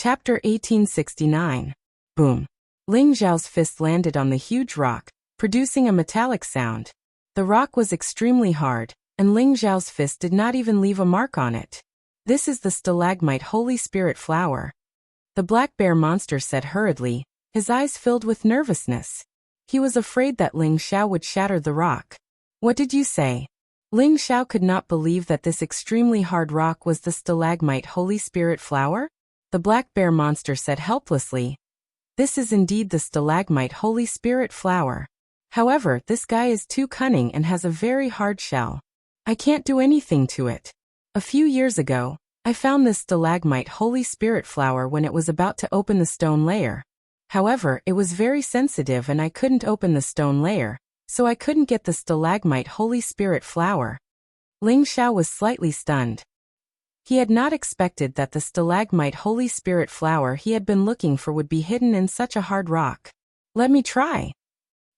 Chapter 1869. Boom. Ling Zhao's fist landed on the huge rock, producing a metallic sound. The rock was extremely hard, and Ling Zhao's fist did not even leave a mark on it. This is the stalagmite Holy Spirit flower. The black bear monster said hurriedly, his eyes filled with nervousness. He was afraid that Ling Zhao would shatter the rock. What did you say? Ling Zhao could not believe that this extremely hard rock was the stalagmite Holy Spirit flower. The black bear monster said helplessly, this is indeed the stalagmite Holy Spirit flower. However, this guy is too cunning and has a very hard shell. I can't do anything to it. A few years ago, I found this stalagmite Holy Spirit flower when it was about to open the stone layer. However, it was very sensitive and I couldn't open the stone layer, so I couldn't get the stalagmite Holy Spirit flower. Ling Zhao was slightly stunned. He had not expected that the stalagmite Holy Spirit flower he had been looking for would be hidden in such a hard rock. Let me try.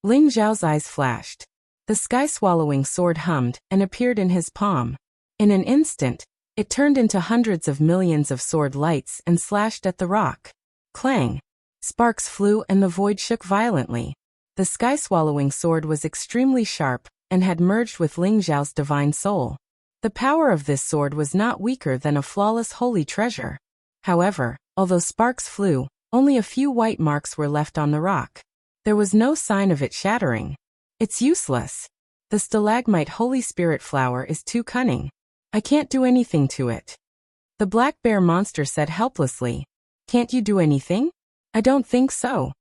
Ling Zhao's eyes flashed. The sky-swallowing sword hummed and appeared in his palm. In an instant, it turned into hundreds of millions of sword lights and slashed at the rock. Clang! Sparks flew and the void shook violently. The sky-swallowing sword was extremely sharp and had merged with Ling Zhao's divine soul. The power of this sword was not weaker than a flawless holy treasure. However, although sparks flew, only a few white marks were left on the rock. There was no sign of it shattering. It's useless. The stalagmite Holy Spirit flower is too cunning. I can't do anything to it. The black bear monster said helplessly. Can't you do anything? I don't think so.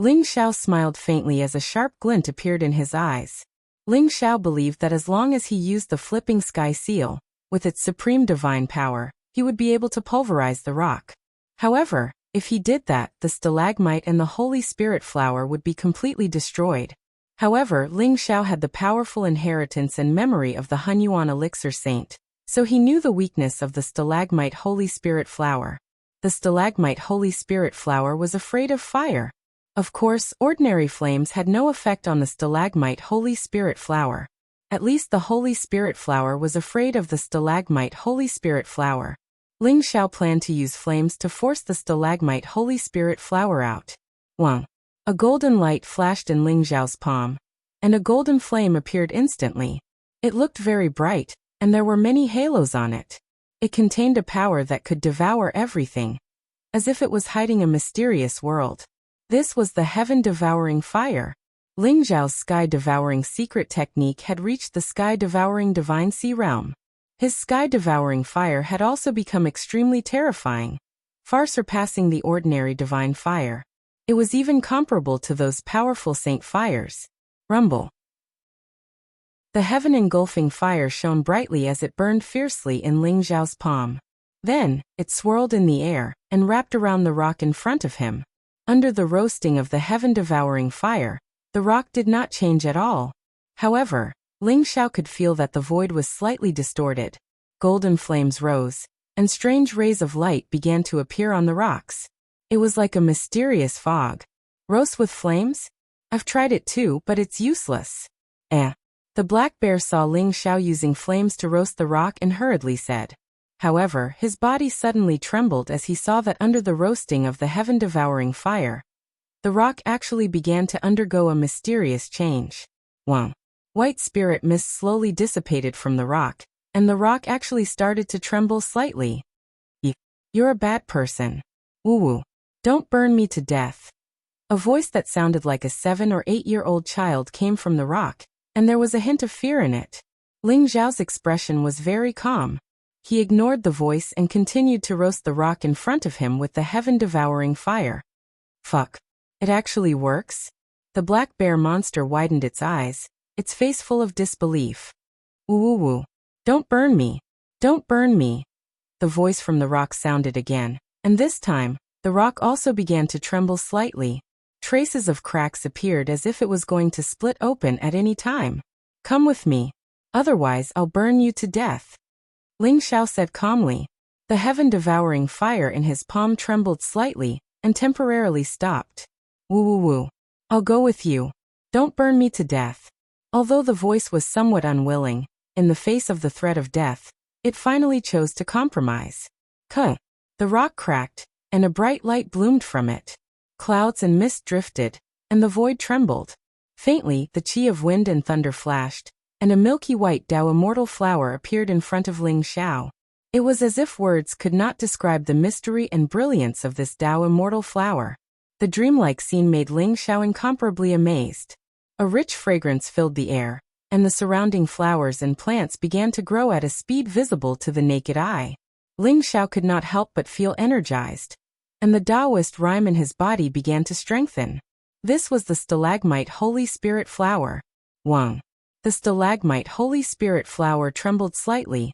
Ling Zhao smiled faintly as a sharp glint appeared in his eyes. Ling Zhao believed that as long as he used the flipping sky seal, with its supreme divine power, he would be able to pulverize the rock. However, if he did that, the stalagmite and the Holy Spirit flower would be completely destroyed. However, Ling Zhao had the powerful inheritance and memory of the Hunyuan elixir saint, so he knew the weakness of the stalagmite Holy Spirit flower. The stalagmite Holy Spirit flower was afraid of fire. Of course, ordinary flames had no effect on the stalagmite Holy Spirit flower. At least the Holy Spirit flower was afraid of the stalagmite Holy Spirit flower. Ling Zhao planned to use flames to force the stalagmite Holy Spirit flower out. Wang! A golden light flashed in Ling Zhao's palm, and a golden flame appeared instantly. It looked very bright, and there were many halos on it. It contained a power that could devour everything, as if it was hiding a mysterious world. This was the heaven-devouring fire. Ling Zhao's sky-devouring secret technique had reached the sky-devouring divine sea realm. His sky-devouring fire had also become extremely terrifying, far surpassing the ordinary divine fire. It was even comparable to those powerful saint fires. Rumble. The heaven-engulfing fire shone brightly as it burned fiercely in Ling Zhao's palm. Then, it swirled in the air and wrapped around the rock in front of him. Under the roasting of the heaven-devouring fire, the rock did not change at all. However, Ling Zhao could feel that the void was slightly distorted. Golden flames rose, and strange rays of light began to appear on the rocks. It was like a mysterious fog. Roast with flames? I've tried it too, but it's useless. The black bear saw Ling Zhao using flames to roast the rock and hurriedly said. However, his body suddenly trembled as he saw that under the roasting of the heaven-devouring fire, the rock actually began to undergo a mysterious change. Wang! White spirit mist slowly dissipated from the rock, and the rock actually started to tremble slightly. You're a bad person. Woo-woo. Don't burn me to death. A voice that sounded like a 7 or 8-year-old child came from the rock, and there was a hint of fear in it. Ling Zhao's expression was very calm. He ignored the voice and continued to roast the rock in front of him with the heaven-devouring fire. Fuck. It actually works? The black bear monster widened its eyes, its face full of disbelief. Woo-woo-woo. Don't burn me. Don't burn me. The voice from the rock sounded again, and this time, the rock also began to tremble slightly. Traces of cracks appeared as if it was going to split open at any time. Come with me. Otherwise, I'll burn you to death. Ling Zhao said calmly. The heaven-devouring fire in his palm trembled slightly and temporarily stopped. Woo-woo-woo. I'll go with you. Don't burn me to death. Although the voice was somewhat unwilling, in the face of the threat of death, it finally chose to compromise. The rock cracked, and a bright light bloomed from it. Clouds and mist drifted, and the void trembled. Faintly, the chi of wind and thunder flashed, and a milky white Dao immortal flower appeared in front of Ling Xiao. It was as if words could not describe the mystery and brilliance of this Dao immortal flower. The dreamlike scene made Ling Xiao incomparably amazed. A rich fragrance filled the air, and the surrounding flowers and plants began to grow at a speed visible to the naked eye. Ling Xiao could not help but feel energized, and the Taoist rhyme in his body began to strengthen. This was the stalagmite Holy Spirit flower. Wang. The stalagmite Holy Spirit flower trembled slightly,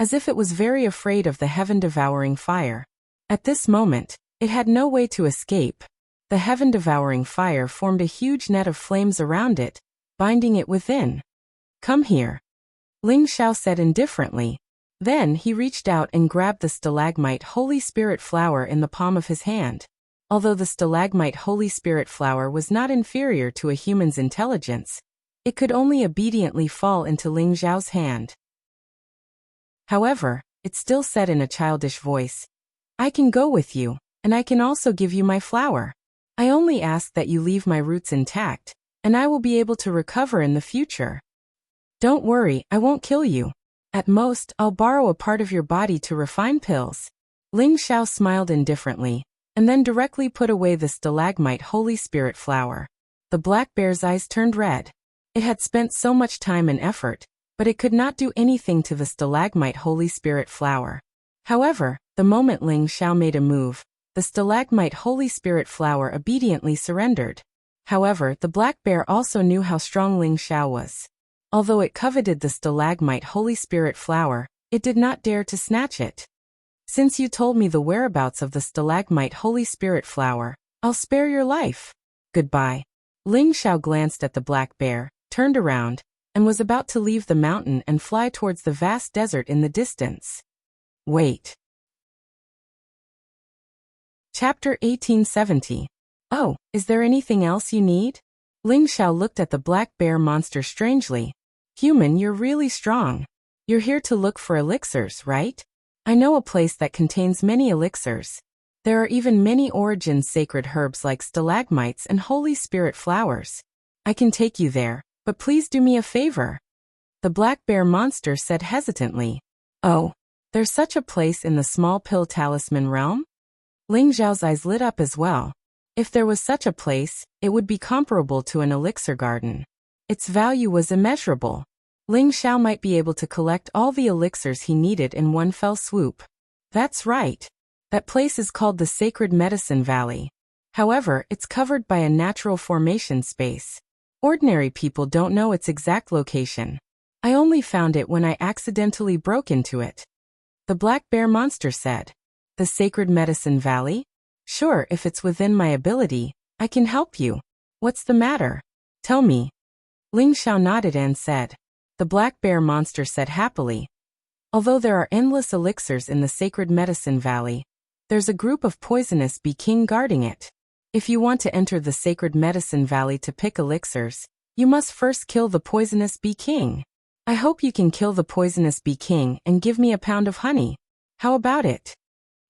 as if it was very afraid of the heaven-devouring fire. At this moment, it had no way to escape. The heaven-devouring fire formed a huge net of flames around it, binding it within. "Come here," Ling Xiao said indifferently. Then he reached out and grabbed the stalagmite Holy Spirit flower in the palm of his hand. Although the stalagmite Holy Spirit flower was not inferior to a human's intelligence, it could only obediently fall into Ling Xiao's hand. However, it still said in a childish voice, "I can go with you, and I can also give you my flower. I only ask that you leave my roots intact, and I will be able to recover in the future. Don't worry, I won't kill you. At most, I'll borrow a part of your body to refine pills." Ling Xiao smiled indifferently, and then directly put away the stalagmite Holy Spirit flower. The black bear's eyes turned red. It had spent so much time and effort, but it could not do anything to the stalagmite Holy Spirit flower. However, the moment Ling Xiao made a move, the stalagmite Holy Spirit flower obediently surrendered. However, the black bear also knew how strong Ling Xiao was. Although it coveted the stalagmite Holy Spirit flower, it did not dare to snatch it. "Since you told me the whereabouts of the stalagmite Holy Spirit flower, I'll spare your life. Goodbye." Ling Xiao glanced at the black bear, turned around, and was about to leave the mountain and fly towards the vast desert in the distance. Wait. Chapter 1870. "Oh, is there anything else you need?" Ling Xiao looked at the black bear monster strangely. "Human, you're really strong. You're here to look for elixirs, right? I know a place that contains many elixirs. There are even many origin sacred herbs like stalagmites and Holy Spirit flowers. I can take you there, but please do me a favor." The black bear monster said hesitantly. "Oh, there's such a place in the small pill talisman realm?" Ling Xiao's eyes lit up as well. If there was such a place, it would be comparable to an elixir garden. Its value was immeasurable. Ling Xiao might be able to collect all the elixirs he needed in one fell swoop. That's right. That place is called the Sacred Medicine Valley. However, it's covered by a natural formation space. Ordinary people don't know its exact location. I only found it when I accidentally broke into it. The black bear monster said. "The Sacred Medicine Valley? Sure, if it's within my ability, I can help you. What's the matter? Tell me." Ling Xiao nodded and said. The black bear monster said happily. "Although there are endless elixirs in the Sacred Medicine Valley, there's a group of poisonous bee king guarding it. If you want to enter the Sacred Medicine Valley to pick elixirs, you must first kill the poisonous bee king. I hope you can kill the poisonous bee king and give me a pound of honey. How about it?"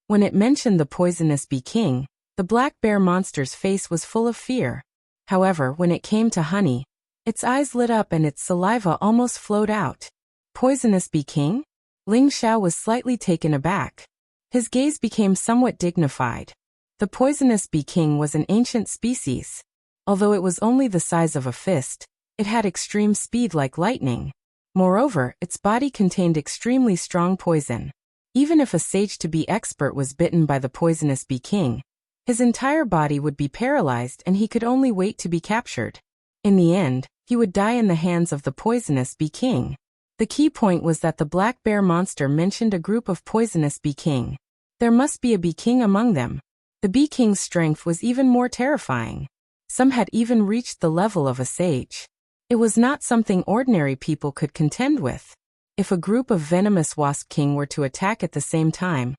When it mentioned the poisonous bee king, the black bear monster's face was full of fear. However, when it came to honey, its eyes lit up and its saliva almost flowed out. Poisonous bee king? Ling Xiao was slightly taken aback. His gaze became somewhat dignified. The poisonous bee king was an ancient species. Although it was only the size of a fist, it had extreme speed like lightning. Moreover, its body contained extremely strong poison. Even if a sage-to-be expert was bitten by the poisonous bee king, his entire body would be paralyzed and he could only wait to be captured. In the end, he would die in the hands of the poisonous bee king. The key point was that the black bear monster mentioned a group of poisonous bee king. There must be a bee king among them. The bee king's strength was even more terrifying. Some had even reached the level of a sage. It was not something ordinary people could contend with. If a group of venomous wasp king were to attack at the same time,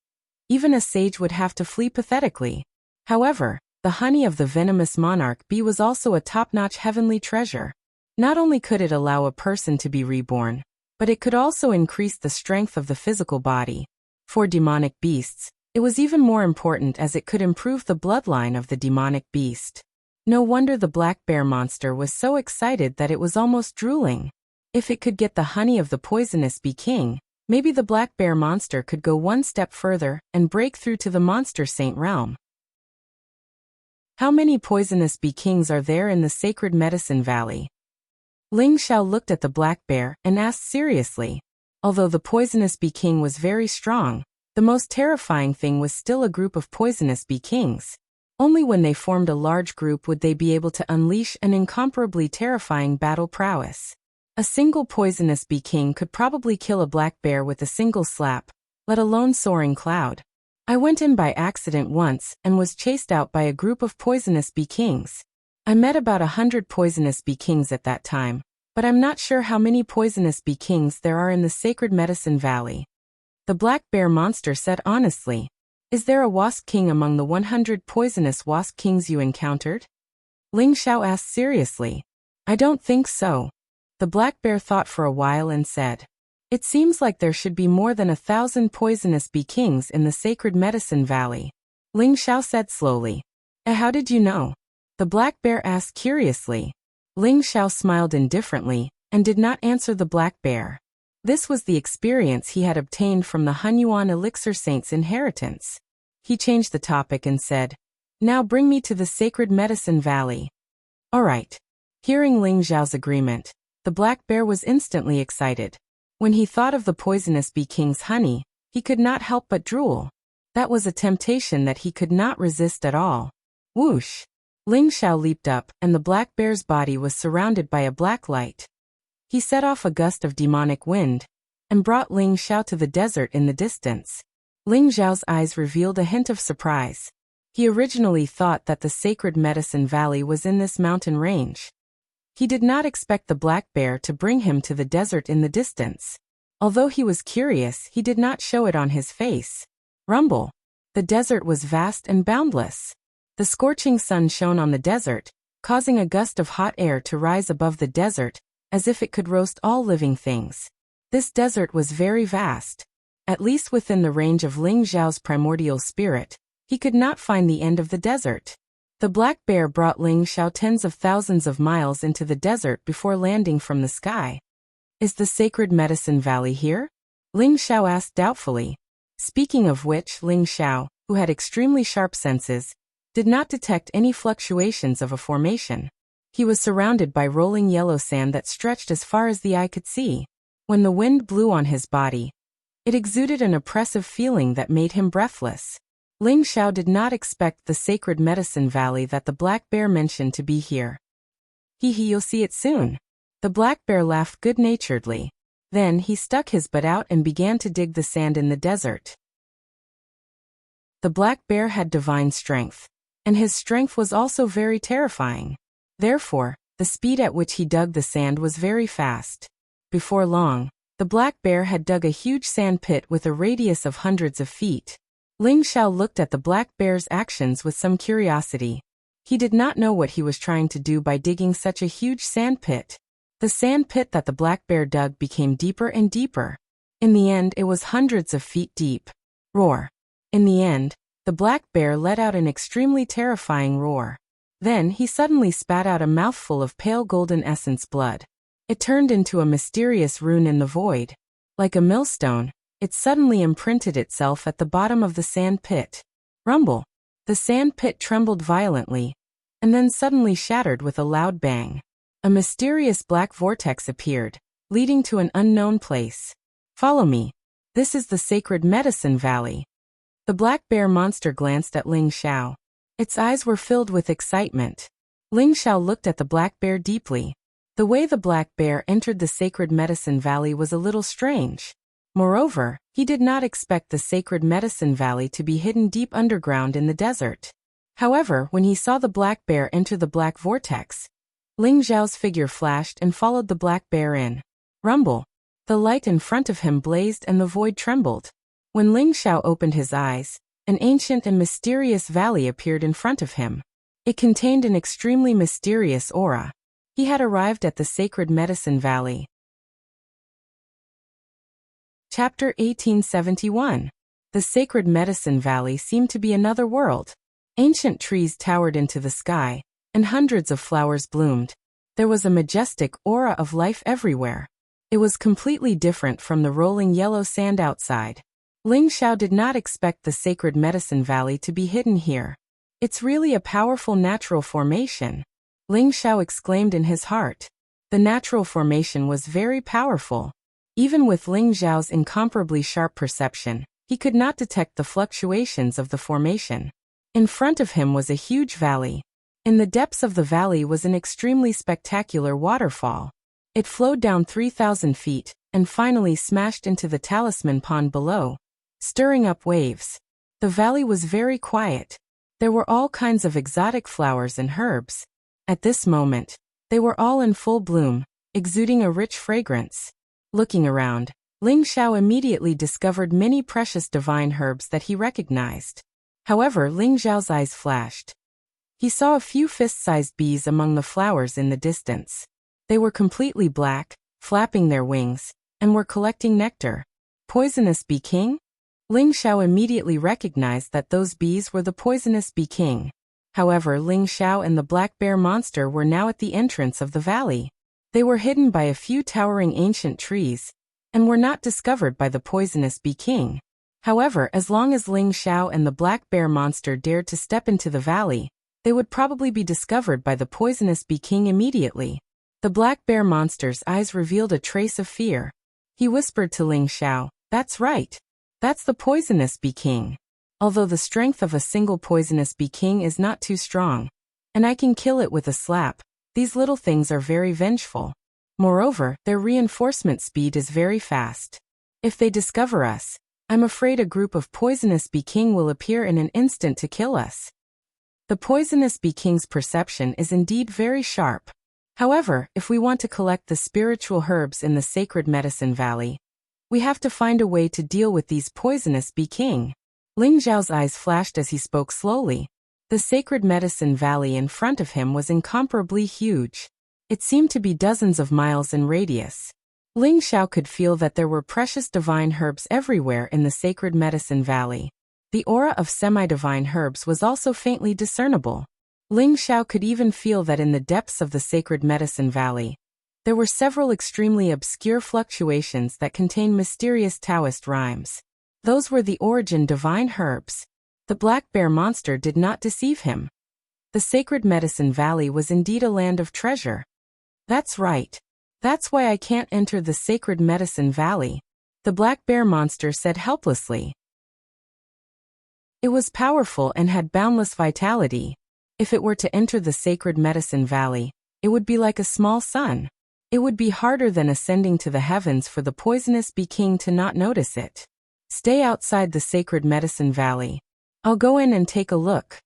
even a sage would have to flee pathetically. However, the honey of the venomous monarch bee was also a top-notch heavenly treasure. Not only could it allow a person to be reborn, but it could also increase the strength of the physical body. For demonic beasts, It was even more important as it could improve the bloodline of the demonic beast. No wonder the black bear monster was so excited that it was almost drooling. If it could get the honey of the poisonous bee king, maybe the black bear monster could go one step further and break through to the monster saint realm. How many poisonous bee kings are there in the sacred medicine valley? Ling Xiao looked at the black bear and asked seriously. Although the poisonous bee king was very strong, the most terrifying thing was still a group of poisonous bee kings. Only when they formed a large group would they be able to unleash an incomparably terrifying battle prowess. A single poisonous bee king could probably kill a black bear with a single slap, let alone soaring cloud. I went in by accident once and was chased out by a group of poisonous bee kings. I met about 100 poisonous bee kings at that time, but I'm not sure how many poisonous bee kings there are in the sacred medicine valley. The black bear monster said honestly. Is there a wasp king among the 100 poisonous wasp kings you encountered? Ling Xiao asked seriously. I don't think so. The black bear thought for a while and said, it seems like there should be more than 1,000 poisonous bee kings in the sacred medicine valley. Ling Xiao said slowly. How did you know? The black bear asked curiously. Ling Xiao smiled indifferently and did not answer the black bear. This was the experience he had obtained from the Hunyuan Elixir Saint's inheritance. He changed the topic and said, now bring me to the sacred medicine valley. All right. Hearing Ling Xiao's agreement, the black bear was instantly excited. When he thought of the poisonous bee king's honey, he could not help but drool. That was a temptation that he could not resist at all. Whoosh! Ling Xiao leaped up, and the black bear's body was surrounded by a black light. He set off a gust of demonic wind, and brought Ling Xiao to the desert in the distance. Ling Xiao's eyes revealed a hint of surprise. He originally thought that the sacred medicine valley was in this mountain range. He did not expect the black bear to bring him to the desert in the distance. Although he was curious, he did not show it on his face. Rumble. The desert was vast and boundless. The scorching sun shone on the desert, causing a gust of hot air to rise above the desert, as if it could roast all living things. This desert was very vast. At least within the range of Ling Xiao's primordial spirit, he could not find the end of the desert. The black bear brought Ling Xiao tens of thousands of miles into the desert before landing from the sky. Is the sacred medicine valley here? Ling Xiao asked doubtfully. Speaking of which, Ling Xiao, who had extremely sharp senses, did not detect any fluctuations of a formation. He was surrounded by rolling yellow sand that stretched as far as the eye could see. When the wind blew on his body, it exuded an oppressive feeling that made him breathless. Ling Xiao did not expect the sacred medicine valley that the black bear mentioned to be here. You'll see it soon. The black bear laughed good-naturedly. Then he stuck his butt out and began to dig the sand in the desert. The black bear had divine strength, and his strength was also very terrifying. Therefore, the speed at which he dug the sand was very fast. Before long, the black bear had dug a huge sand pit with a radius of hundreds of feet. Ling Xiao looked at the black bear's actions with some curiosity. He did not know what he was trying to do by digging such a huge sand pit. The sand pit that the black bear dug became deeper and deeper. In the end, it was hundreds of feet deep. Roar. In the end, the black bear let out an extremely terrifying roar. Then he suddenly spat out a mouthful of pale golden essence blood. It turned into a mysterious rune in the void. Like a millstone, it suddenly imprinted itself at the bottom of the sand pit. Rumble. The sand pit trembled violently, and then suddenly shattered with a loud bang. A mysterious black vortex appeared, leading to an unknown place. Follow me. This is the sacred medicine valley. The black bear monster glanced at Ling Xiao. Its eyes were filled with excitement. Ling Xiao looked at the black bear deeply. The way the black bear entered the sacred medicine valley was a little strange. Moreover, he did not expect the sacred medicine valley to be hidden deep underground in the desert. However, when he saw the black bear enter the black vortex, Ling Xiao's figure flashed and followed the black bear in. Rumble. The light in front of him blazed and the void trembled. When Ling Xiao opened his eyes, an ancient and mysterious valley appeared in front of him. It contained an extremely mysterious aura. He had arrived at the sacred medicine valley. Chapter 1871. The sacred medicine valley seemed to be another world. Ancient trees towered into the sky, and hundreds of flowers bloomed. There was a majestic aura of life everywhere. It was completely different from the rolling yellow sand outside. Ling Xiao did not expect the sacred medicine valley to be hidden here. It's really a powerful natural formation. Ling Xiao exclaimed in his heart. The natural formation was very powerful. Even with Ling Xiao's incomparably sharp perception, he could not detect the fluctuations of the formation. In front of him was a huge valley. In the depths of the valley was an extremely spectacular waterfall. It flowed down 3,000 feet, and finally smashed into the talisman pond below, stirring up waves. The valley was very quiet. There were all kinds of exotic flowers and herbs. At this moment, they were all in full bloom, exuding a rich fragrance. Looking around, Ling Xiao immediately discovered many precious divine herbs that he recognized. However, Ling Xiao's eyes flashed. He saw a few fist-sized bees among the flowers in the distance. They were completely black, flapping their wings, and were collecting nectar. Poisonous bee king? Ling Xiao immediately recognized that those bees were the poisonous bee king. However, Ling Xiao and the black bear monster were now at the entrance of the valley. They were hidden by a few towering ancient trees, and were not discovered by the poisonous bee king. However, as long as Ling Xiao and the black bear monster dared to step into the valley, they would probably be discovered by the poisonous bee king immediately. The black bear monster's eyes revealed a trace of fear. He whispered to Ling Xiao, "That's right. That's the poisonous bee king. Although the strength of a single poisonous bee king is not too strong, and I can kill it with a slap, these little things are very vengeful. Moreover, their reinforcement speed is very fast. If they discover us, I'm afraid a group of poisonous bee king will appear in an instant to kill us." The poisonous bee king's perception is indeed very sharp. However, if we want to collect the spiritual herbs in the sacred medicine valley, we have to find a way to deal with these poisonous bee king. Ling Xiao's eyes flashed as he spoke slowly. The sacred medicine valley in front of him was incomparably huge. It seemed to be dozens of miles in radius. Ling Xiao could feel that there were precious divine herbs everywhere in the sacred medicine valley. The aura of semi-divine herbs was also faintly discernible. Ling Xiao could even feel that in the depths of the sacred medicine valley, there were several extremely obscure fluctuations that contained mysterious Taoist rhymes. Those were the origin divine herbs. The black bear monster did not deceive him. The sacred medicine valley was indeed a land of treasure. That's right. That's why I can't enter the sacred medicine valley, the black bear monster said helplessly. It was powerful and had boundless vitality. If it were to enter the sacred medicine valley, it would be like a small sun. It would be harder than ascending to the heavens for the poisonous bee king to not notice it. Stay outside the sacred medicine valley. I'll go in and take a look,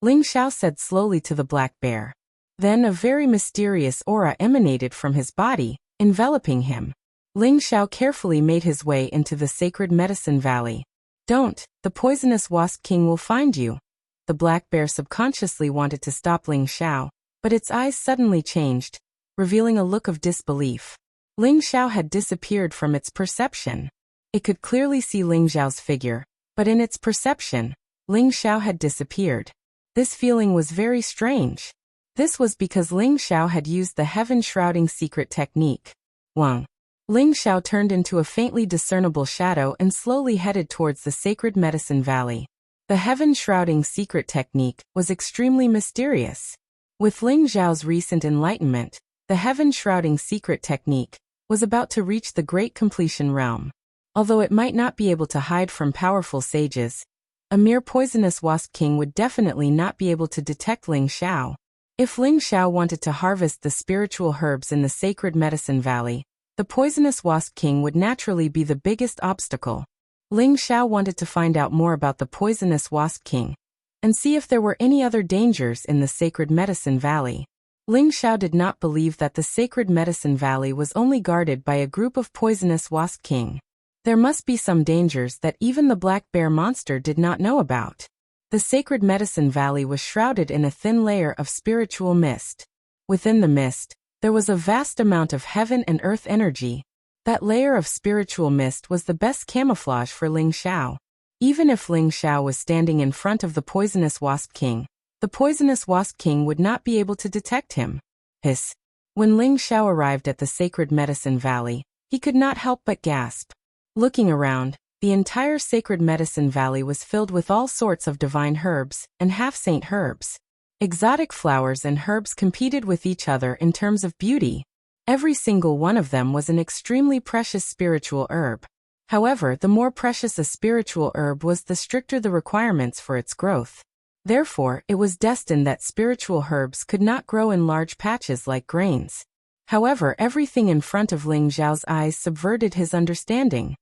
Ling Xiao said slowly to the black bear. Then a very mysterious aura emanated from his body, enveloping him. Ling Xiao carefully made his way into the sacred medicine valley. Don't, the poisonous wasp king will find you. The black bear subconsciously wanted to stop Ling Xiao, but its eyes suddenly changed, revealing a look of disbelief. Ling Xiao had disappeared from its perception. It could clearly see Ling Xiao's figure, but in its perception, Ling Xiao had disappeared. This feeling was very strange. This was because Ling Xiao had used the heaven-shrouding secret technique. Wang. Ling Xiao turned into a faintly discernible shadow and slowly headed towards the sacred medicine valley. The heaven-shrouding secret technique was extremely mysterious. With Ling Xiao's recent enlightenment, the heaven-shrouding secret technique was about to reach the great completion realm. Although it might not be able to hide from powerful sages, a mere poisonous wasp king would definitely not be able to detect Ling Xiao. If Ling Xiao wanted to harvest the spiritual herbs in the sacred medicine valley, the poisonous wasp king would naturally be the biggest obstacle. Ling Xiao wanted to find out more about the poisonous wasp king and see if there were any other dangers in the sacred medicine valley. Ling Xiao did not believe that the sacred medicine valley was only guarded by a group of poisonous wasp king. There must be some dangers that even the black bear monster did not know about. The sacred medicine valley was shrouded in a thin layer of spiritual mist. Within the mist, there was a vast amount of heaven and earth energy. That layer of spiritual mist was the best camouflage for Ling Xiao. Even if Ling Xiao was standing in front of the poisonous Wasp King, the poisonous Wasp King would not be able to detect him. Hiss. When Ling Xiao arrived at the Sacred Medicine Valley, he could not help but gasp. Looking around, the entire Sacred Medicine Valley was filled with all sorts of divine herbs and half-saint herbs. Exotic flowers and herbs competed with each other in terms of beauty. Every single one of them was an extremely precious spiritual herb. However, the more precious a spiritual herb was, the stricter the requirements for its growth. Therefore, it was destined that spiritual herbs could not grow in large patches like grains. However, everything in front of Ling Xiao's eyes subverted his understanding.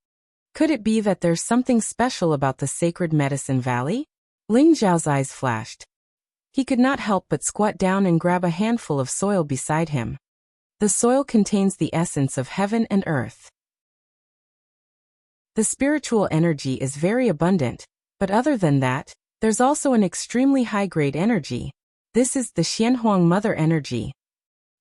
Could it be that there's something special about the Sacred Medicine Valley? Ling Xiao's eyes flashed. He could not help but squat down and grab a handful of soil beside him. The soil contains the essence of heaven and earth. The spiritual energy is very abundant, but other than that, there's also an extremely high-grade energy. This is the Xianhuang Mother energy.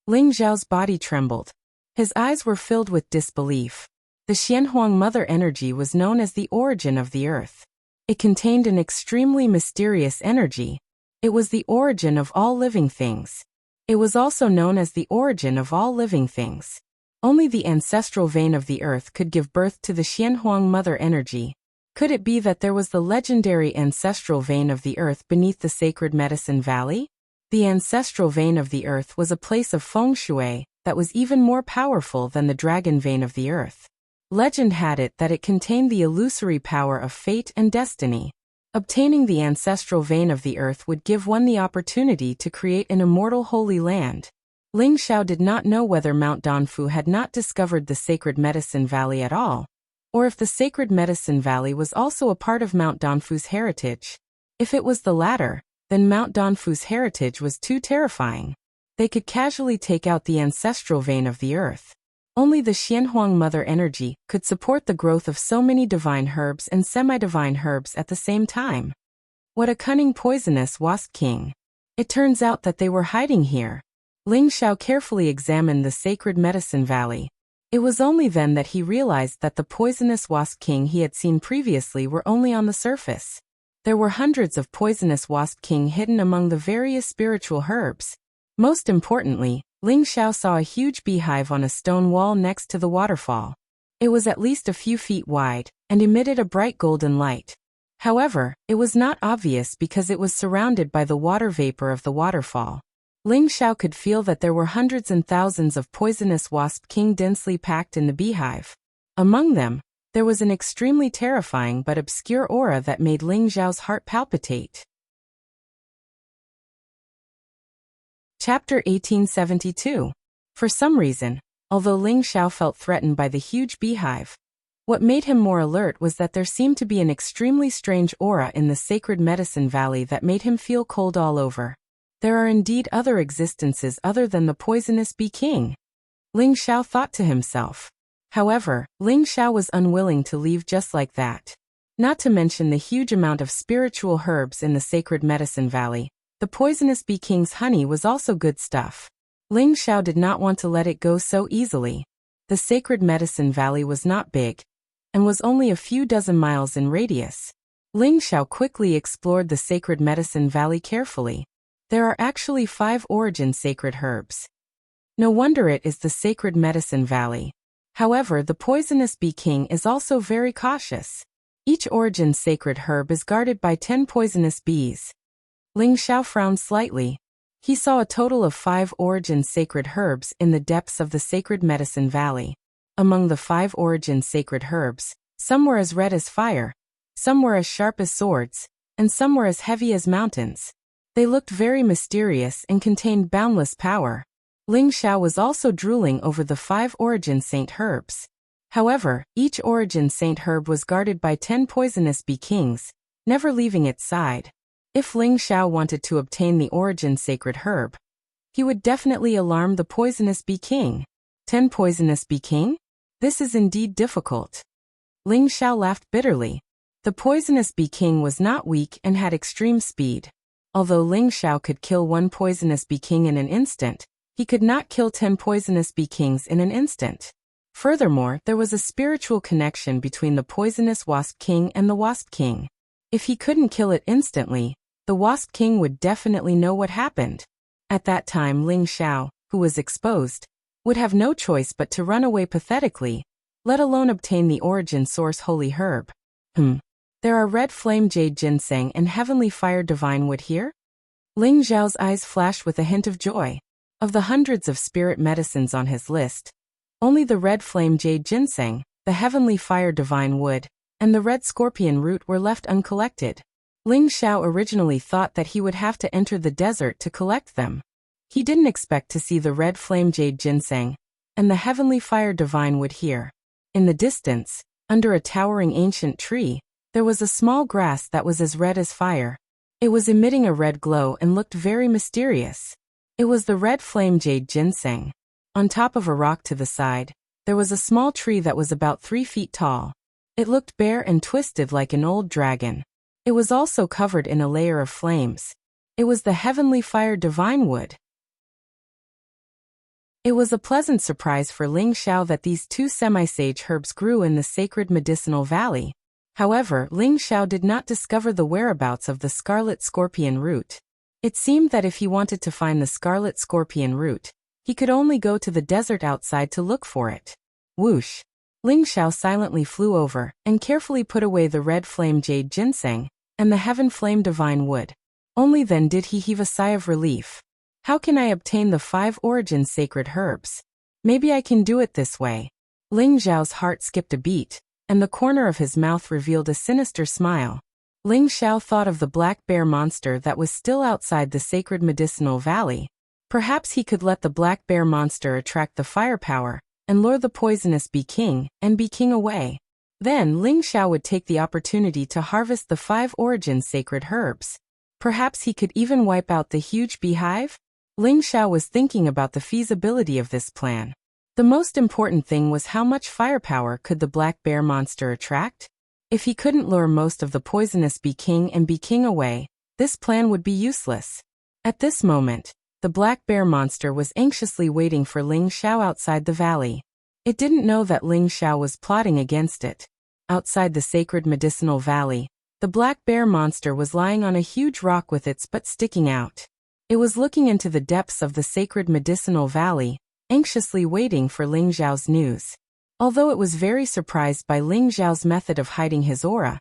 Ling Xiao's body trembled. His eyes were filled with disbelief. The Xianhuang Mother energy was known as the origin of the earth. It contained an extremely mysterious energy. It was the origin of all living things. It was also known as the origin of all living things. Only the ancestral vein of the earth could give birth to the Xianhuang Mother energy. Could it be that there was the legendary ancestral vein of the earth beneath the Sacred Medicine Valley? The ancestral vein of the earth was a place of feng shui that was even more powerful than the dragon vein of the earth. Legend had it that it contained the illusory power of fate and destiny. Obtaining the ancestral vein of the earth would give one the opportunity to create an immortal holy land. Ling Xiao did not know whether Mount Danfu had not discovered the Sacred Medicine Valley at all, or if the Sacred Medicine Valley was also a part of Mount Danfu's heritage. If it was the latter, then Mount Danfu's heritage was too terrifying. They could casually take out the ancestral vein of the earth. Only the Xianhuang Mother energy could support the growth of so many divine herbs and semi-divine herbs at the same time. What a cunning poisonous Wasp King. It turns out that they were hiding here. Ling Xiao carefully examined the Sacred Medicine Valley. It was only then that he realized that the poisonous Wasp King he had seen previously were only on the surface. There were hundreds of poisonous Wasp King hidden among the various spiritual herbs. Most importantly, Ling Xiao saw a huge beehive on a stone wall next to the waterfall. It was at least a few feet wide, and emitted a bright golden light. However, it was not obvious because it was surrounded by the water vapor of the waterfall. Ling Xiao could feel that there were hundreds and thousands of poisonous Wasp King densely packed in the beehive. Among them, there was an extremely terrifying but obscure aura that made Ling Xiao's heart palpitate. Chapter 1872. For some reason, although Ling Xiao felt threatened by the huge beehive, what made him more alert was that there seemed to be an extremely strange aura in the Sacred Medicine Valley that made him feel cold all over. There are indeed other existences other than the poisonous Bee King. Ling Xiao thought to himself. However, Ling Xiao was unwilling to leave just like that. Not to mention the huge amount of spiritual herbs in the Sacred Medicine Valley. The poisonous Bee King's honey was also good stuff. Ling Xiao did not want to let it go so easily. The Sacred Medicine Valley was not big, and was only a few dozen miles in radius. Ling Xiao quickly explored the Sacred Medicine Valley carefully. There are actually 5 origin sacred herbs. No wonder it is the Sacred Medicine Valley. However, the poisonous Bee King is also very cautious. Each origin sacred herb is guarded by 10 poisonous bees. Ling Xiao frowned slightly. He saw a total of 5 origin sacred herbs in the depths of the Sacred Medicine Valley. Among the 5 origin sacred herbs, some were as red as fire, some were as sharp as swords, and some were as heavy as mountains. They looked very mysterious and contained boundless power. Ling Xiao was also drooling over the 5 origin saint herbs. However, each origin saint herb was guarded by 10 poisonous Bee Kings, never leaving its side. If Ling Xiao wanted to obtain the origin sacred herb, he would definitely alarm the poisonous Bee King. 10 poisonous Bee King? This is indeed difficult. Ling Xiao laughed bitterly. The poisonous Bee King was not weak and had extreme speed. Although Ling Xiao could kill 1 poisonous Bee King in an instant, he could not kill 10 poisonous Bee Kings in an instant. Furthermore, there was a spiritual connection between the poisonous Wasp King and the Wasp King. If he couldn't kill it instantly, the Wasp King would definitely know what happened. At that time Ling Xiao, who was exposed, would have no choice but to run away pathetically, let alone obtain the origin source holy herb. There are red flame jade ginseng and heavenly fire divine wood here? Ling Xiao's eyes flashed with a hint of joy. Of the hundreds of spirit medicines on his list, only the red flame jade ginseng, the heavenly fire divine wood, and the red scorpion root were left uncollected. Ling Xiao originally thought that he would have to enter the desert to collect them. He didn't expect to see the red flame jade ginseng and the heavenly fire divine wood here. In the distance, under a towering ancient tree, there was a small grass that was as red as fire. It was emitting a red glow and looked very mysterious. It was the red flame jade ginseng. On top of a rock to the side, there was a small tree that was about 3 feet tall. It looked bare and twisted like an old dragon. It was also covered in a layer of flames. It was the heavenly fire divine wood. It was a pleasant surprise for Ling Xiao that these two semi-sage herbs grew in the sacred medicinal valley. However, Ling Xiao did not discover the whereabouts of the scarlet scorpion root. It seemed that if he wanted to find the scarlet scorpion root, he could only go to the desert outside to look for it. Whoosh! Ling Xiao silently flew over and carefully put away the red flame jade ginseng and the heaven flame divine wood. Only then did he heave a sigh of relief. How can I obtain the 5 origin sacred herbs? Maybe I can do it this way. Ling Xiao's heart skipped a beat, and the corner of his mouth revealed a sinister smile. Ling Xiao thought of the black bear monster that was still outside the sacred medicinal valley. Perhaps he could let the black bear monster attract the firepower and lure the poisonous bee king away. Then Ling Xiao would take the opportunity to harvest the 5 origin sacred herbs. Perhaps he could even wipe out the huge beehive? Ling Xiao was thinking about the feasibility of this plan. The most important thing was how much firepower could the black bear monster attract? If he couldn't lure most of the poisonous bee king away, this plan would be useless. At this moment, the black bear monster was anxiously waiting for Ling Xiao outside the valley. It didn't know that Ling Xiao was plotting against it. Outside the sacred medicinal valley, the black bear monster was lying on a huge rock with its butt sticking out. It was looking into the depths of the sacred medicinal valley, anxiously waiting for Ling Xiao's news. Although it was very surprised by Ling Xiao's method of hiding his aura,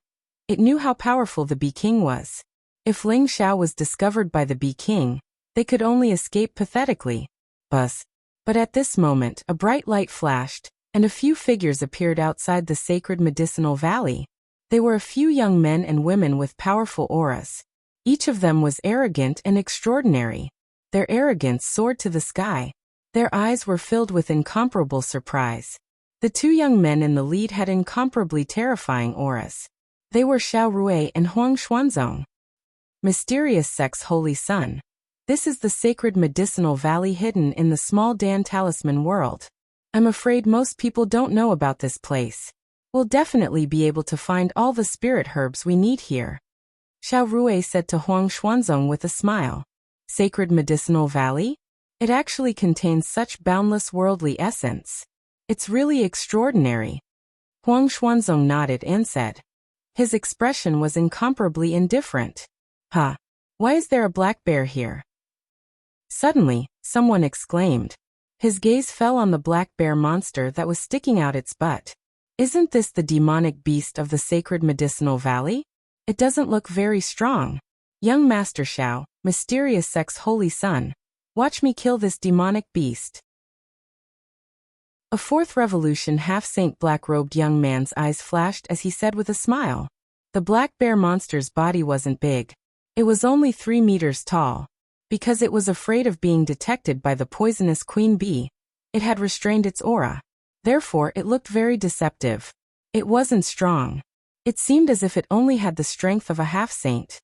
it knew how powerful the bee king was. If Ling Xiao was discovered by the bee king, they could only escape pathetically. Buzz. But at this moment, a bright light flashed, and a few figures appeared outside the sacred medicinal valley. They were a few young men and women with powerful auras. Each of them was arrogant and extraordinary. Their arrogance soared to the sky. Their eyes were filled with incomparable surprise. The 2 young men in the lead had incomparably terrifying auras. They were Xiao Rui and Huang Xuanzong. Mysterious Sect's Holy Sun. This is the sacred medicinal valley hidden in the small Dan talisman world. I'm afraid most people don't know about this place. We'll definitely be able to find all the spirit herbs we need here. Xiao Rui said to Huang Xuanzong with a smile. Sacred medicinal valley? It actually contains such boundless worldly essence. It's really extraordinary. Huang Xuanzong nodded and said. His expression was incomparably indifferent. Huh. Why is there a black bear here? Suddenly, someone exclaimed. His gaze fell on the black bear monster that was sticking out its butt. Isn't this the demonic beast of the sacred medicinal valley? It doesn't look very strong. Young Master Xiao, Mysterious Sect's Holy Sun, watch me kill this demonic beast. A 4th Revolution half-saint black-robed young man's eyes flashed as he said with a smile. The black bear monster's body wasn't big. It was only 3 meters tall. Because it was afraid of being detected by the poisonous queen bee, it had restrained its aura. Therefore, it looked very deceptive. It wasn't strong. It seemed as if it only had the strength of a half-saint.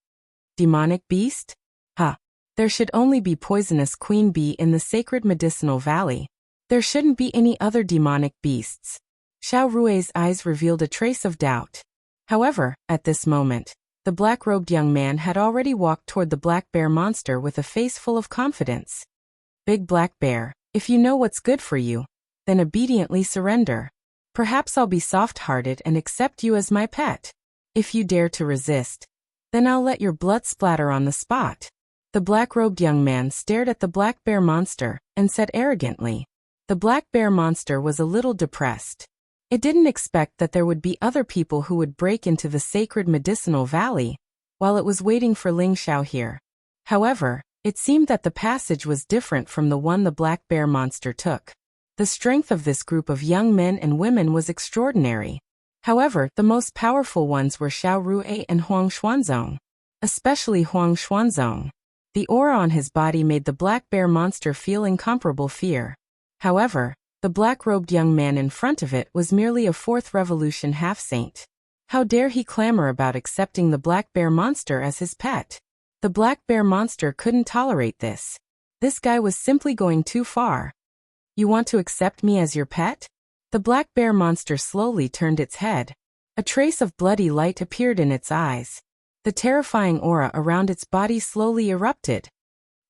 Demonic beast? Huh. There should only be poisonous queen bee in the sacred medicinal valley. There shouldn't be any other demonic beasts. Xiao Rui's eyes revealed a trace of doubt. However, at this moment, the black-robed young man had already walked toward the black bear monster with a face full of confidence. Big black bear, if you know what's good for you, then obediently surrender. Perhaps I'll be soft-hearted and accept you as my pet. If you dare to resist, then I'll let your blood splatter on the spot." The black-robed young man stared at the black bear monster and said arrogantly. The black bear monster was a little depressed. It didn't expect that there would be other people who would break into the sacred medicinal valley while it was waiting for Ling Xiao here. However, it seemed that the passage was different from the one the black bear monster took. The strength of this group of young men and women was extraordinary. However, the most powerful ones were Xiao Ruei and Huang Xuanzong. Especially Huang Xuanzong. The aura on his body made the black bear monster feel incomparable fear. However, the black-robed young man in front of it was merely a fourth revolution half-saint. How dare he clamor about accepting the black bear monster as his pet? The black bear monster couldn't tolerate this. This guy was simply going too far. "You want to accept me as your pet?" The black bear monster slowly turned its head. A trace of bloody light appeared in its eyes. The terrifying aura around its body slowly erupted.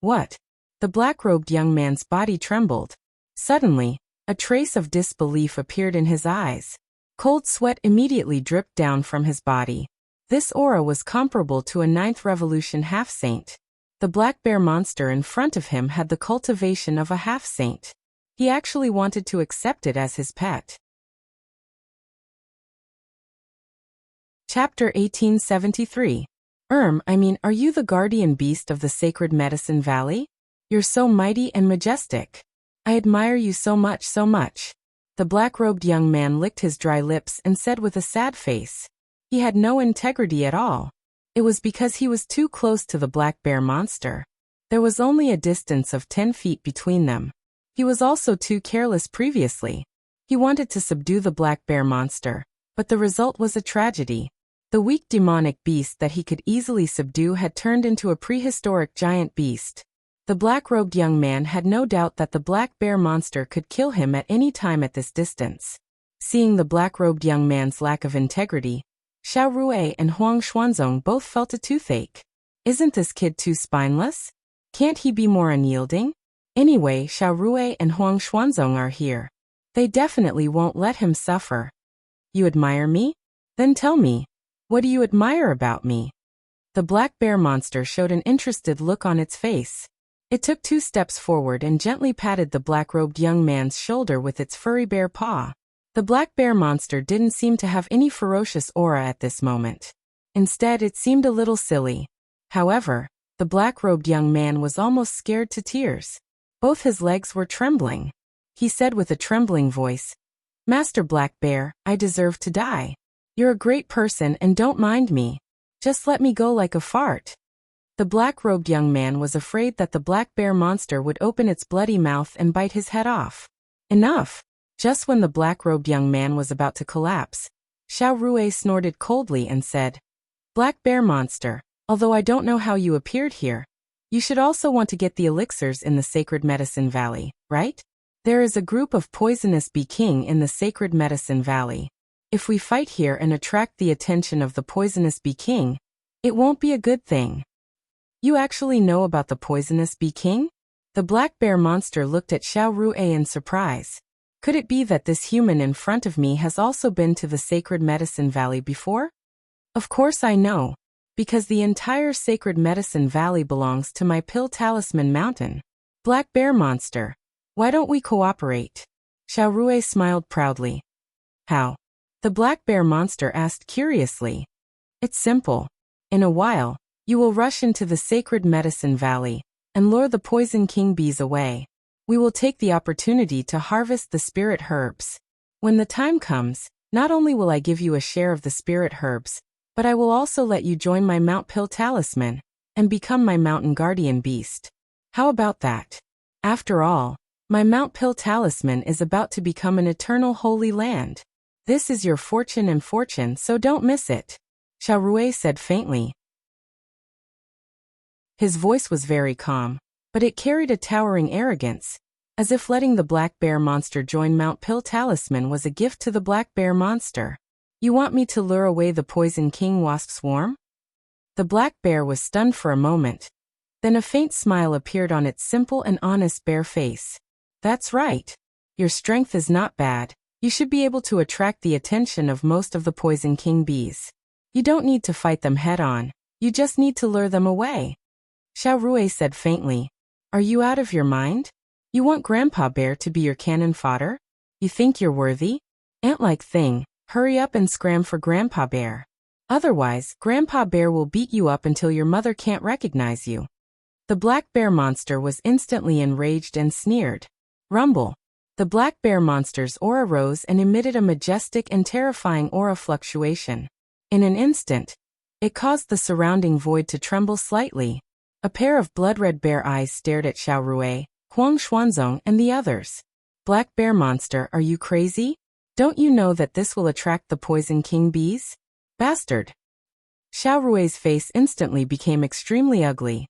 "What?" The black-robed young man's body trembled. Suddenly, a trace of disbelief appeared in his eyes. Cold sweat immediately dripped down from his body. This aura was comparable to a ninth revolution half-saint. The black bear monster in front of him had the cultivation of a half-saint. He actually wanted to accept it as his pet. Chapter 1873. Are you the guardian beast of the sacred medicine valley? You're so mighty and majestic. I admire you so much, so much. The black-robed young man licked his dry lips and said with a sad face. He had no integrity at all. It was because he was too close to the black bear monster. There was only a distance of 10 feet between them. He was also too careless previously. He wanted to subdue the black bear monster, but the result was a tragedy. The weak demonic beast that he could easily subdue had turned into a prehistoric giant beast. The black-robed young man had no doubt that the black bear monster could kill him at any time at this distance. Seeing the black-robed young man's lack of integrity, Xiao Ruei and Huang Xuanzong both felt a toothache. Isn't this kid too spineless? Can't he be more unyielding? Anyway, Xiao Ruei and Huang Xuanzong are here. They definitely won't let him suffer. You admire me? Then tell me. What do you admire about me? The black bear monster showed an interested look on its face. It took 2 steps forward and gently patted the black-robed young man's shoulder with its furry bear paw. The black bear monster didn't seem to have any ferocious aura at this moment. Instead, it seemed a little silly. However, the black-robed young man was almost scared to tears. Both his legs were trembling. He said with a trembling voice, "Master Black Bear, I deserve to die. You're a great person and don't mind me. Just let me go like a fart." The black-robed young man was afraid that the black bear monster would open its bloody mouth and bite his head off. Enough! Just when the black-robed young man was about to collapse, Xiao Ruei snorted coldly and said, "Black bear monster, although I don't know how you appeared here, you should also want to get the elixirs in the sacred medicine valley, right? There is a group of poisonous bee king in the sacred medicine valley. If we fight here and attract the attention of the poisonous bee king, it won't be a good thing." "You actually know about the poisonous bee king?" The black bear monster looked at Xiao Ruei in surprise. Could it be that this human in front of me has also been to the sacred medicine valley before? Of course I know, because the entire sacred medicine valley belongs to my pill talisman mountain. Black bear monster, why don't we cooperate? Xiao Ruei smiled proudly. How? The black bear monster asked curiously. It's simple. In a while, you will rush into the sacred medicine valley and lure the poison king bees away. We will take the opportunity to harvest the spirit herbs. When the time comes, not only will I give you a share of the spirit herbs, but I will also let you join my Mount Pill talisman and become my mountain guardian beast. How about that? After all, my Mount Pill talisman is about to become an eternal holy land. This is your fortune, so don't miss it. Xiao Ruei said faintly. His voice was very calm, but it carried a towering arrogance, as if letting the black bear monster join Mount Pill talisman was a gift to the black bear monster. You want me to lure away the poison king wasp swarm? The black bear was stunned for a moment. Then a faint smile appeared on its simple and honest bear face. That's right. Your strength is not bad. You should be able to attract the attention of most of the Poison King bees. You don't need to fight them head-on. You just need to lure them away. Xiao Rui said faintly. Are you out of your mind? You want Grandpa Bear to be your cannon fodder? You think you're worthy? Ant-like thing, hurry up and scram for Grandpa Bear. Otherwise, Grandpa Bear will beat you up until your mother can't recognize you. The black bear monster was instantly enraged and sneered. Rumble. The black bear monster's aura rose and emitted a majestic and terrifying aura fluctuation. In an instant, it caused the surrounding void to tremble slightly. A pair of blood-red bear eyes stared at Xiao Rui, Huang Xuanzong, and the others. Black bear monster, are you crazy? Don't you know that this will attract the Poison King bees? Bastard. Xiao Rui's face instantly became extremely ugly.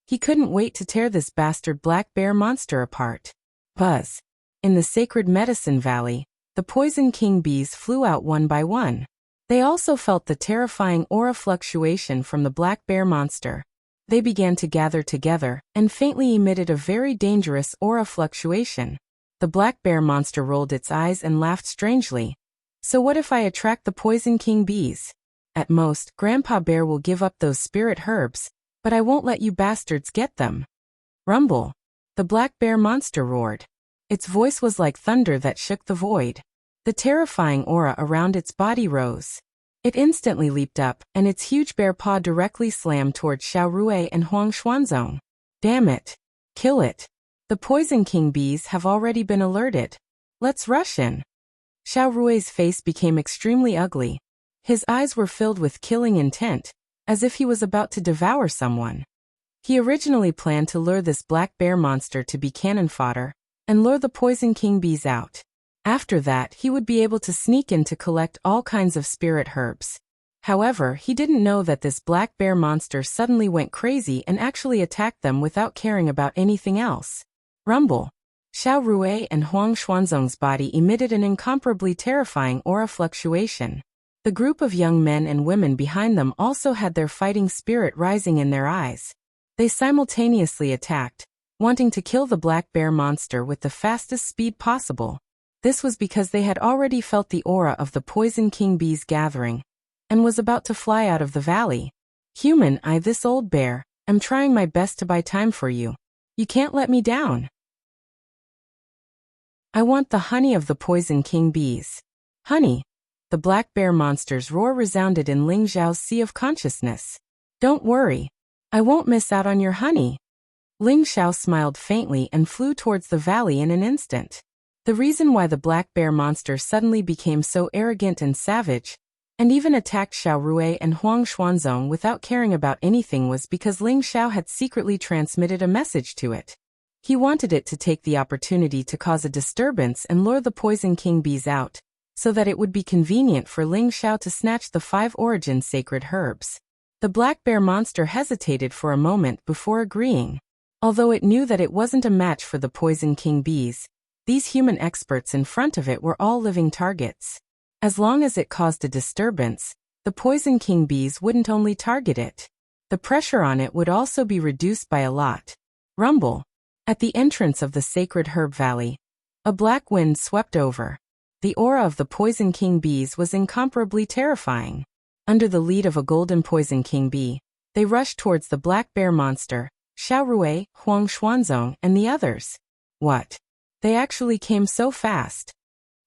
He couldn't wait to tear this bastard black bear monster apart. Buzz. In the sacred medicine valley, the Poison King bees flew out one by one. They also felt the terrifying aura fluctuation from the black bear monster. They began to gather together and faintly emitted a very dangerous aura fluctuation. The black bear monster rolled its eyes and laughed strangely. So what if I attract the Poison King bees? At most, Grandpa Bear will give up those spirit herbs, but I won't let you bastards get them. Rumble. The black bear monster roared. Its voice was like thunder that shook the void. The terrifying aura around its body rose. It instantly leaped up, and its huge bear paw directly slammed towards Xiao Rui and Huang Xuanzong. Damn it. Kill it. The Poison King bees have already been alerted. Let's rush in. Xiao Rui's face became extremely ugly. His eyes were filled with killing intent, as if he was about to devour someone. He originally planned to lure this black bear monster to be cannon fodder, and lure the Poison King bees out. After that, he would be able to sneak in to collect all kinds of spirit herbs. However, he didn't know that this black bear monster suddenly went crazy and actually attacked them without caring about anything else. Rumble. Xiao Rui and Huang Xuanzong's body emitted an incomparably terrifying aura fluctuation. The group of young men and women behind them also had their fighting spirit rising in their eyes. They simultaneously attacked, wanting to kill the black bear monster with the fastest speed possible. This was because they had already felt the aura of the Poison King bees gathering, and was about to fly out of the valley. Human, this old bear, am trying my best to buy time for you. You can't let me down. I want the honey of the Poison King bees. Honey. The black bear monster's roar resounded in Ling Zhao's sea of consciousness. Don't worry. I won't miss out on your honey. Ling Zhao smiled faintly and flew towards the valley in an instant. The reason why the black bear monster suddenly became so arrogant and savage, and even attacked Xiao Rui and Huang Xuanzong without caring about anything, was because Ling Zhao had secretly transmitted a message to it. He wanted it to take the opportunity to cause a disturbance and lure the Poison King bees out, so that it would be convenient for Ling Zhao to snatch the 5 origin sacred herbs. The black bear monster hesitated for a moment before agreeing. Although it knew that it wasn't a match for the Poison King bees, these human experts in front of it were all living targets. As long as it caused a disturbance, the Poison King bees wouldn't only target it. The pressure on it would also be reduced by a lot. Rumble. At the entrance of the sacred herb valley, a black wind swept over. The aura of the Poison King bees was incomparably terrifying. Under the lead of a golden Poison King bee, they rushed towards the black bear monster, Xiao Rui, Huang Xuanzong, and the others. What? They actually came so fast.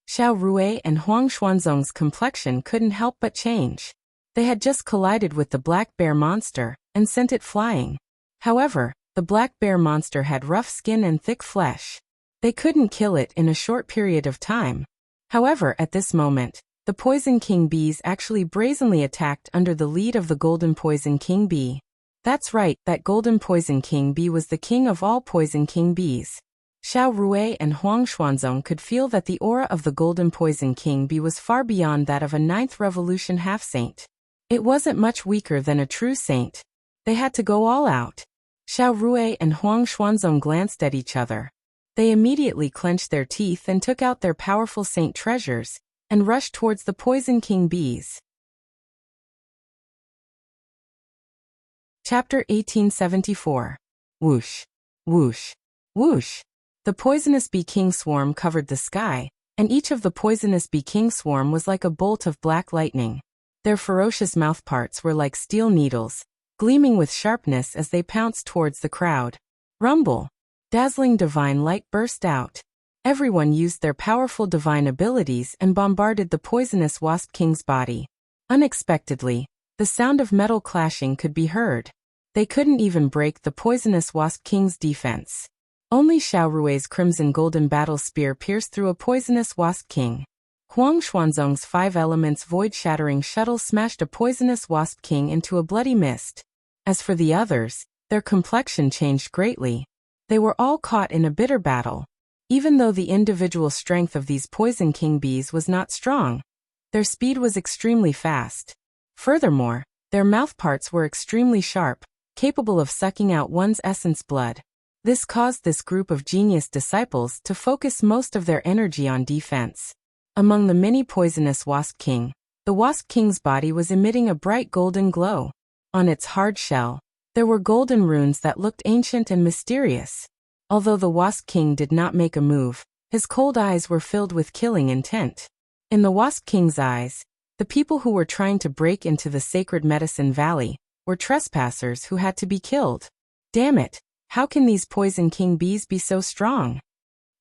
Xiao Rui and Huang Xuanzong's complexion couldn't help but change. They had just collided with the black bear monster and sent it flying. However, the black bear monster had rough skin and thick flesh. They couldn't kill it in a short period of time. However, at this moment, the Poison King bees actually brazenly attacked under the lead of the Golden Poison King bee. That's right, that Golden Poison King bee was the king of all Poison King bees. Xiao Rui and Huang Xuanzong could feel that the aura of the Golden Poison King bee was far beyond that of a 9th Revolution half-saint. It wasn't much weaker than a true saint. They had to go all out. Xiao Rui and Huang Xuanzong glanced at each other. They immediately clenched their teeth and took out their powerful saint treasures, and rushed towards the Poison King bees. Chapter 1874. Whoosh. Whoosh. Whoosh. The poisonous bee king swarm covered the sky, and each of the poisonous bee king swarm was like a bolt of black lightning. Their ferocious mouthparts were like steel needles, gleaming with sharpness as they pounced towards the crowd. Rumble! Dazzling divine light burst out. Everyone used their powerful divine abilities and bombarded the poisonous wasp king's body. Unexpectedly, the sound of metal clashing could be heard. They couldn't even break the poisonous wasp king's defense. Only Xiao Rui's crimson golden battle spear pierced through a poisonous wasp king. Huang Xuanzong's 5 elements void-shattering shuttle smashed a poisonous wasp king into a bloody mist. As for the others, their complexion changed greatly. They were all caught in a bitter battle. Even though the individual strength of these poison king bees was not strong, their speed was extremely fast. Furthermore, their mouthparts were extremely sharp, capable of sucking out one's essence blood. This caused this group of genius disciples to focus most of their energy on defense. Among the many poisonous wasp king, the wasp king's body was emitting a bright golden glow. On its hard shell, there were golden runes that looked ancient and mysterious. Although the wasp king did not make a move, his cold eyes were filled with killing intent. In the wasp king's eyes, the people who were trying to break into the sacred medicine valley were trespassers who had to be killed. Damn it, how can these poison king bees be so strong?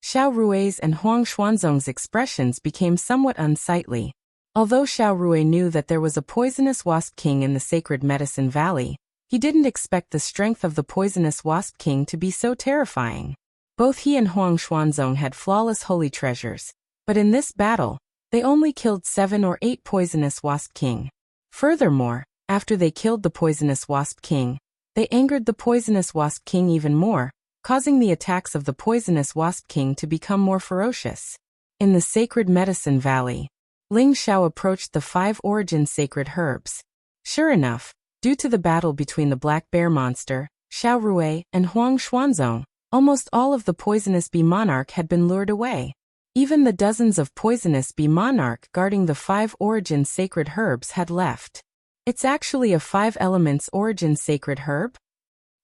Xiao Rui's and Huang Xuanzong's expressions became somewhat unsightly. Although Xiao Rui knew that there was a poisonous wasp king in the sacred medicine valley, he didn't expect the strength of the poisonous wasp king to be so terrifying. Both he and Huang Xuanzong had flawless holy treasures, but in this battle, they only killed 7 or 8 poisonous wasp king. Furthermore, after they killed the poisonous wasp king, they angered the poisonous wasp king even more, causing the attacks of the poisonous wasp king to become more ferocious. In the sacred medicine valley, Ling Xiao approached the 5 origin sacred herbs. Sure enough, due to the battle between the black bear monster, Xiao Rui, and Huang Xuanzong, almost all of the poisonous bee monarch had been lured away. Even the dozens of poisonous bee monarch guarding the 5 origin sacred herbs had left. It's actually a 5 elements origin sacred herb?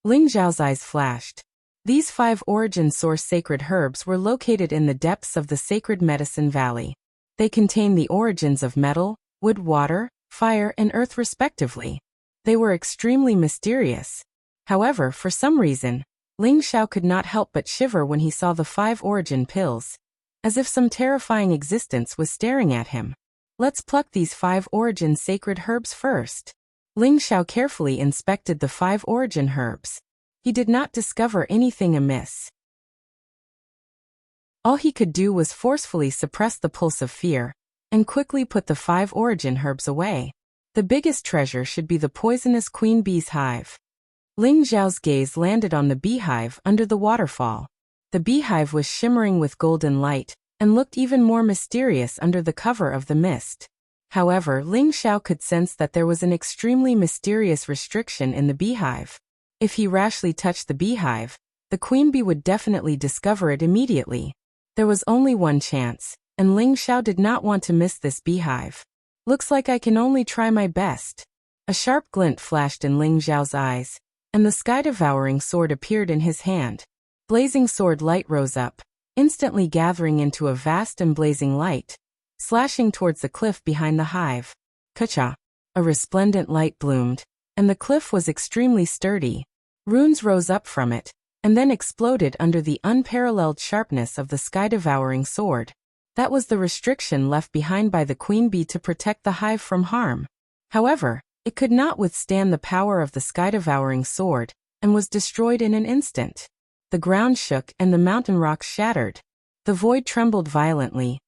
Ling Zhao's eyes flashed. These 5 origin source sacred herbs were located in the depths of the sacred medicine valley. They contain the origins of metal, wood, water, fire, and earth respectively. They were extremely mysterious. However, for some reason, Ling Xiao could not help but shiver when he saw the 5 origin pills, as if some terrifying existence was staring at him. Let's pluck these 5 origin sacred herbs first. Ling Xiao carefully inspected the 5 origin herbs. He did not discover anything amiss. All he could do was forcefully suppress the pulse of fear, and quickly put the 5 origin herbs away. The biggest treasure should be the poisonous queen bee's hive. Ling Zhao's gaze landed on the beehive under the waterfall. The beehive was shimmering with golden light, and looked even more mysterious under the cover of the mist. However, Ling Xiao could sense that there was an extremely mysterious restriction in the beehive. If he rashly touched the beehive, the queen bee would definitely discover it immediately. There was only one chance, and Ling Xiao did not want to miss this beehive. Looks like I can only try my best. A sharp glint flashed in Ling Zhao's eyes, and the sky-devouring sword appeared in his hand. Blazing sword light rose up, instantly gathering into a vast and blazing light, slashing towards the cliff behind the hive. Ka-cha! A resplendent light bloomed, and the cliff was extremely sturdy. Runes rose up from it, and then exploded under the unparalleled sharpness of the sky-devouring sword. That was the restriction left behind by the queen bee to protect the hive from harm. However, it could not withstand the power of the sky-devouring sword, and was destroyed in an instant. The ground shook and the mountain rocks shattered. The void trembled violently,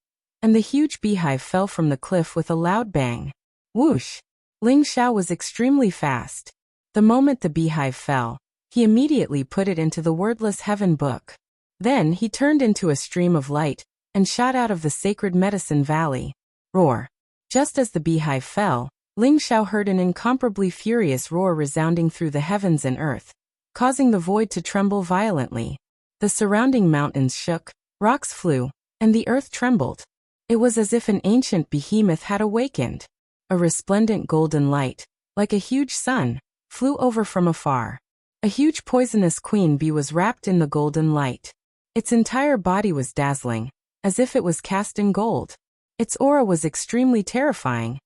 and the huge beehive fell from the cliff with a loud bang. Whoosh! Ling Xiao was extremely fast. The moment the beehive fell, he immediately put it into the wordless heaven book. Then he turned into a stream of light, and shot out of the sacred medicine valley. Roar! Just as the beehive fell, Ling Xiao heard an incomparably furious roar resounding through the heavens and earth, causing the void to tremble violently. The surrounding mountains shook, rocks flew, and the earth trembled. It was as if an ancient behemoth had awakened. A resplendent golden light, like a huge sun, flew over from afar. A huge poisonous queen bee was wrapped in the golden light. Its entire body was dazzling, as if it was cast in gold. Its aura was extremely terrifying,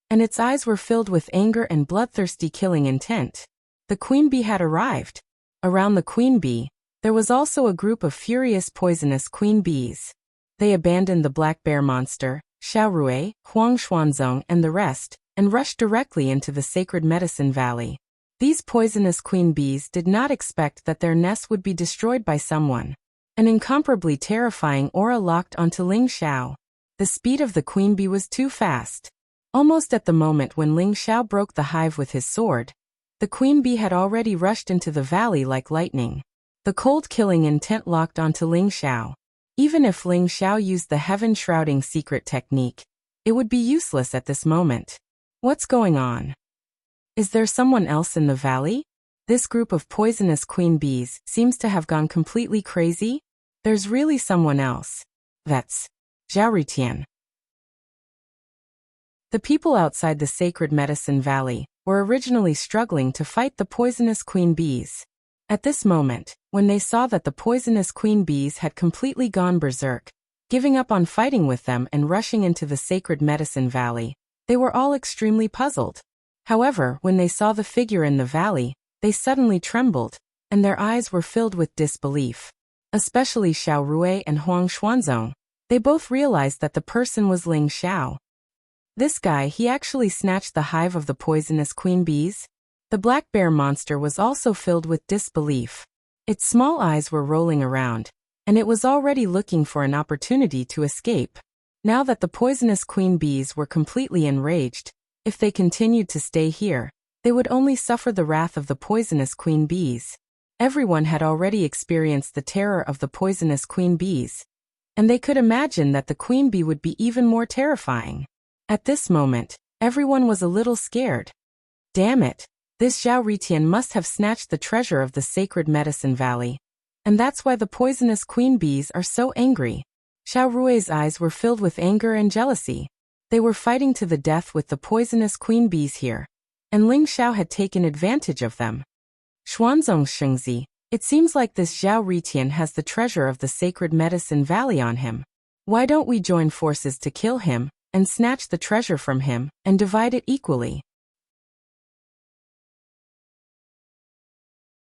and its eyes were filled with anger and bloodthirsty killing intent. The queen bee had arrived. Around the queen bee, there was also a group of furious poisonous queen bees. They abandoned the black bear monster, Xiaorui, Huang Xuanzong and the rest, and rushed directly into the sacred medicine valley. These poisonous queen bees did not expect that their nests would be destroyed by someone. An incomparably terrifying aura locked onto Ling Xiao. The speed of the queen bee was too fast. Almost at the moment when Ling Xiao broke the hive with his sword, the queen bee had already rushed into the valley like lightning. The cold killing intent locked onto Ling Xiao. Even if Ling Xiao used the heaven-shrouding secret technique, it would be useless at this moment. What's going on? Is there someone else in the valley? This group of poisonous queen bees seems to have gone completely crazy. There's really someone else. That's Zhao Ritian. The people outside the sacred medicine valley were originally struggling to fight the poisonous queen bees. At this moment, when they saw that the poisonous queen bees had completely gone berserk, giving up on fighting with them and rushing into the sacred medicine valley, they were all extremely puzzled. However, when they saw the figure in the valley, they suddenly trembled, and their eyes were filled with disbelief. Especially Xiao Rui and Huang Xuanzong. They both realized that the person was Ling Xiao. This guy, he actually snatched the hive of the poisonous queen bees. The black bear monster was also filled with disbelief. Its small eyes were rolling around, and it was already looking for an opportunity to escape. Now that the poisonous queen bees were completely enraged, if they continued to stay here, they would only suffer the wrath of the poisonous queen bees. Everyone had already experienced the terror of the poisonous queen bees, and they could imagine that the queen bee would be even more terrifying. At this moment, everyone was a little scared. Damn it, this Zhao Ritian must have snatched the treasure of the sacred medicine valley. And that's why the poisonous queen bees are so angry. Xiao Rui's eyes were filled with anger and jealousy. They were fighting to the death with the poisonous queen bees here, and Ling Xiao had taken advantage of them. Xuanzong Shengzi, it seems like this Zhao Ritian has the treasure of the sacred medicine valley on him. Why don't we join forces to kill him, and snatch the treasure from him, and divide it equally?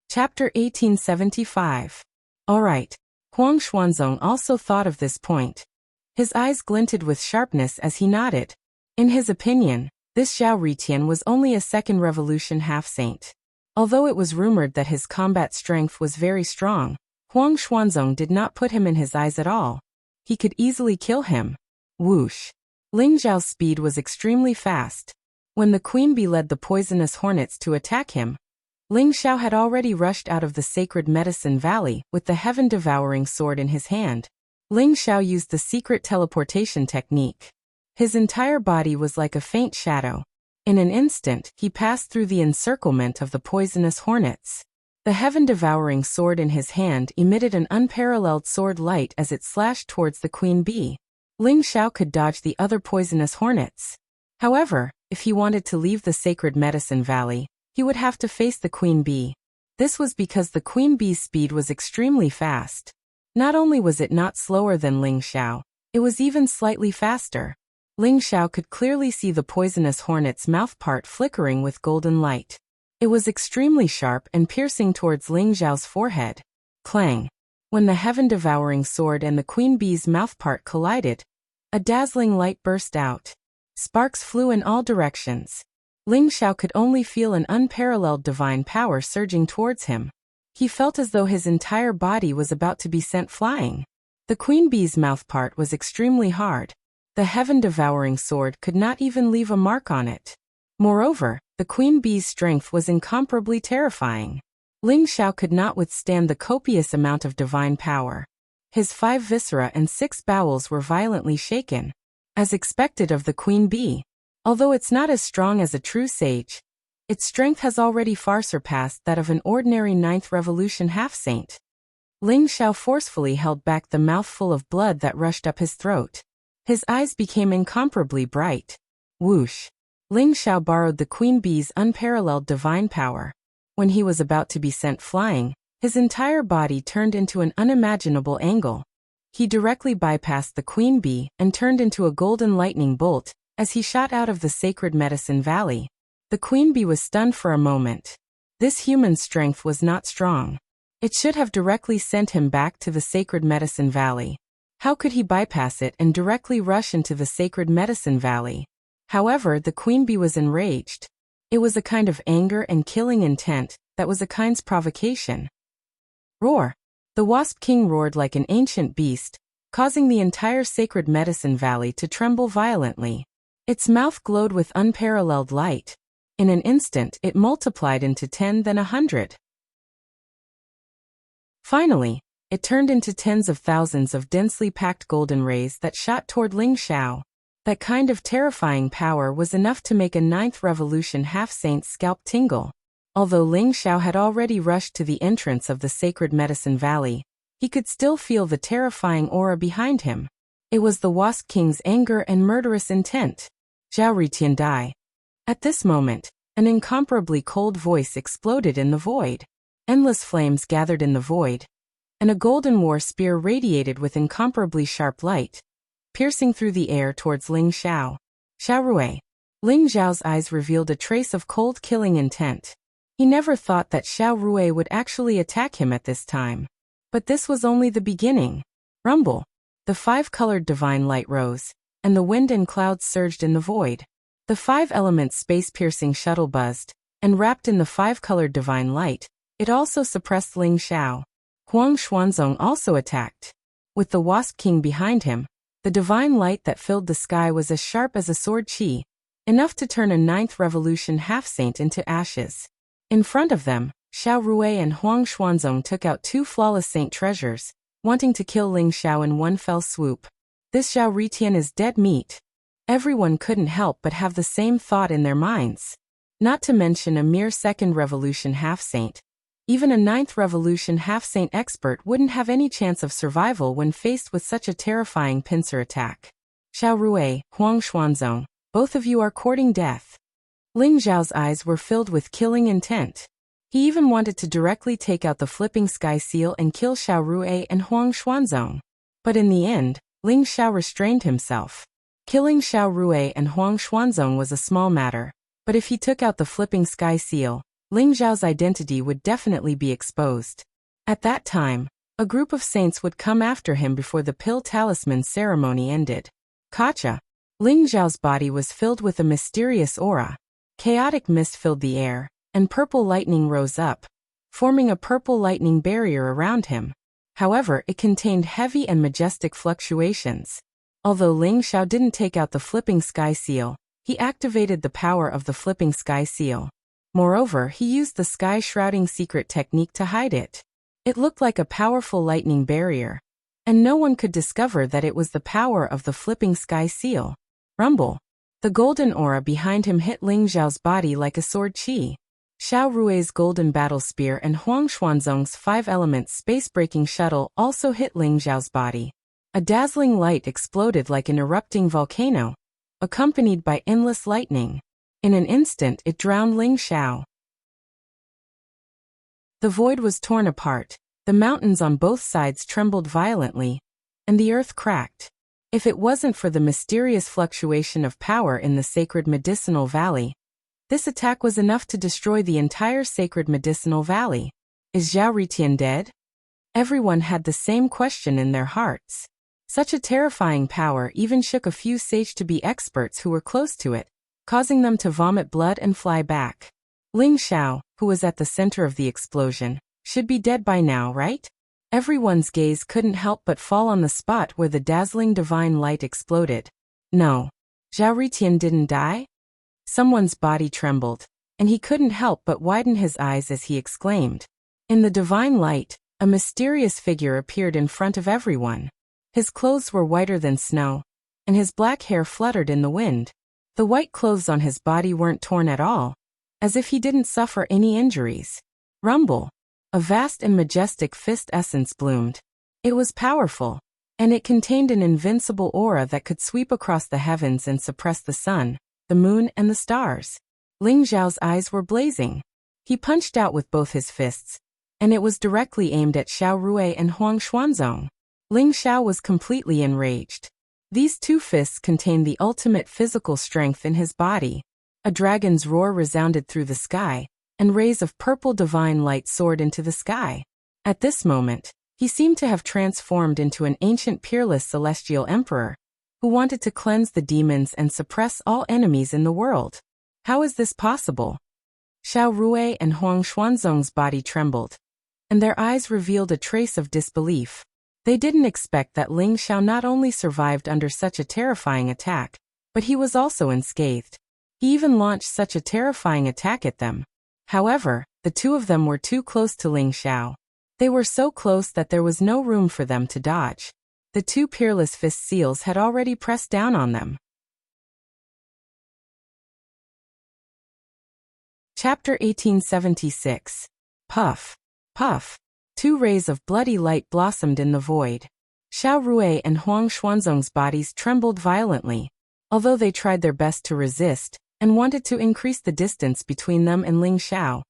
Chapter 1875. Alright. Huang Xuanzong also thought of this point. His eyes glinted with sharpness as he nodded. In his opinion, this Zhao Ritian was only a second revolution half-saint. Although it was rumored that his combat strength was very strong, Huang Xuanzong did not put him in his eyes at all. He could easily kill him. Whoosh! Ling Zhao's speed was extremely fast. When the queen bee led the poisonous hornets to attack him, Ling Xiao had already rushed out of the sacred medicine valley with the heaven-devouring sword in his hand. Ling Xiao used the secret teleportation technique. His entire body was like a faint shadow. In an instant, he passed through the encirclement of the poisonous hornets. The heaven-devouring sword in his hand emitted an unparalleled sword light as it slashed towards the queen bee. Ling Xiao could dodge the other poisonous hornets. However, if he wanted to leave the sacred medicine valley, he would have to face the queen bee. This was because the queen bee's speed was extremely fast. Not only was it not slower than Ling Xiao, it was even slightly faster. Ling Xiao could clearly see the poisonous hornet's mouthpart flickering with golden light. It was extremely sharp and piercing towards Ling Xiao's forehead. Clang! When the heaven-devouring sword and the queen bee's mouthpart collided, a dazzling light burst out. Sparks flew in all directions. Ling Xiao could only feel an unparalleled divine power surging towards him. He felt as though his entire body was about to be sent flying. The queen bee's mouthpart was extremely hard. The heaven-devouring sword could not even leave a mark on it. Moreover, the queen bee's strength was incomparably terrifying. Ling Xiao could not withstand the copious amount of divine power. His 5 viscera and 6 bowels were violently shaken. As expected of the queen bee. Although it's not as strong as a true sage, its strength has already far surpassed that of an ordinary 9th revolution half-saint. Ling Xiao forcefully held back the mouthful of blood that rushed up his throat. His eyes became incomparably bright. Whoosh! Ling Xiao borrowed the queen bee's unparalleled divine power. When he was about to be sent flying, His entire body turned into an unimaginable angle. He directly bypassed the queen bee and turned into a golden lightning bolt as he shot out of the sacred medicine valley. The queen bee was stunned for a moment. This human strength was not strong. It should have directly sent him back to the sacred medicine valley. How could he bypass it and directly rush into the sacred medicine valley? However, the queen bee was enraged. It was a kind of anger and killing intent that was a kind's provocation. Roar! The Wasp King roared like an ancient beast, causing the entire sacred medicine valley to tremble violently. Its mouth glowed with unparalleled light. In an instant, it multiplied into 10, then 100. Finally, it turned into tens of thousands of densely packed golden rays that shot toward Ling Xiao. That kind of terrifying power was enough to make a 9th Revolution half-saint's scalp tingle. Although Ling Xiao had already rushed to the entrance of the sacred medicine valley, he could still feel the terrifying aura behind him. It was the Wasp King's anger and murderous intent. Zhao Ritian die. At this moment, an incomparably cold voice exploded in the void. Endless flames gathered in the void, and a golden war spear radiated with incomparably sharp light, piercing through the air towards Ling Xiao. Xiao Rui. Ling Xiao's eyes revealed a trace of cold killing intent. He never thought that Xiao Rui would actually attack him at this time. But this was only the beginning. Rumble. The 5-colored divine light rose, and the wind and clouds surged in the void. The 5-element space-piercing shuttle buzzed, and wrapped in the 5-colored divine light, it also suppressed Ling Xiao. Huang Xuanzong also attacked. With the Wasp King behind him, the divine light that filled the sky was as sharp as a sword qi, enough to turn a 9th Revolution half-saint into ashes. In front of them, Xiao Rui and Huang Xuanzong took out 2 flawless saint treasures, wanting to kill Ling Xiao in one fell swoop. This Zhao Ritian is dead meat. Everyone couldn't help but have the same thought in their minds. Not to mention a mere 2nd Revolution half-saint. Even a 9th Revolution half-saint expert wouldn't have any chance of survival when faced with such a terrifying pincer attack. Xiao Rui, Huang Xuanzong, both of you are courting death. Ling Xiao's eyes were filled with killing intent. He even wanted to directly take out the flipping sky seal and kill Xiao Rui and Huang Xuanzong. But in the end, Ling Xiao restrained himself. Killing Xiao Rui and Huang Xuanzong was a small matter, but if he took out the flipping sky seal, Ling Xiao's identity would definitely be exposed. At that time, a group of saints would come after him before the pill talisman ceremony ended. Kacha. Ling Xiao's body was filled with a mysterious aura. Chaotic mist filled the air, and purple lightning rose up, forming a purple lightning barrier around him. However, it contained heavy and majestic fluctuations. Although Ling Xiao didn't take out the flipping sky seal, he activated the power of the flipping sky seal. Moreover, he used the sky shrouding secret technique to hide it. It looked like a powerful lightning barrier, and no one could discover that it was the power of the flipping sky seal. Rumble. The golden aura behind him hit Ling Xiao's body like a sword qi. Xiao Rui's golden battle spear and Huang Xuanzong's 5-element space-breaking shuttle also hit Ling Xiao's body. A dazzling light exploded like an erupting volcano, accompanied by endless lightning. In an instant, it drowned Ling Xiao. The void was torn apart, the mountains on both sides trembled violently, and the earth cracked. If it wasn't for the mysterious fluctuation of power in the sacred medicinal valley, this attack was enough to destroy the entire sacred medicinal valley. Is Zhao Ritian dead? Everyone had the same question in their hearts. Such a terrifying power even shook a few sage-to-be experts who were close to it, causing them to vomit blood and fly back. Ling Xiao, who was at the center of the explosion, should be dead by now, right? Everyone's gaze couldn't help but fall on the spot where the dazzling divine light exploded. No. Zhao Ritian didn't die? Someone's body trembled, and he couldn't help but widen his eyes as he exclaimed. In the divine light, a mysterious figure appeared in front of everyone. His clothes were whiter than snow, and his black hair fluttered in the wind. The white clothes on his body weren't torn at all, as if he didn't suffer any injuries. Rumble. A vast and majestic fist essence bloomed. It was powerful, and it contained an invincible aura that could sweep across the heavens and suppress the sun, the moon, and the stars. Ling Xiao's eyes were blazing. He punched out with both his fists, and it was directly aimed at Xiao Rui and Huang Xuanzong. Ling Xiao was completely enraged. These two fists contained the ultimate physical strength in his body. A dragon's roar resounded through the sky, and rays of purple divine light soared into the sky. At this moment, he seemed to have transformed into an ancient peerless celestial emperor, who wanted to cleanse the demons and suppress all enemies in the world. How is this possible? Xiao Rui and Huang Xuanzong's body trembled, and their eyes revealed a trace of disbelief. They didn't expect that Ling Xiao not only survived under such a terrifying attack, but he was also unscathed. He even launched such a terrifying attack at them. However, the two of them were too close to Ling Xiao. They were so close that there was no room for them to dodge. The two peerless fist seals had already pressed down on them. Chapter 1876. Puff. Puff. Two rays of bloody light blossomed in the void. Xiao Rui and Huang Xuanzong's bodies trembled violently, although they tried their best to resist and wanted to increase the distance between them and Ling Xiao.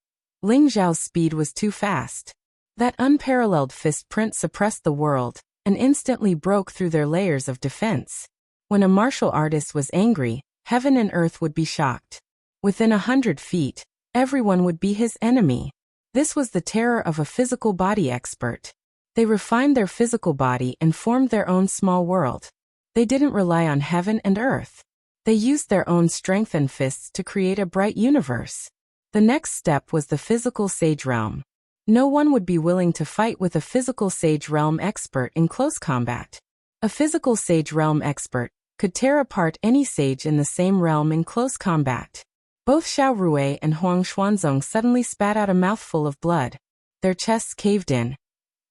Ling Xiao's speed was too fast. That unparalleled fist print suppressed the world and instantly broke through their layers of defense. When a martial artist was angry, heaven and earth would be shocked. Within 100 feet, everyone would be his enemy. This was the terror of a physical body expert. They refined their physical body and formed their own small world. They didn't rely on heaven and earth. They used their own strength and fists to create a bright universe. The next step was the physical sage realm. No one would be willing to fight with a physical sage realm expert in close combat. A physical sage realm expert could tear apart any sage in the same realm in close combat. Both Xiao Rui and Huang Xuanzong suddenly spat out a mouthful of blood. Their chests caved in,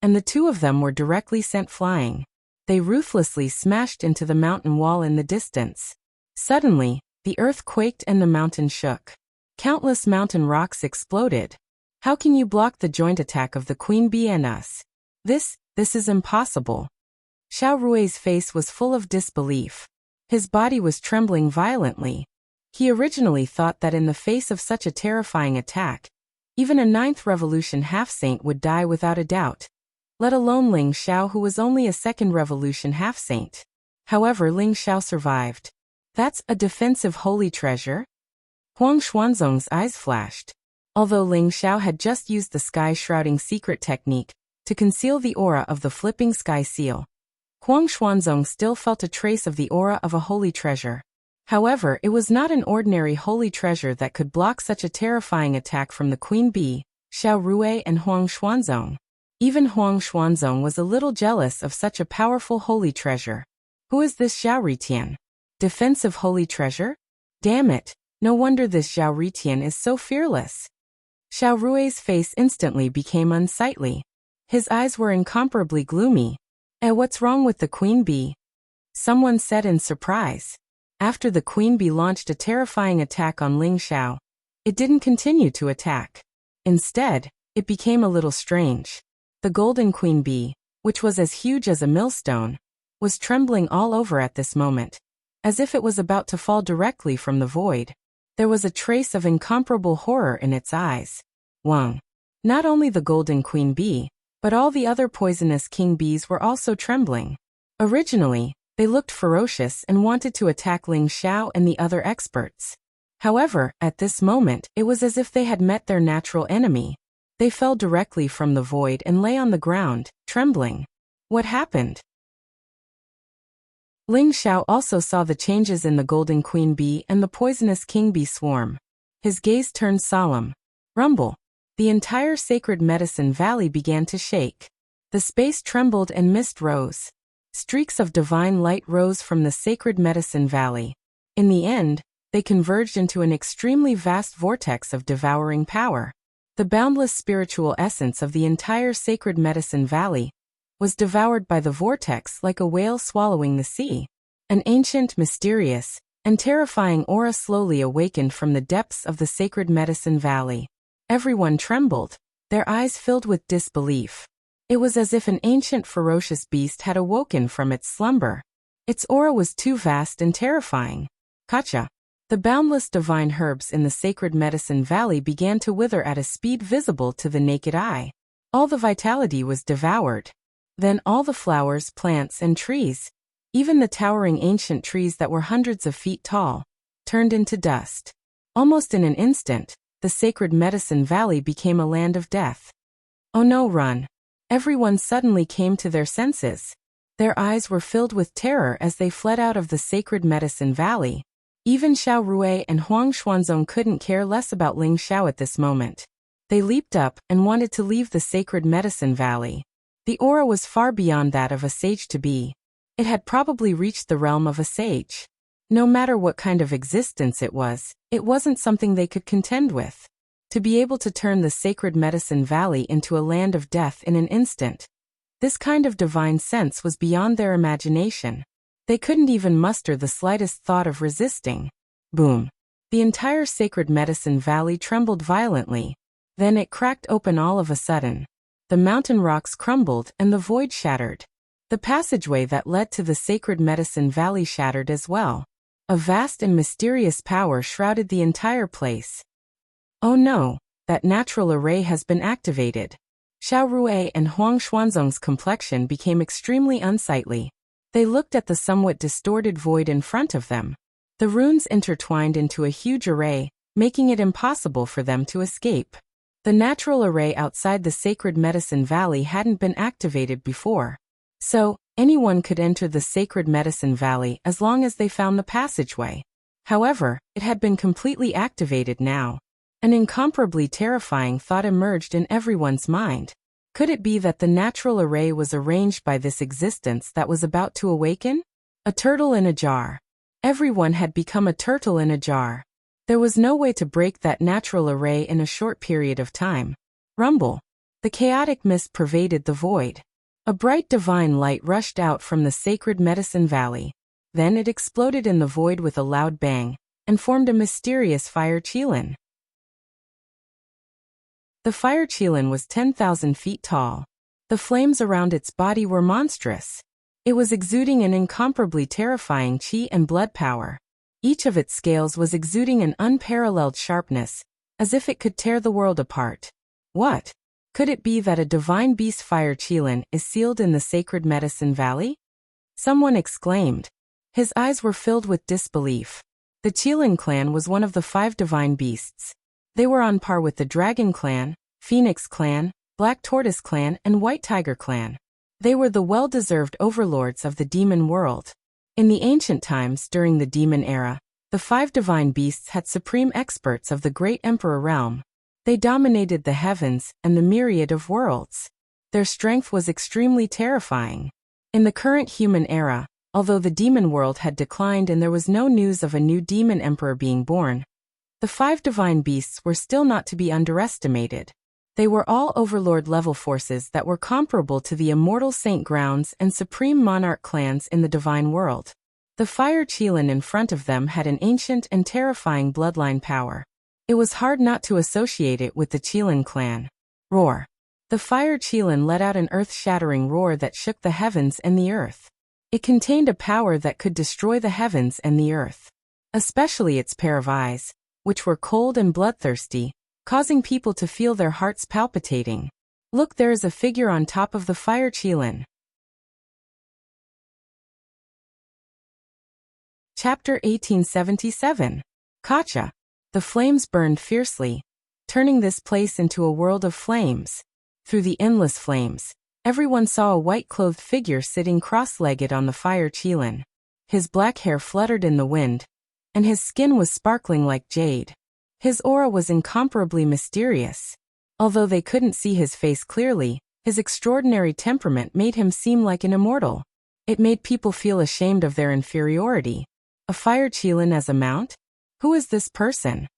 and the two of them were directly sent flying. They ruthlessly smashed into the mountain wall in the distance. Suddenly, the earth quaked and the mountain shook. Countless mountain rocks exploded. How can you block the joint attack of the Queen Bee and us? This is impossible. Xiao Rui's face was full of disbelief. His body was trembling violently. He originally thought that in the face of such a terrifying attack, even a 9th Revolution half-saint would die without a doubt, let alone Ling Xiao, who was only a 2nd Revolution half-saint. However, Ling Xiao survived. That's a defensive holy treasure? Huang Xuanzong's eyes flashed. Although Ling Xiao had just used the sky-shrouding secret technique to conceal the aura of the flipping sky seal, Huang Xuanzong still felt a trace of the aura of a holy treasure. However, it was not an ordinary holy treasure that could block such a terrifying attack from the Queen Bee, Xiao Rui and Huang Xuanzong. Even Huang Xuanzong was a little jealous of such a powerful holy treasure. Who is this Xiao Ritian? Defensive holy treasure? Damn it, no wonder this Xiao Ritian is so fearless. Xiao Rui's face instantly became unsightly. His eyes were incomparably gloomy. What's wrong with the Queen Bee? Someone said in surprise. After the Queen Bee launched a terrifying attack on Ling Xiao, it didn't continue to attack. Instead, it became a little strange. The Golden Queen Bee, which was as huge as a millstone, was trembling all over at this moment, as if it was about to fall directly from the void. There was a trace of incomparable horror in its eyes. Wang. Not only the Golden Queen Bee, but all the other poisonous king bees were also trembling. Originally, they looked ferocious and wanted to attack Ling Xiao and the other experts. However, at this moment, it was as if they had met their natural enemy. They fell directly from the void and lay on the ground, trembling. What happened? Ling Xiao also saw the changes in the Golden Queen Bee and the poisonous King Bee swarm. His gaze turned solemn. Rumble. The entire Sacred Medicine Valley began to shake. The space trembled and mist rose. Streaks of divine light rose from the Sacred Medicine Valley. In the end, they converged into an extremely vast vortex of devouring power. The boundless spiritual essence of the entire Sacred Medicine Valley was devoured by the vortex like a whale swallowing the sea. An ancient, mysterious, and terrifying aura slowly awakened from the depths of the Sacred Medicine Valley. Everyone trembled, their eyes filled with disbelief. It was as if an ancient ferocious beast had awoken from its slumber. Its aura was too vast and terrifying. Kacha. The boundless divine herbs in the Sacred Medicine Valley began to wither at a speed visible to the naked eye. All the vitality was devoured. Then all the flowers, plants, and trees, even the towering ancient trees that were hundreds of feet tall, turned into dust. Almost in an instant, the sacred medicine valley became a land of death. Oh no, run! Everyone suddenly came to their senses. Their eyes were filled with terror as they fled out of the sacred medicine valley. Even Xiao Rui and Huang Xuanzong couldn't care less about Ling Xiao at this moment. They leaped up and wanted to leave the sacred medicine valley. The aura was far beyond that of a sage-to-be. It had probably reached the realm of a sage. No matter what kind of existence it wasn't something they could contend with. To be able to turn the sacred medicine valley into a land of death in an instant. This kind of divine sense was beyond their imagination. They couldn't even muster the slightest thought of resisting. Boom! The entire sacred medicine valley trembled violently. Then it cracked open all of a sudden. The mountain rocks crumbled and the void shattered. The passageway that led to the sacred medicine valley shattered as well. A vast and mysterious power shrouded the entire place. Oh no, that natural array has been activated. Xiao Rui and Huang Xuanzong's complexion became extremely unsightly. They looked at the somewhat distorted void in front of them. The runes intertwined into a huge array, making it impossible for them to escape. The natural array outside the sacred medicine valley hadn't been activated before. So, anyone could enter the sacred medicine valley as long as they found the passageway. However, it had been completely activated now. An incomparably terrifying thought emerged in everyone's mind. Could it be that the natural array was arranged by this existence that was about to awaken? A turtle in a jar. Everyone had become a turtle in a jar. There was no way to break that natural array in a short period of time. Rumble. The chaotic mist pervaded the void. A bright divine light rushed out from the sacred medicine valley. Then it exploded in the void with a loud bang, and formed a mysterious fire qilin. The fire qilin was 10,000 feet tall. The flames around its body were monstrous. It was exuding an incomparably terrifying qi and blood power. Each of its scales was exuding an unparalleled sharpness, as if it could tear the world apart. What? Could it be that a divine beast fire qilin is sealed in the sacred medicine valley? Someone exclaimed. His eyes were filled with disbelief. The Qilin clan was one of the 5 divine beasts. They were on par with the Dragon clan, Phoenix clan, Black Tortoise clan, and White Tiger clan. They were the well-deserved overlords of the demon world. In the ancient times during the demon era, the 5 divine beasts had supreme experts of the great emperor realm. They dominated the heavens and the myriad of worlds. Their strength was extremely terrifying. In the current human era, although the demon world had declined and there was no news of a new demon emperor being born, the 5 divine beasts were still not to be underestimated. They were all overlord-level forces that were comparable to the immortal Saint Grounds and supreme monarch clans in the divine world. The fire qilin in front of them had an ancient and terrifying bloodline power. It was hard not to associate it with the Qilin clan. Roar. The fire qilin let out an earth-shattering roar that shook the heavens and the earth. It contained a power that could destroy the heavens and the earth. Especially its pair of eyes, which were cold and bloodthirsty, causing people to feel their hearts palpitating. Look, there is a figure on top of the fire qilin. Chapter 1877. Kacha. The flames burned fiercely, turning this place into a world of flames. Through the endless flames, everyone saw a white-clothed figure sitting cross-legged on the fire qilin. His black hair fluttered in the wind, and his skin was sparkling like jade. His aura was incomparably mysterious. Although they couldn't see his face clearly, his extraordinary temperament made him seem like an immortal. It made people feel ashamed of their inferiority. A fire qilin as a mount? Who is this person?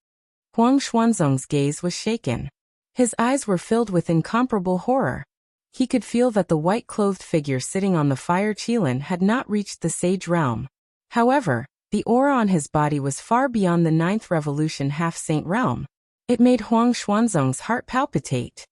Huang Xuanzong's gaze was shaken. His eyes were filled with incomparable horror. He could feel that the white-clothed figure sitting on the fire qilin had not reached the sage realm. However, the aura on his body was far beyond the 9th revolution half-saint realm. It made Huang Xuanzong's heart palpitate.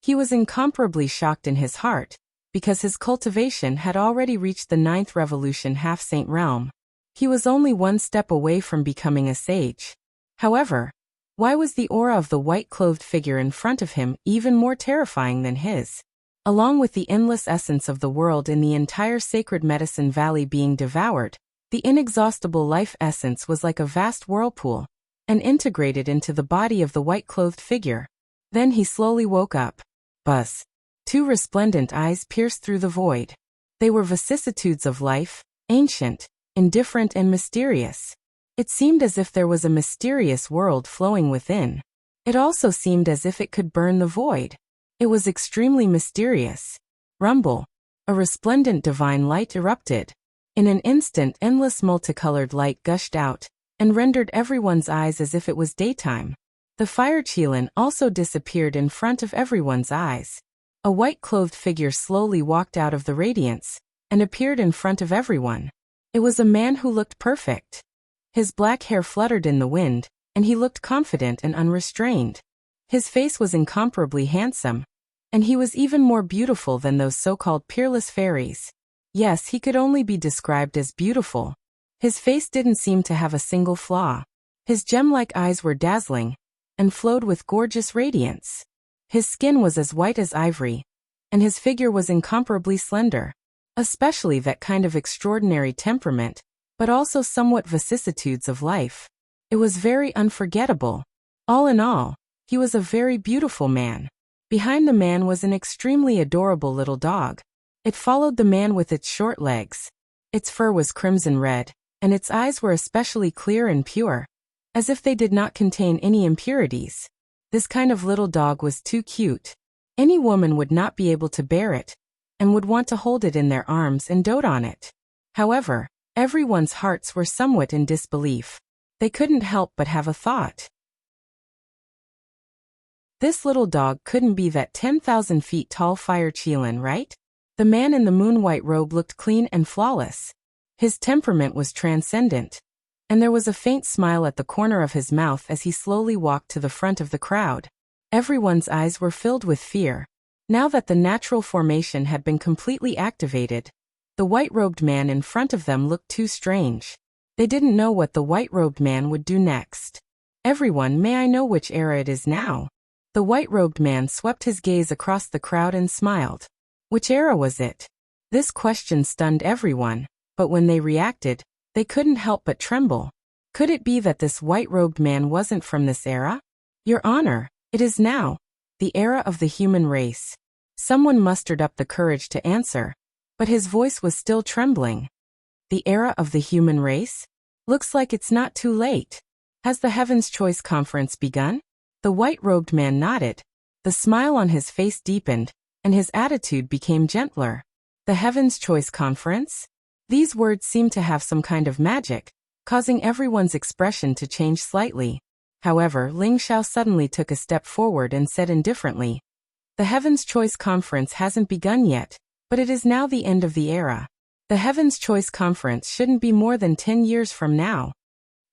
He was incomparably shocked in his heart, because his cultivation had already reached the 9th revolution half-saint realm. He was only one step away from becoming a sage. However, Why was the aura of the white-clothed figure in front of him even more terrifying than his? Along with the endless essence of the world in the entire sacred medicine valley being devoured, the inexhaustible life essence was like a vast whirlpool, and integrated into the body of the white-clothed figure. Then he slowly woke up. Buzz. Two resplendent eyes pierced through the void. They were vicissitudes of life, ancient, indifferent and mysterious. It seemed as if there was a mysterious world flowing within. It also seemed as if it could burn the void. It was extremely mysterious. Rumble. A resplendent divine light erupted. In an instant, endless multicolored light gushed out, and rendered everyone's eyes as if it was daytime. The fire Qilin also disappeared in front of everyone's eyes. A white-clothed figure slowly walked out of the radiance, and appeared in front of everyone. It was a man who looked perfect. His black hair fluttered in the wind, and he looked confident and unrestrained. His face was incomparably handsome, and he was even more beautiful than those so-called peerless fairies. Yes, he could only be described as beautiful. His face didn't seem to have a single flaw. His gem-like eyes were dazzling, and flowed with gorgeous radiance. His skin was as white as ivory, and his figure was incomparably slender. Especially that kind of extraordinary temperament, but also somewhat vicissitudes of life. It was very unforgettable. All in all, he was a very beautiful man. Behind the man was an extremely adorable little dog. It followed the man with its short legs. Its fur was crimson red, and its eyes were especially clear and pure, as if they did not contain any impurities. This kind of little dog was too cute. Any woman would not be able to bear it, and would want to hold it in their arms and dote on it. However, everyone's hearts were somewhat in disbelief. They couldn't help but have a thought. This little dog couldn't be that 10,000 feet tall fire Qilin, right? The man in the moon-white robe looked clean and flawless. His temperament was transcendent, and there was a faint smile at the corner of his mouth as he slowly walked to the front of the crowd. Everyone's eyes were filled with fear. Now that the natural formation had been completely activated, the white-robed man in front of them looked too strange. They didn't know what the white-robed man would do next. Everyone, may I know which era it is now? The white-robed man swept his gaze across the crowd and smiled. Which era was it? This question stunned everyone, but when they reacted, they couldn't help but tremble. Could it be that this white-robed man wasn't from this era? Your Honor, it is now. The era of the human race. Someone mustered up the courage to answer, but his voice was still trembling. The era of the human race? Looks like it's not too late. Has the Heaven's Choice Conference begun? The white-robed man nodded. The smile on his face deepened, and his attitude became gentler. The Heaven's Choice Conference? These words seemed to have some kind of magic, causing everyone's expression to change slightly. However, Ling Xiao suddenly took a step forward and said indifferently, "The Heaven's Choice Conference hasn't begun yet, but it is now the end of the era. The Heaven's Choice Conference shouldn't be more than 10 years from now."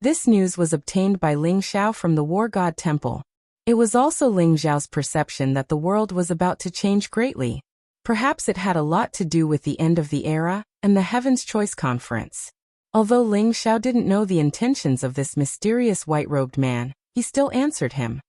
This news was obtained by Ling Xiao from the War God Temple. It was also Ling Xiao's perception that the world was about to change greatly. Perhaps it had a lot to do with the end of the era and the Heaven's Choice Conference. Although Ling Xiao didn't know the intentions of this mysterious white-robed man, he still answered him.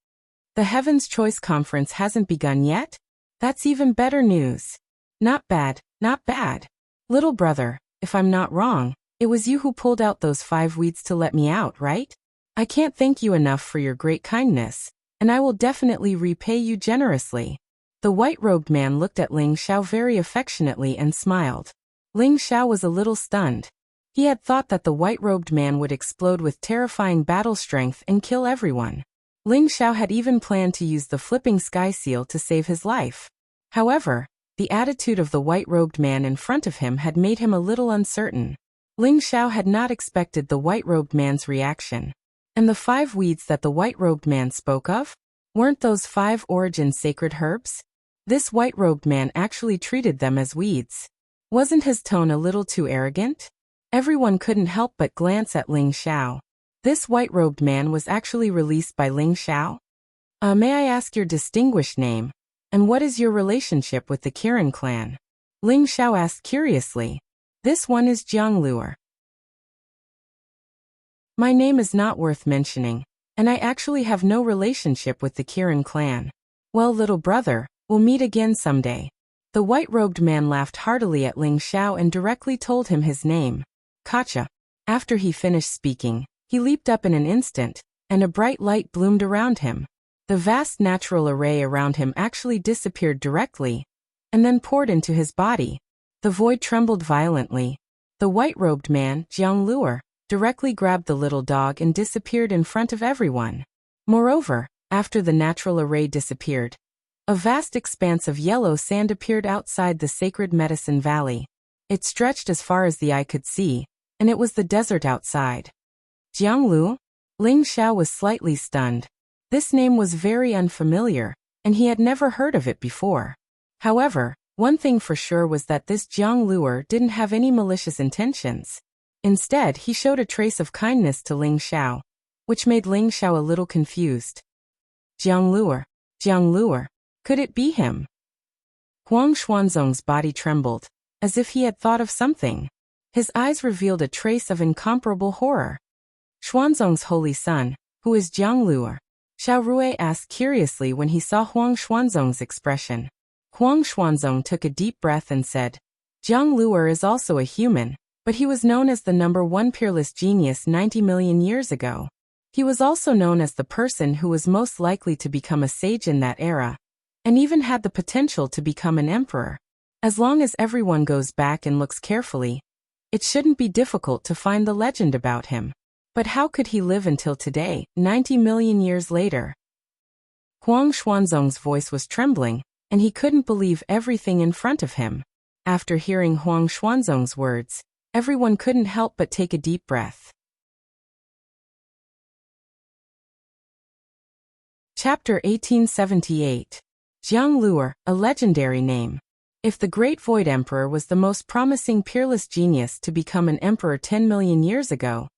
"The Heaven's Choice Conference hasn't begun yet? That's even better news. Not bad, not bad. Little brother, if I'm not wrong, it was you who pulled out those 5 weeds to let me out, right? I can't thank you enough for your great kindness, and I will definitely repay you generously." The white-robed man looked at Ling Xiao very affectionately and smiled. Ling Xiao was a little stunned. He had thought that the white-robed man would explode with terrifying battle strength and kill everyone. Ling Xiao had even planned to use the flipping sky seal to save his life. However, the attitude of the white-robed man in front of him had made him a little uncertain. Ling Xiao had not expected the white-robed man's reaction. And the 5 weeds that the white-robed man spoke of? Weren't those 5 origin sacred herbs? This white-robed man actually treated them as weeds. Wasn't his tone a little too arrogant? Everyone couldn't help but glance at Ling Xiao. This white-robed man was actually released by Ling Xiao? May I ask your distinguished name? And what is your relationship with the Kirin clan? Ling Xiao asked curiously. This one is Jiang Luer. My name is not worth mentioning, and I actually have no relationship with the Kirin clan. Well, little brother, we'll meet again someday. The white-robed man laughed heartily at Ling Xiao and directly told him his name. Gotcha. After he finished speaking, he leaped up in an instant, and a bright light bloomed around him. The vast natural array around him actually disappeared directly, and then poured into his body. The void trembled violently. The white-robed man, Jiang Luer, directly grabbed the little dog and disappeared in front of everyone. Moreover, after the natural array disappeared, a vast expanse of yellow sand appeared outside the sacred medicine valley. It stretched as far as the eye could see, and it was the desert outside. Jianglu? Ling Xiao was slightly stunned. This name was very unfamiliar, and he had never heard of it before. However, one thing for sure was that this Jiang Luer didn't have any malicious intentions. Instead, he showed a trace of kindness to Ling Xiao, which made Ling Xiao a little confused. Jiang Luer, could it be him? Huang Xuanzong's body trembled, as if he had thought of something. His eyes revealed a trace of incomparable horror. Xuanzong's holy son, who is Jiang Luer? Xiao Rui asked curiously when he saw Huang Xuanzong's expression. Huang Xuanzong took a deep breath and said, Jiang Luer is also a human, but he was known as the #1 peerless genius 90 million years ago. He was also known as the person who was most likely to become a sage in that era, and even had the potential to become an emperor. As long as everyone goes back and looks carefully, it shouldn't be difficult to find the legend about him. But how could he live until today, 90 million years later? Huang Xuanzong's voice was trembling, and he couldn't believe everything in front of him. After hearing Huang Xuanzong's words, everyone couldn't help but take a deep breath. Chapter 1878. Jiang Luer, a legendary name. If the Great Void Emperor was the most promising peerless genius to become an emperor 10 million years ago,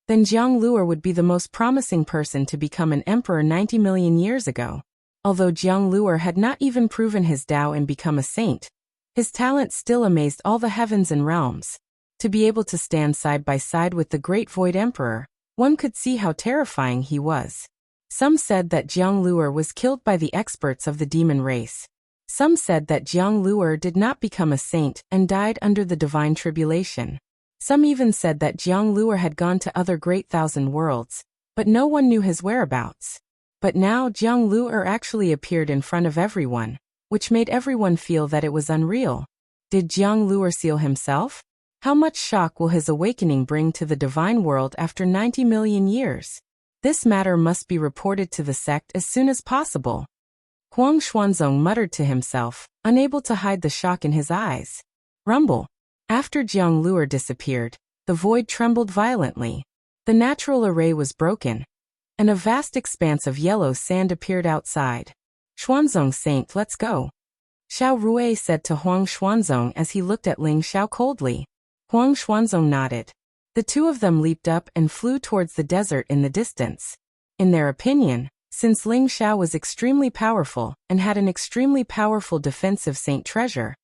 then Jiang Luer would be the most promising person to become an emperor 90 million years ago. Although Jiang Luer had not even proven his Tao and become a saint, his talent still amazed all the heavens and realms. To be able to stand side by side with the Great Void Emperor, one could see how terrifying he was. Some said that Jiang Luer was killed by the experts of the demon race. Some said that Jiang Luer did not become a saint and died under the divine tribulation. Some even said that Jiang Luer had gone to other great thousand worlds, but no one knew his whereabouts. But now Jiang Luer actually appeared in front of everyone, which made everyone feel that it was unreal. Did Jiang Luer seal himself? How much shock will his awakening bring to the divine world after 90 million years? This matter must be reported to the sect as soon as possible. Huang Xuanzong muttered to himself, unable to hide the shock in his eyes. Rumble. After Jiang Luer disappeared, the void trembled violently. The natural array was broken, and a vast expanse of yellow sand appeared outside. Xuanzong Saint, let's go. Xiao Rui said to Huang Xuanzong as he looked at Ling Xiao coldly. Huang Xuanzong nodded. The two of them leaped up and flew towards the desert in the distance. In their opinion, since Ling Xiao was extremely powerful and had an extremely powerful defensive saint treasure,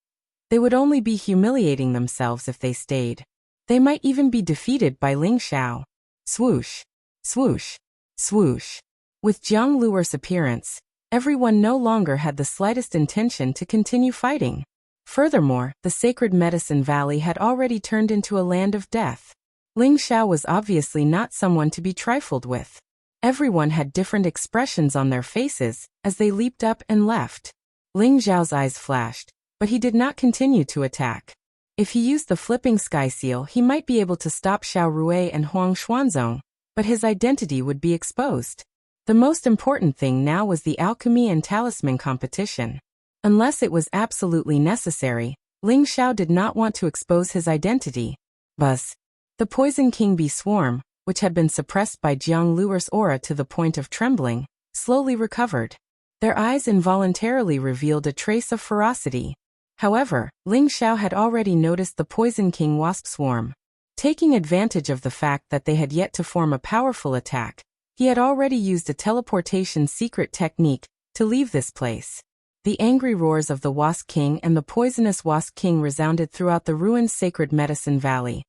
they would only be humiliating themselves if they stayed. They might even be defeated by Ling Xiao. Swoosh, swoosh, swoosh. With Jiang Luer's appearance, everyone no longer had the slightest intention to continue fighting. Furthermore, the sacred medicine valley had already turned into a land of death. Ling Xiao was obviously not someone to be trifled with. Everyone had different expressions on their faces as they leaped up and left. Ling Xiao's eyes flashed, but he did not continue to attack. If he used the flipping sky seal, he might be able to stop Xiao Rui and Huang Xuanzong, but his identity would be exposed. The most important thing now was the alchemy and talisman competition. Unless it was absolutely necessary, Ling Xiao did not want to expose his identity. Buzz. The Poison King Bee Swarm, which had been suppressed by Jiang Luer's aura to the point of trembling, slowly recovered. Their eyes involuntarily revealed a trace of ferocity. However, Ling Xiao had already noticed the Poison King Wasp Swarm. Taking advantage of the fact that they had yet to form a powerful attack, he had already used a teleportation secret technique to leave this place. The angry roars of the Wasp King and the poisonous Wasp King resounded throughout the ruined sacred medicine valley,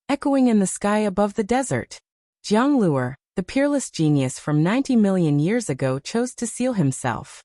echoing in the sky above the desert. Jiang Luer, the peerless genius from 90 million years ago chose to seal himself.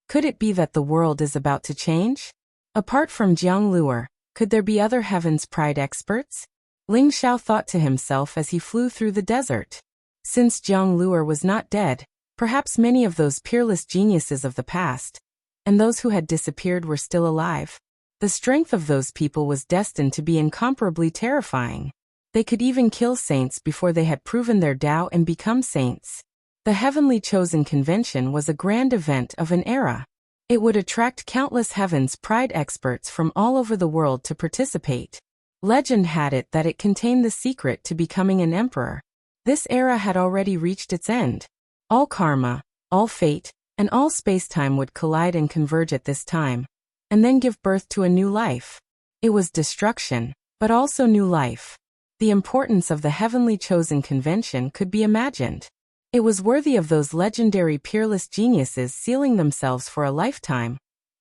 Could it be that the world is about to change? Apart from Jiang Luer, could there be other Heaven's Pride experts? Ling Xiao thought to himself as he flew through the desert. Since Jiang Luer was not dead, perhaps many of those peerless geniuses of the past, and those who had disappeared, were still alive. The strength of those people was destined to be incomparably terrifying. They could even kill saints before they had proven their Tao and become saints. The Heavenly Chosen Convention was a grand event of an era. It would attract countless Heaven's Pride experts from all over the world to participate. Legend had it that it contained the secret to becoming an emperor. This era had already reached its end. All karma, all fate, and all space-time would collide and converge at this time, and then give birth to a new life. It was destruction, but also new life. The importance of the Heavenly Chosen Convention could be imagined. It was worthy of those legendary peerless geniuses sealing themselves for a lifetime,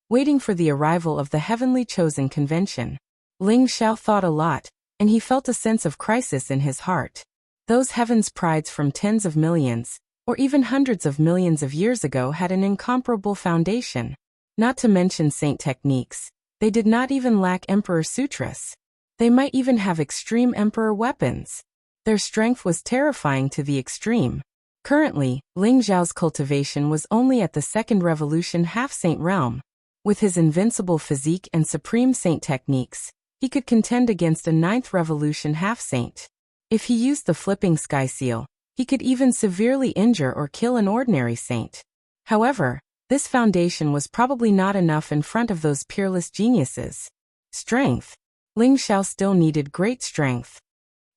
waiting for the arrival of the Heavenly Chosen Convention. Ling Xiao thought a lot, and he felt a sense of crisis in his heart. Those Heaven's Prides from tens of millions, or even hundreds of millions of years ago had an incomparable foundation. Not to mention saint techniques, they did not even lack Emperor Sutras. They might even have extreme Emperor weapons. Their strength was terrifying to the extreme. Currently, Ling Xiao's cultivation was only at the second revolution half-saint realm. With his invincible physique and supreme saint techniques, he could contend against a ninth revolution half-saint. If he used the flipping sky seal, he could even severely injure or kill an ordinary saint. However, this foundation was probably not enough in front of those peerless geniuses. Strength. Ling Xiao still needed great strength.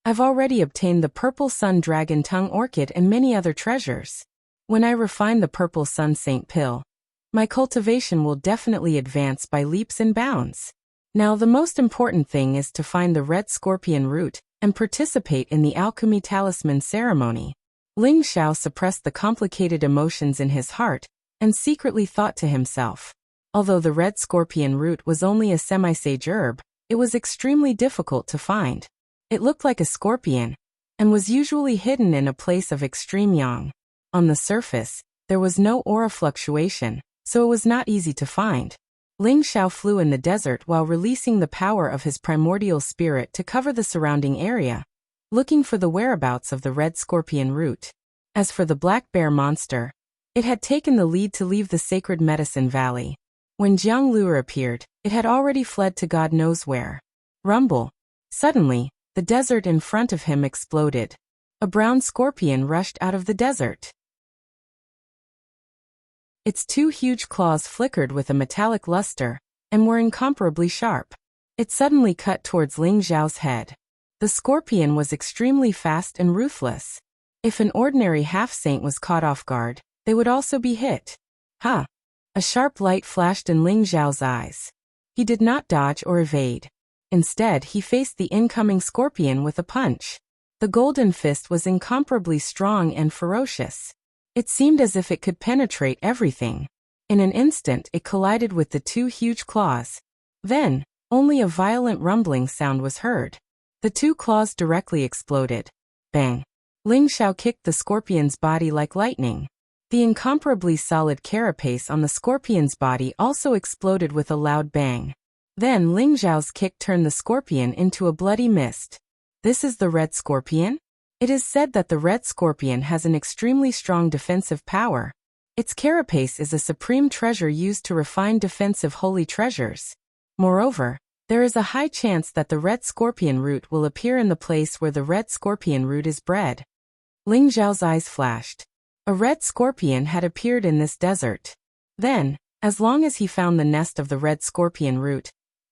I've already obtained the purple sun dragon tongue orchid and many other treasures. When I refine the purple sun saint pill, my cultivation will definitely advance by leaps and bounds. Now the most important thing is to find the red scorpion root and participate in the alchemy talisman ceremony. Ling Xiao suppressed the complicated emotions in his heart and secretly thought to himself. Although the red scorpion root was only a semi-sage herb, it was extremely difficult to find. It looked like a scorpion, and was usually hidden in a place of extreme yang. On the surface, there was no aura fluctuation, so it was not easy to find. Ling Xiao flew in the desert while releasing the power of his primordial spirit to cover the surrounding area, looking for the whereabouts of the red scorpion root. As for the black bear monster, it had taken the lead to leave the sacred medicine valley. When Jiang Luer appeared, it had already fled to God knows where. Rumble. Suddenly, the desert in front of him exploded. A brown scorpion rushed out of the desert. Its two huge claws flickered with a metallic luster, and were incomparably sharp. It suddenly cut towards Ling Xiao's head. The scorpion was extremely fast and ruthless. If an ordinary half-saint was caught off guard, they would also be hit. Ha! A sharp light flashed in Ling Xiao's eyes. He did not dodge or evade. Instead, he faced the incoming scorpion with a punch. The golden fist was incomparably strong and ferocious. It seemed as if it could penetrate everything. In an instant, it collided with the two huge claws. Then, only a violent rumbling sound was heard. The two claws directly exploded. Bang! Ling Xiao kicked the scorpion's body like lightning. The incomparably solid carapace on the scorpion's body also exploded with a loud bang. Then Ling Xiao's kick turned the scorpion into a bloody mist. This is the red scorpion? It is said that the red scorpion has an extremely strong defensive power. Its carapace is a supreme treasure used to refine defensive holy treasures. Moreover, there is a high chance that the red scorpion root will appear in the place where the red scorpion root is bred. Ling Xiao's eyes flashed. A red scorpion had appeared in this desert. Then, as long as he found the nest of the red scorpion root,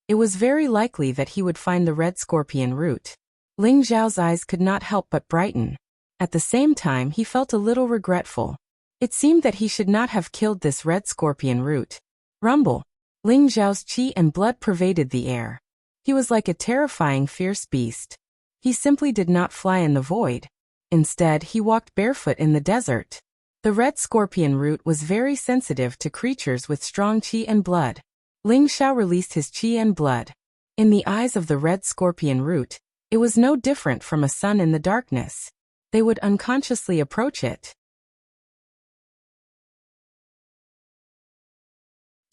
it was very likely that he would find the red scorpion root. Ling Xiao's eyes could not help but brighten. At the same time, he felt a little regretful. It seemed that he should not have killed this red scorpion root. Rumble. Ling Xiao's qi and blood pervaded the air. He was like a terrifying, fierce beast. He simply did not fly in the void. Instead, he walked barefoot in the desert. The red scorpion root was very sensitive to creatures with strong qi and blood. Ling Xiao released his qi and blood. In the eyes of the red scorpion root, it was no different from a sun in the darkness. they would unconsciously approach it.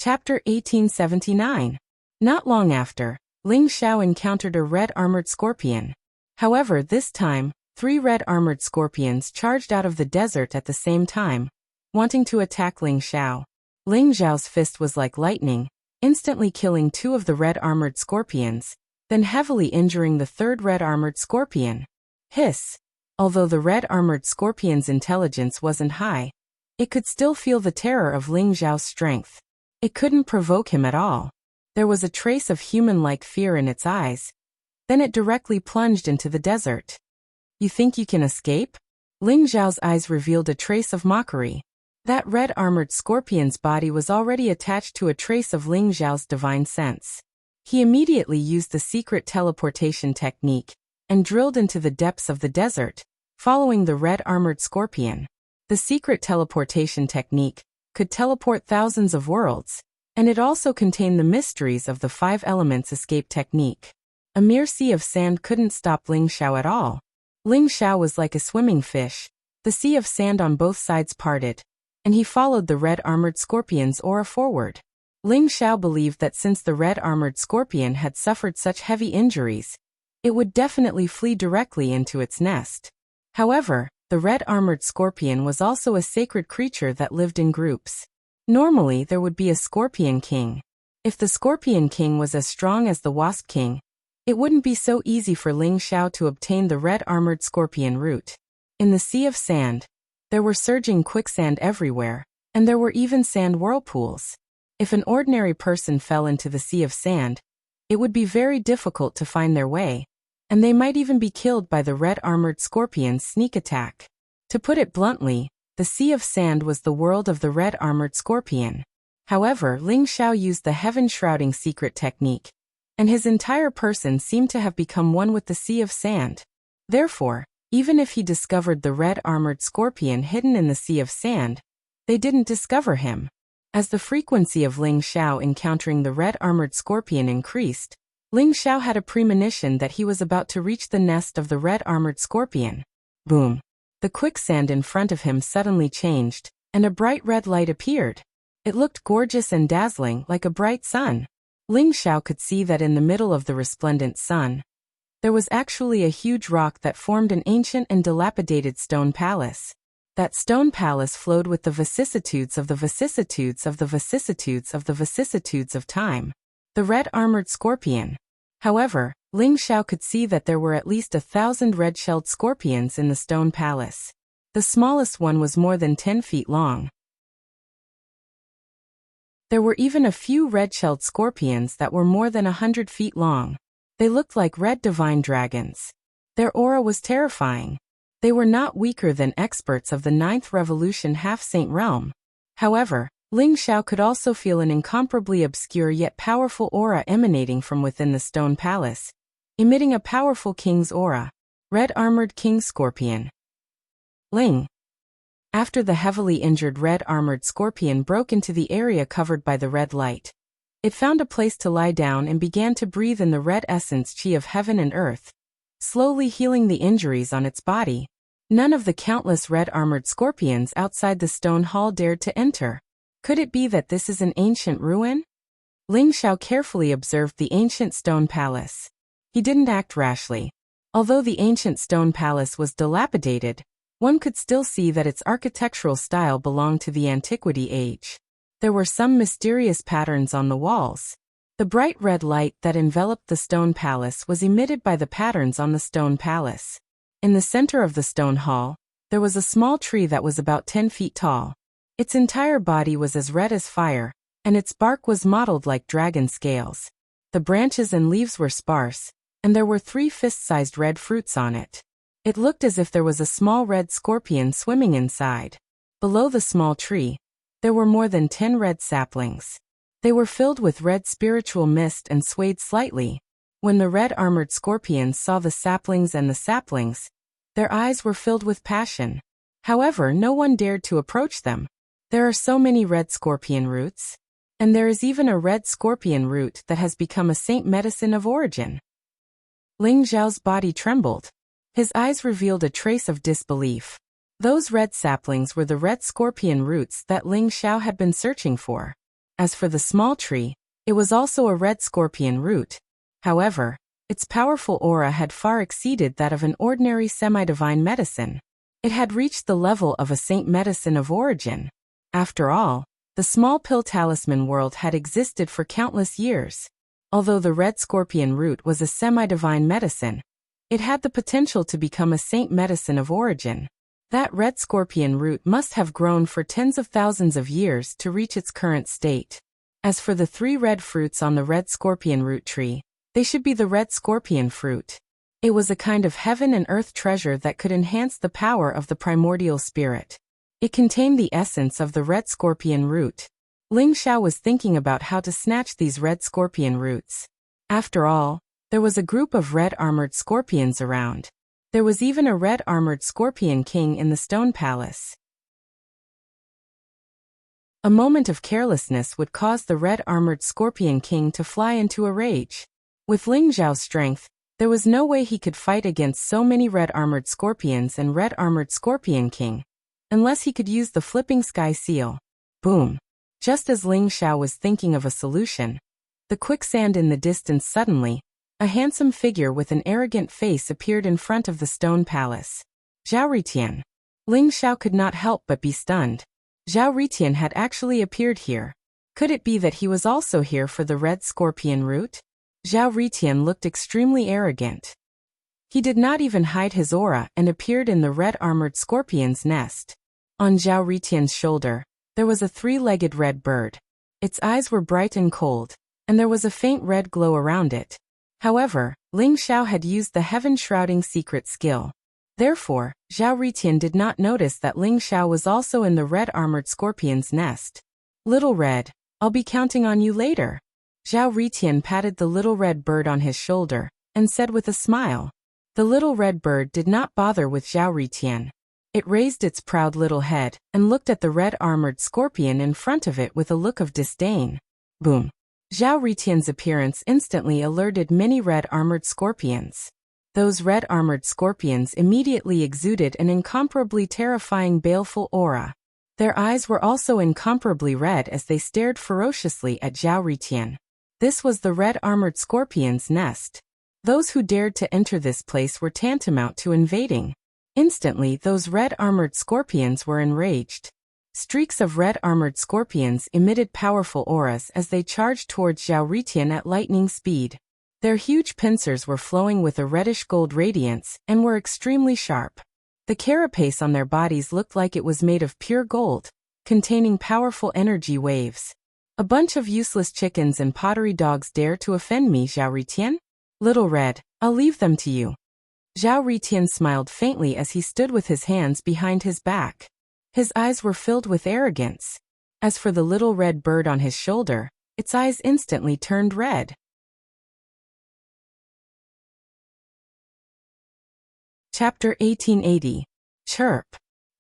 Chapter 1879. Not long after, Ling Xiao encountered a red-armored scorpion. However, this time, 3 red-armored scorpions charged out of the desert at the same time, wanting to attack Ling Xiao. Ling Xiao's fist was like lightning, instantly killing 2 of the red-armored scorpions, then heavily injuring the 3rd red-armored scorpion. Hiss! Although the red-armored scorpion's intelligence wasn't high, it could still feel the terror of Ling Xiao's strength. It couldn't provoke him at all. There was a trace of human-like fear in its eyes. Then it directly plunged into the desert. You think you can escape? Ling Xiao's eyes revealed a trace of mockery. That red-armored scorpion's body was already attached to a trace of Ling Xiao's divine sense. He immediately used the secret teleportation technique and drilled into the depths of the desert, following the red-armored scorpion. The secret teleportation technique could teleport thousands of worlds, and it also contained the mysteries of the 5 elements escape technique. A mere sea of sand couldn't stop Ling Xiao at all. Ling Xiao was like a swimming fish. The sea of sand on both sides parted, and he followed the red-armored scorpion's aura forward. Ling Xiao believed that since the red-armored scorpion had suffered such heavy injuries, it would definitely flee directly into its nest. However, the red-armored scorpion was also a sacred creature that lived in groups. Normally, there would be a scorpion king. If the scorpion king was as strong as the wasp king, it wouldn't be so easy for Ling Xiao to obtain the red-armored scorpion root. In the sea of sand, there were surging quicksand everywhere, and there were even sand whirlpools. If an ordinary person fell into the sea of sand, it would be very difficult to find their way, and they might even be killed by the red-armored scorpion's sneak attack. To put it bluntly, the sea of sand was the world of the red-armored scorpion. However, Ling Xiao used the heaven-shrouding secret technique, and his entire person seemed to have become one with the sea of sand. Therefore, even if he discovered the red-armored scorpion hidden in the sea of sand, they didn't discover him. As the frequency of Ling Xiao encountering the red-armored scorpion increased, Ling Xiao had a premonition that he was about to reach the nest of the red-armored scorpion. Boom! The quicksand in front of him suddenly changed, and a bright red light appeared. It looked gorgeous and dazzling, like a bright sun. Ling Xiao could see that in the middle of the resplendent sun, there was actually a huge rock that formed an ancient and dilapidated stone palace. That stone palace flowed with the vicissitudes of the vicissitudes of the vicissitudes of the vicissitudes of time. The red-armored scorpion. However, Ling Xiao could see that there were at least 1,000 red-shelled scorpions in the stone palace. The smallest one was more than 10 feet long. There were even a few red-shelled scorpions that were more than 100 feet long. They looked like red divine dragons. Their aura was terrifying. They were not weaker than experts of the 9th Revolution half-saint realm. However, Ling Xiao could also feel an incomparably obscure yet powerful aura emanating from within the stone palace, emitting a powerful king's aura. Red-armored king scorpion. Ling. After the heavily injured red-armored scorpion broke into the area covered by the red light, it found a place to lie down and began to breathe in the red essence chi of heaven and earth, slowly healing the injuries on its body. None of the countless red-armored scorpions outside the stone hall dared to enter. Could it be that this is an ancient ruin? Ling Xiao carefully observed the ancient stone palace. He didn't act rashly. Although the ancient stone palace was dilapidated, one could still see that its architectural style belonged to the antiquity age. There were some mysterious patterns on the walls. The bright red light that enveloped the stone palace was emitted by the patterns on the stone palace. In the center of the stone hall, there was a small tree that was about 10 feet tall. Its entire body was as red as fire, and its bark was mottled like dragon scales. The branches and leaves were sparse, and there were 3 fist-sized red fruits on it. It looked as if there was a small red scorpion swimming inside. Below the small tree, there were more than 10 red saplings. They were filled with red spiritual mist and swayed slightly. When the red-armored scorpions saw the saplings and the saplings, their eyes were filled with passion. However, no one dared to approach them. There are so many red scorpion roots. And there is even a red scorpion root that has become a saint medicine of origin. Ling Xiao's body trembled. His eyes revealed a trace of disbelief. Those red saplings were the red scorpion roots that Ling Xiao had been searching for. As for the small tree, it was also a red scorpion root. However, its powerful aura had far exceeded that of an ordinary semi-divine medicine. It had reached the level of a saint medicine of origin. After all, the small pill talisman world had existed for countless years. Although the red scorpion root was a semi-divine medicine, it had the potential to become a saint medicine of origin. That red scorpion root must have grown for tens of thousands of years to reach its current state. As for the 3 red fruits on the red scorpion root tree, they should be the red scorpion fruit. It was a kind of heaven and earth treasure that could enhance the power of the primordial spirit. It contained the essence of the red scorpion root. Ling Xiao was thinking about how to snatch these red scorpion roots. After all, there was a group of red armored scorpions around. There was even a red armored scorpion king in the stone palace. A moment of carelessness would cause the red armored scorpion king to fly into a rage. With Ling Xiao's strength, there was no way he could fight against so many red armored scorpions and red armored scorpion king, unless he could use the flipping sky seal. Boom! Just as Ling Xiao was thinking of a solution, the quicksand in the distance suddenly, a handsome figure with an arrogant face appeared in front of the stone palace. Zhao Ritian. Ling Xiao could not help but be stunned. Zhao Ritian had actually appeared here. Could it be that he was also here for the red scorpion root? Zhao Ritian looked extremely arrogant. He did not even hide his aura and appeared in the red armored scorpion's nest. On Zhao Ritian's shoulder, there was a 3-legged red bird. Its eyes were bright and cold, and there was a faint red glow around it. However, Ling Xiao had used the heaven-shrouding secret skill. Therefore, Zhao Ritian did not notice that Ling Xiao was also in the red armored scorpion's nest. Little Red, I'll be counting on you later. Zhao Ritian patted the little red bird on his shoulder, and said with a smile. The little red bird did not bother with Zhao Ritian. It raised its proud little head, and looked at the red armored scorpion in front of it with a look of disdain. Boom! Zhao Ritian's appearance instantly alerted many red armored scorpions. Those red armored scorpions immediately exuded an incomparably terrifying baleful aura. Their eyes were also incomparably red as they stared ferociously at Zhao Ritian. This was the red armored scorpion's nest. Those who dared to enter this place were tantamount to invading. Instantly, those red armored scorpions were enraged. Streaks of red armored scorpions emitted powerful auras as they charged towards Zhao Ritian at lightning speed. Their huge pincers were flowing with a reddish-gold radiance and were extremely sharp. The carapace on their bodies looked like it was made of pure gold, containing powerful energy waves. A bunch of useless chickens and pottery dogs dare to offend me, Zhao Ritian? Little Red, I'll leave them to you. Zhao Ritian smiled faintly as he stood with his hands behind his back. His eyes were filled with arrogance. As for the little red bird on his shoulder, its eyes instantly turned red. Chapter 1880. Chirp.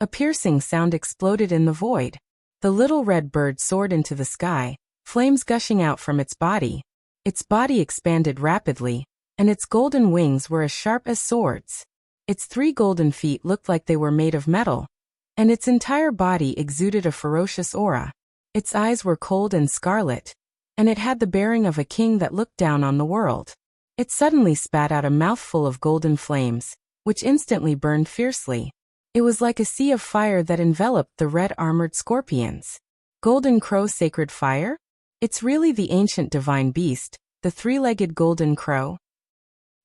A piercing sound exploded in the void. The little red bird soared into the sky, flames gushing out from its body. Its body expanded rapidly, and its golden wings were as sharp as swords. Its 3 golden feet looked like they were made of metal, and its entire body exuded a ferocious aura. Its eyes were cold and scarlet, and it had the bearing of a king that looked down on the world. It suddenly spat out a mouthful of golden flames, which instantly burned fiercely. It was like a sea of fire that enveloped the red armored scorpions. Golden Crow Sacred Fire? It's really the ancient divine beast, the 3-legged golden crow.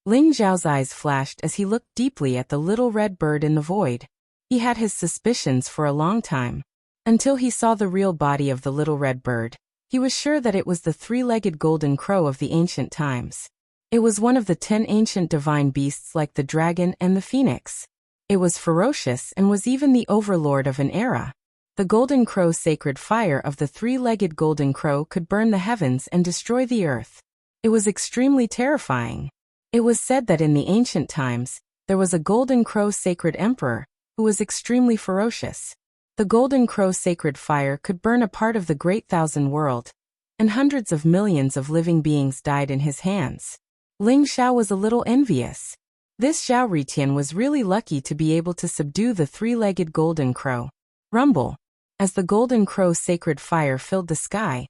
Ling Zhao's eyes flashed as he looked deeply at the little red bird in the void. He had his suspicions for a long time. Until he saw the real body of the little red bird, he was sure that it was the 3-legged golden crow of the ancient times. It was one of the 10 ancient divine beasts like the dragon and the phoenix. It was ferocious and was even the overlord of an era. The golden crow sacred fire of the 3-legged golden crow could burn the heavens and destroy the earth. It was extremely terrifying. It was said that in the ancient times, there was a golden crow sacred emperor, who was extremely ferocious. The golden crow sacred fire could burn a part of the great thousand world, and hundreds of millions of living beings died in his hands. Ling Xiao was a little envious. This Zhao Ritian was really lucky to be able to subdue the three-legged golden crow. Rumble. As the golden crow's sacred fire filled the sky,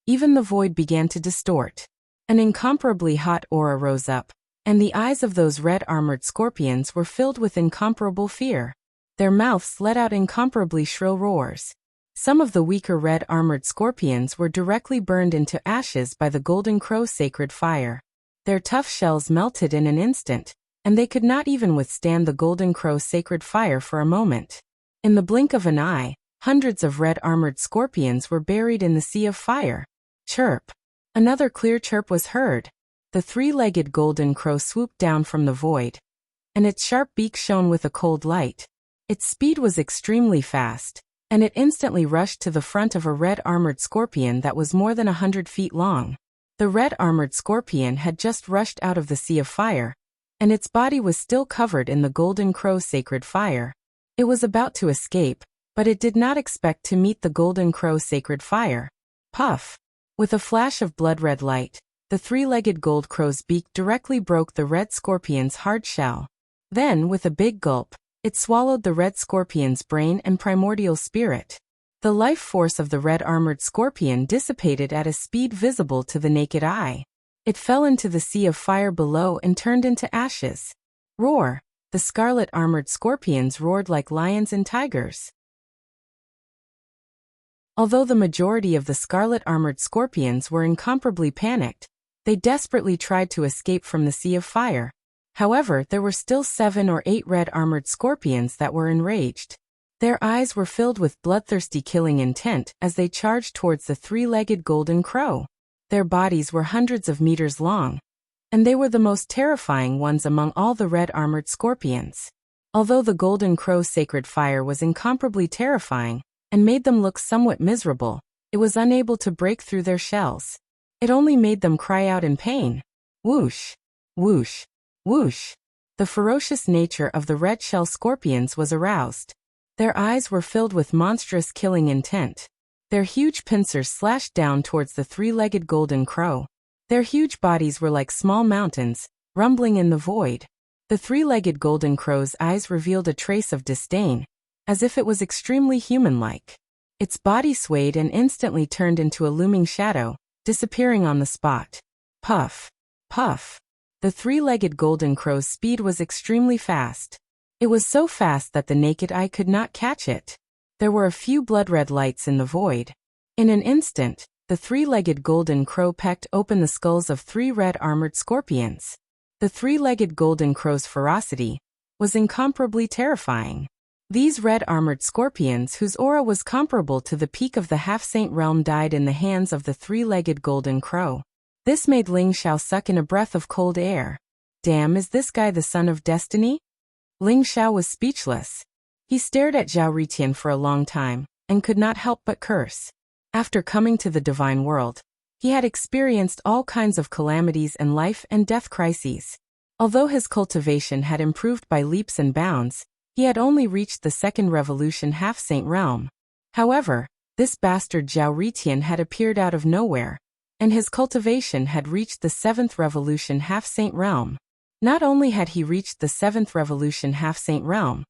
even the void began to distort. An incomparably hot aura rose up, and the eyes of those red-armored scorpions were filled with incomparable fear. Their mouths let out incomparably shrill roars. Some of the weaker red-armored scorpions were directly burned into ashes by the golden crow's sacred fire. Their tough shells melted in an instant, and they could not even withstand the golden crow's sacred fire for a moment. In the blink of an eye, hundreds of red-armored scorpions were buried in the sea of fire. Chirp. Another clear chirp was heard. The three-legged golden crow swooped down from the void, and its sharp beak shone with a cold light. Its speed was extremely fast, and it instantly rushed to the front of a red-armored scorpion that was more than 100 feet long. The red-armored scorpion had just rushed out of the sea of fire, and its body was still covered in the golden crow's sacred fire. It was about to escape, but it did not expect to meet the golden crow's sacred fire. Puff! With a flash of blood-red light, the three-legged gold crow's beak directly broke the red scorpion's hard shell. Then, with a big gulp, it swallowed the red scorpion's brain and primordial spirit. The life force of the red-armored scorpion dissipated at a speed visible to the naked eye. It fell into the sea of fire below and turned into ashes. Roar! The scarlet-armored scorpions roared like lions and tigers. Although the majority of the scarlet-armored scorpions were incomparably panicked, they desperately tried to escape from the sea of fire. However, there were still 7 or 8 red-armored scorpions that were enraged. Their eyes were filled with bloodthirsty killing intent as they charged towards the three-legged golden crow. Their bodies were hundreds of meters long, and they were the most terrifying ones among all the red-armored scorpions. Although the golden crow's sacred fire was incomparably terrifying and made them look somewhat miserable, it was unable to break through their shells. It only made them cry out in pain. Whoosh! Whoosh! Whoosh! The ferocious nature of the red shell scorpions was aroused. Their eyes were filled with monstrous killing intent. Their huge pincers slashed down towards the three-legged golden crow. Their huge bodies were like small mountains, rumbling in the void. The three-legged golden crow's eyes revealed a trace of disdain, as if it was extremely human-like. Its body swayed and instantly turned into a looming shadow, disappearing on the spot. Puff! Puff! The three-legged golden crow's speed was extremely fast. It was so fast that the naked eye could not catch it. There were a few blood-red lights in the void. In an instant, the three-legged golden crow pecked open the skulls of 3 red-armored scorpions. The three-legged golden crow's ferocity was incomparably terrifying. These red-armored scorpions, whose aura was comparable to the peak of the half-saint realm, died in the hands of the three-legged golden crow. This made Ling Xiao suck in a breath of cold air. Damn, is this guy the son of destiny? Ling Xiao was speechless. He stared at Zhao Ritian for a long time, and could not help but curse. After coming to the divine world, he had experienced all kinds of calamities and life and death crises. Although his cultivation had improved by leaps and bounds, he had only reached the second revolution half-saint realm. However, this bastard Zhao Ritian had appeared out of nowhere, and his cultivation had reached the 7th revolution half-saint realm. Not only had he reached the 7th revolution half-saint realm,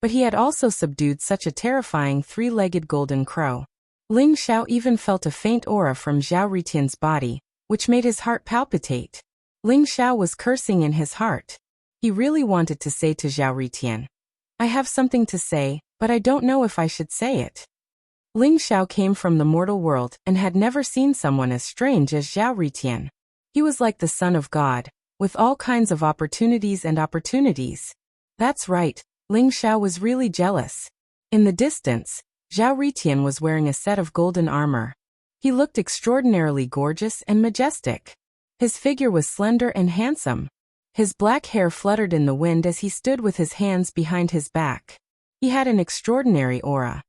but he had also subdued such a terrifying three-legged golden crow. Ling Xiao even felt a faint aura from Zhao Ritian's body, which made his heart palpitate. Ling Xiao was cursing in his heart. He really wanted to say to Zhao Ritian, "I have something to say, but I don't know if I should say it." Ling Xiao came from the mortal world and had never seen someone as strange as Zhao Ritian. He was like the son of God, with all kinds of opportunities and opportunities. That's right, Ling Xiao was really jealous. In the distance, Zhao Ritian was wearing a set of golden armor. He looked extraordinarily gorgeous and majestic. His figure was slender and handsome. His black hair fluttered in the wind as he stood with his hands behind his back. He had an extraordinary aura.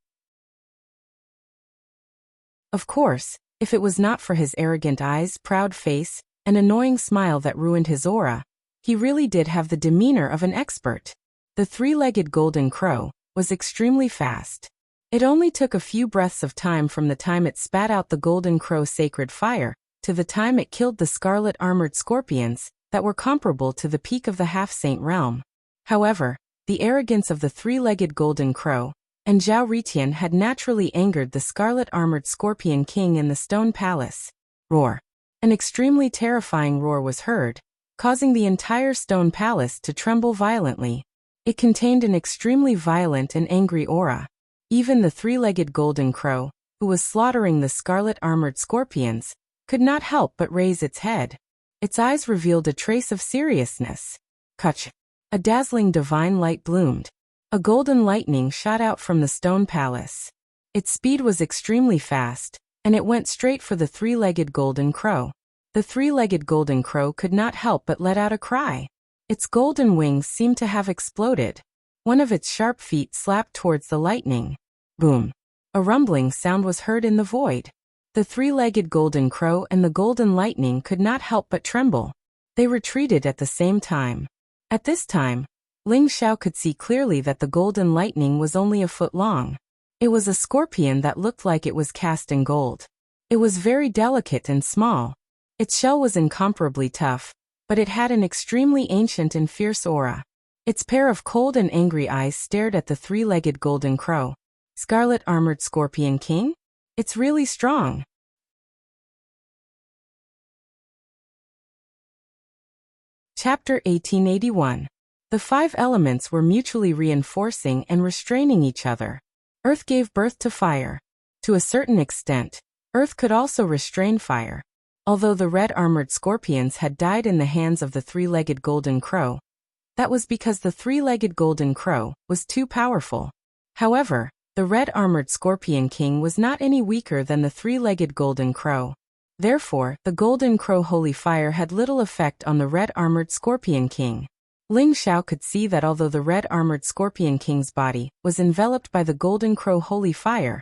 Of course, if it was not for his arrogant eyes, proud face, and annoying smile that ruined his aura, he really did have the demeanor of an expert. The three-legged golden crow was extremely fast. It only took a few breaths of time from the time it spat out the golden crow's sacred fire to the time it killed the scarlet-armored scorpions, that were comparable to the peak of the half-saint realm. However, the arrogance of the three-legged golden crow and Zhao Ritian had naturally angered the scarlet-armored scorpion king in the stone palace. Roar! An extremely terrifying roar was heard, causing the entire stone palace to tremble violently. It contained an extremely violent and angry aura. Even the three-legged golden crow, who was slaughtering the scarlet-armored scorpions, could not help but raise its head. Its eyes revealed a trace of seriousness. Kutch! A dazzling divine light bloomed. A golden lightning shot out from the stone palace. Its speed was extremely fast, and it went straight for the three-legged golden crow. The three-legged golden crow could not help but let out a cry. Its golden wings seemed to have exploded. One of its sharp feet slapped towards the lightning. Boom! A rumbling sound was heard in the void. The three-legged golden crow and the golden lightning could not help but tremble. They retreated at the same time. At this time, Ling Xiao could see clearly that the golden lightning was only a foot long. It was a scorpion that looked like it was cast in gold. It was very delicate and small. Its shell was incomparably tough, but it had an extremely ancient and fierce aura. Its pair of cold and angry eyes stared at the three-legged golden crow. Scarlet-armored scorpion king? It's really strong. Chapter 1881. The five elements were mutually reinforcing and restraining each other. Earth gave birth to fire. To a certain extent, Earth could also restrain fire. Although the red-armored scorpions had died in the hands of the three-legged golden crow, that was because the three-legged golden crow was too powerful. However, the red-armored scorpion king was not any weaker than the three-legged golden crow. Therefore, the golden crow holy fire had little effect on the red-armored scorpion king. Ling Xiao could see that although the red-armored scorpion king's body was enveloped by the golden crow holy fire,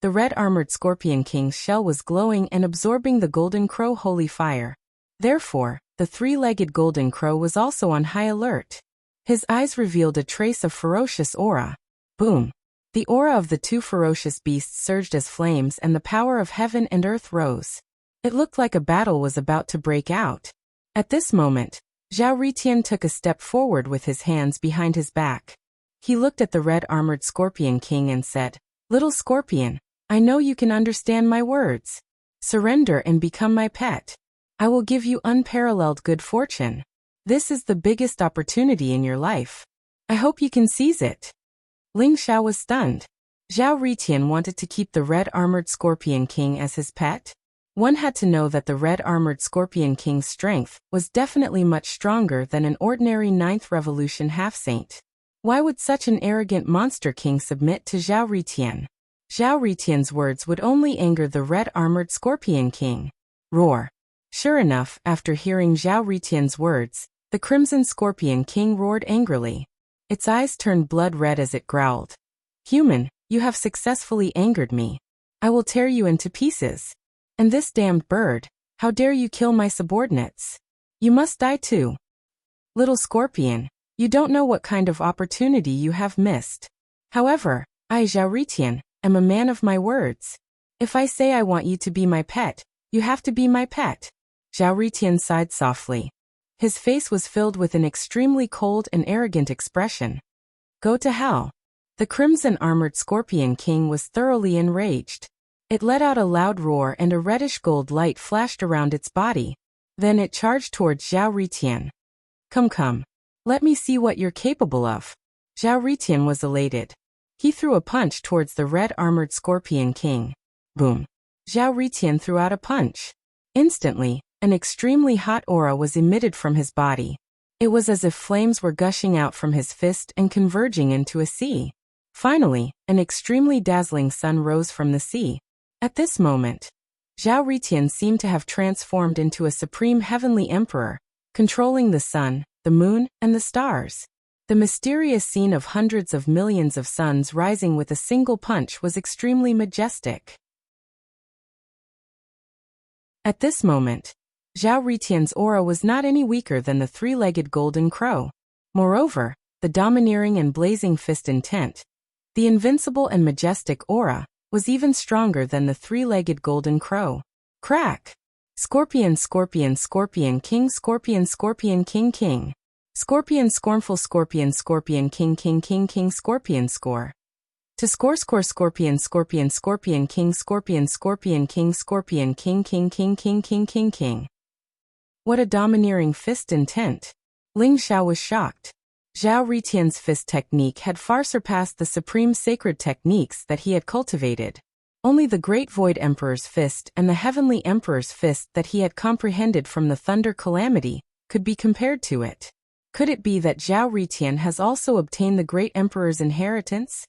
the red-armored scorpion king's shell was glowing and absorbing the golden crow holy fire. Therefore, the three-legged golden crow was also on high alert. His eyes revealed a trace of ferocious aura. Boom! The aura of the two ferocious beasts surged as flames and the power of heaven and earth rose. It looked like a battle was about to break out. At this moment, Zhao Ritian took a step forward with his hands behind his back. He looked at the red-armored scorpion king and said, "Little scorpion, I know you can understand my words. Surrender and become my pet. I will give you unparalleled good fortune. This is the biggest opportunity in your life. I hope you can seize it." Ling Xiao was stunned. Zhao Ritian wanted to keep the red-armored scorpion king as his pet. One had to know that the red-armored scorpion king's strength was definitely much stronger than an ordinary 9th revolution half-saint. Why would such an arrogant monster king submit to Zhao Ritian? Zhao Ritian's words would only anger the red-armored scorpion king. Roar! Sure enough, after hearing Zhao Ritian's words, the crimson scorpion king roared angrily. Its eyes turned blood red as it growled. "Human, you have successfully angered me. I will tear you into pieces. And this damned bird, how dare you kill my subordinates? You must die too. Little scorpion, you don't know what kind of opportunity you have missed. However, I, Zhao Ritian, am a man of my words. If I say I want you to be my pet, you have to be my pet." Zhao Ritian sighed softly. His face was filled with an extremely cold and arrogant expression. Go to hell. The crimson-armored scorpion king was thoroughly enraged. It let out a loud roar and a reddish-gold light flashed around its body. Then it charged towards Zhao Ritian. Come, let me see what you're capable of." Zhao Ritian was elated. He threw a punch towards the red-armored scorpion king. Boom! Zhao Ritian threw out a punch. Instantly, an extremely hot aura was emitted from his body. It was as if flames were gushing out from his fist and converging into a sea. Finally, an extremely dazzling sun rose from the sea. At this moment, Zhao Ritian seemed to have transformed into a supreme heavenly emperor, controlling the sun, the moon, and the stars. The mysterious scene of hundreds of millions of suns rising with a single punch was extremely majestic. At this moment, Zhao Ritian's aura was not any weaker than the three-legged golden crow. Moreover, the domineering and blazing fist intent, the invincible and majestic aura, was even stronger than the three-legged golden crow. Crack! Scorpion, scorpion, scorpion, king, scorpion, scorpion, king, king. Scorpion, scornful, scorpion, scorpion, king, king, king, king, scorpion, score. To score, score, scorpion, scorpion, scorpion, king, scorpion, scorpion, king, scorpion, king, king, king, king, king, king, king. What a domineering fist intent. Ling Xiao was shocked. Zhao Ritian's fist technique had far surpassed the supreme sacred techniques that he had cultivated. Only the great Void Emperor's fist and the Heavenly Emperor's fist that he had comprehended from the Thunder Calamity could be compared to it. Could it be that Zhao Ritian has also obtained the Great Emperor's inheritance?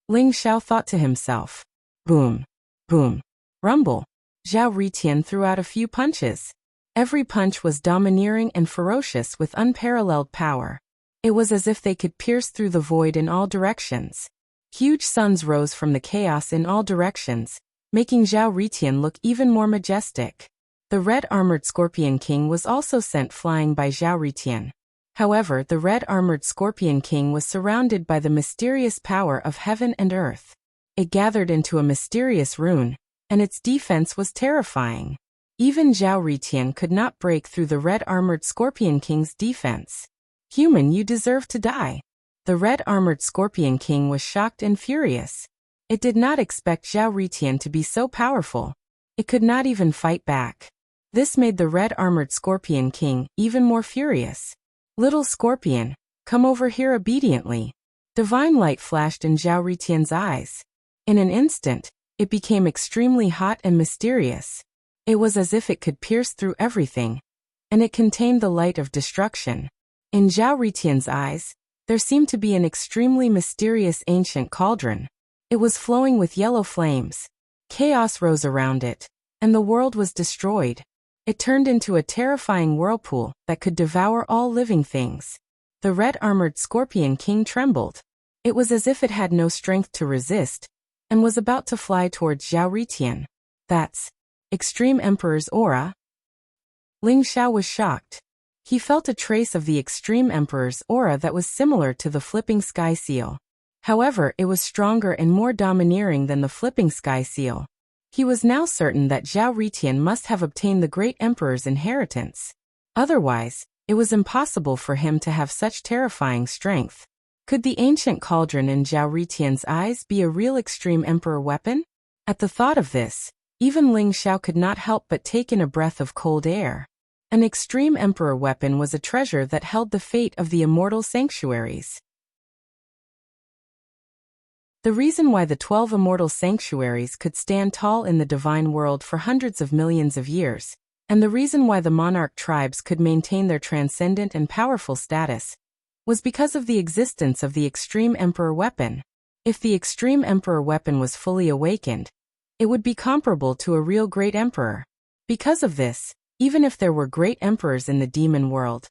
Ling Xiao thought to himself. Boom. Boom. Rumble. Zhao Ritian threw out a few punches. Every punch was domineering and ferocious with unparalleled power. It was as if they could pierce through the void in all directions. Huge suns rose from the chaos in all directions, making Zhao Ritian look even more majestic. The red-armored Scorpion King was also sent flying by Zhao Ritian. However, the red-armored Scorpion King was surrounded by the mysterious power of heaven and earth. It gathered into a mysterious rune, and its defense was terrifying. Even Zhao Ritian could not break through the red-armored Scorpion King's defense. Human, you deserve to die. The red-armored Scorpion King was shocked and furious. It did not expect Zhao Ritian to be so powerful. It could not even fight back. This made the red-armored Scorpion King even more furious. Little Scorpion, come over here obediently. Divine light flashed in Zhao Ritian's eyes. In an instant, it became extremely hot and mysterious. It was as if it could pierce through everything, and it contained the light of destruction. In Zhao Ritian's eyes, there seemed to be an extremely mysterious ancient cauldron. It was flowing with yellow flames. Chaos rose around it, and the world was destroyed. It turned into a terrifying whirlpool that could devour all living things. The red-armored Scorpion King trembled. It was as if it had no strength to resist, and was about to fly towards Zhao Ritian. That's Extreme Emperor's aura. Ling Xiao was shocked. He felt a trace of the Extreme Emperor's aura that was similar to the Flipping Sky Seal. However, it was stronger and more domineering than the Flipping Sky Seal. He was now certain that Zhao Ritian must have obtained the Great Emperor's inheritance. Otherwise, it was impossible for him to have such terrifying strength. Could the ancient cauldron in Zhao Ritian's eyes be a real Extreme Emperor weapon? At the thought of this, even Ling Xiao could not help but take in a breath of cold air. An Extreme Emperor weapon was a treasure that held the fate of the immortal sanctuaries. The reason why the 12 immortal sanctuaries could stand tall in the divine world for hundreds of millions of years, and the reason why the monarch tribes could maintain their transcendent and powerful status, was because of the existence of the Extreme Emperor weapon. If the Extreme Emperor weapon was fully awakened, it would be comparable to a real Great Emperor. Because of this, even if there were great emperors in the demon world,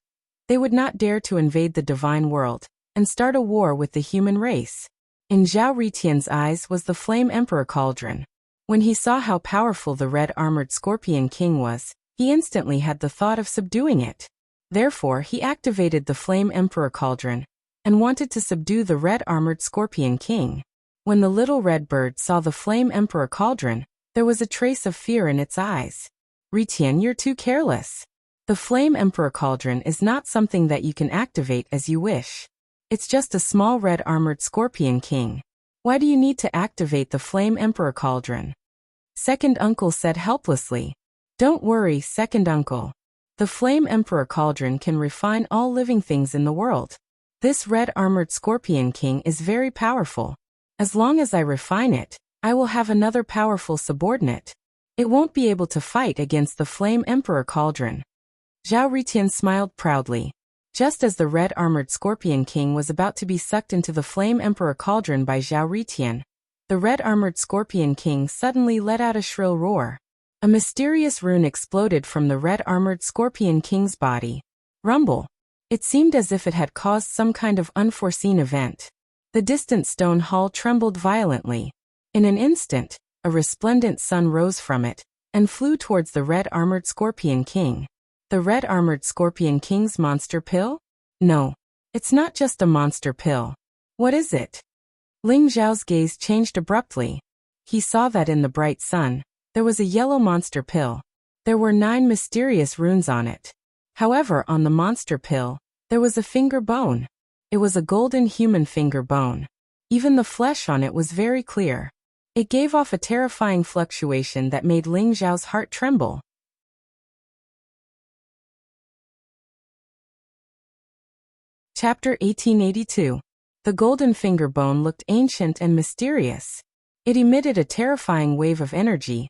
they would not dare to invade the divine world and start a war with the human race. In Zhao Ritian's eyes was the Flame Emperor Cauldron. When he saw how powerful the red-armored Scorpion King was, he instantly had the thought of subduing it. Therefore, he activated the Flame Emperor Cauldron and wanted to subdue the red-armored Scorpion King. When the little red bird saw the Flame Emperor Cauldron, there was a trace of fear in its eyes. Ritian, you're too careless. The Flame Emperor Cauldron is not something that you can activate as you wish. It's just a small red-armored Scorpion King. Why do you need to activate the Flame Emperor Cauldron? Second Uncle said helplessly. Don't worry, Second Uncle. The Flame Emperor Cauldron can refine all living things in the world. This red-armored Scorpion King is very powerful. As long as I refine it, I will have another powerful subordinate. It won't be able to fight against the Flame Emperor Cauldron. Zhao Ritian smiled proudly. Just as the red-armored Scorpion King was about to be sucked into the Flame Emperor Cauldron by Zhao Ritian, the red-armored Scorpion King suddenly let out a shrill roar. A mysterious rune exploded from the red-armored Scorpion King's body. Rumble. It seemed as if it had caused some kind of unforeseen event. The distant stone hall trembled violently. In an instant, a resplendent sun rose from it and flew towards the red-armored Scorpion King. The red-armored Scorpion King's monster pill? No, it's not just a monster pill. What is it? Ling Zhao's gaze changed abruptly. He saw that in the bright sun, there was a yellow monster pill. There were 9 mysterious runes on it. However, on the monster pill, there was a finger bone. It was a golden human finger bone. Even the flesh on it was very clear. It gave off a terrifying fluctuation that made Ling Zhao's heart tremble. Chapter 1882. The golden finger bone looked ancient and mysterious. It emitted a terrifying wave of energy,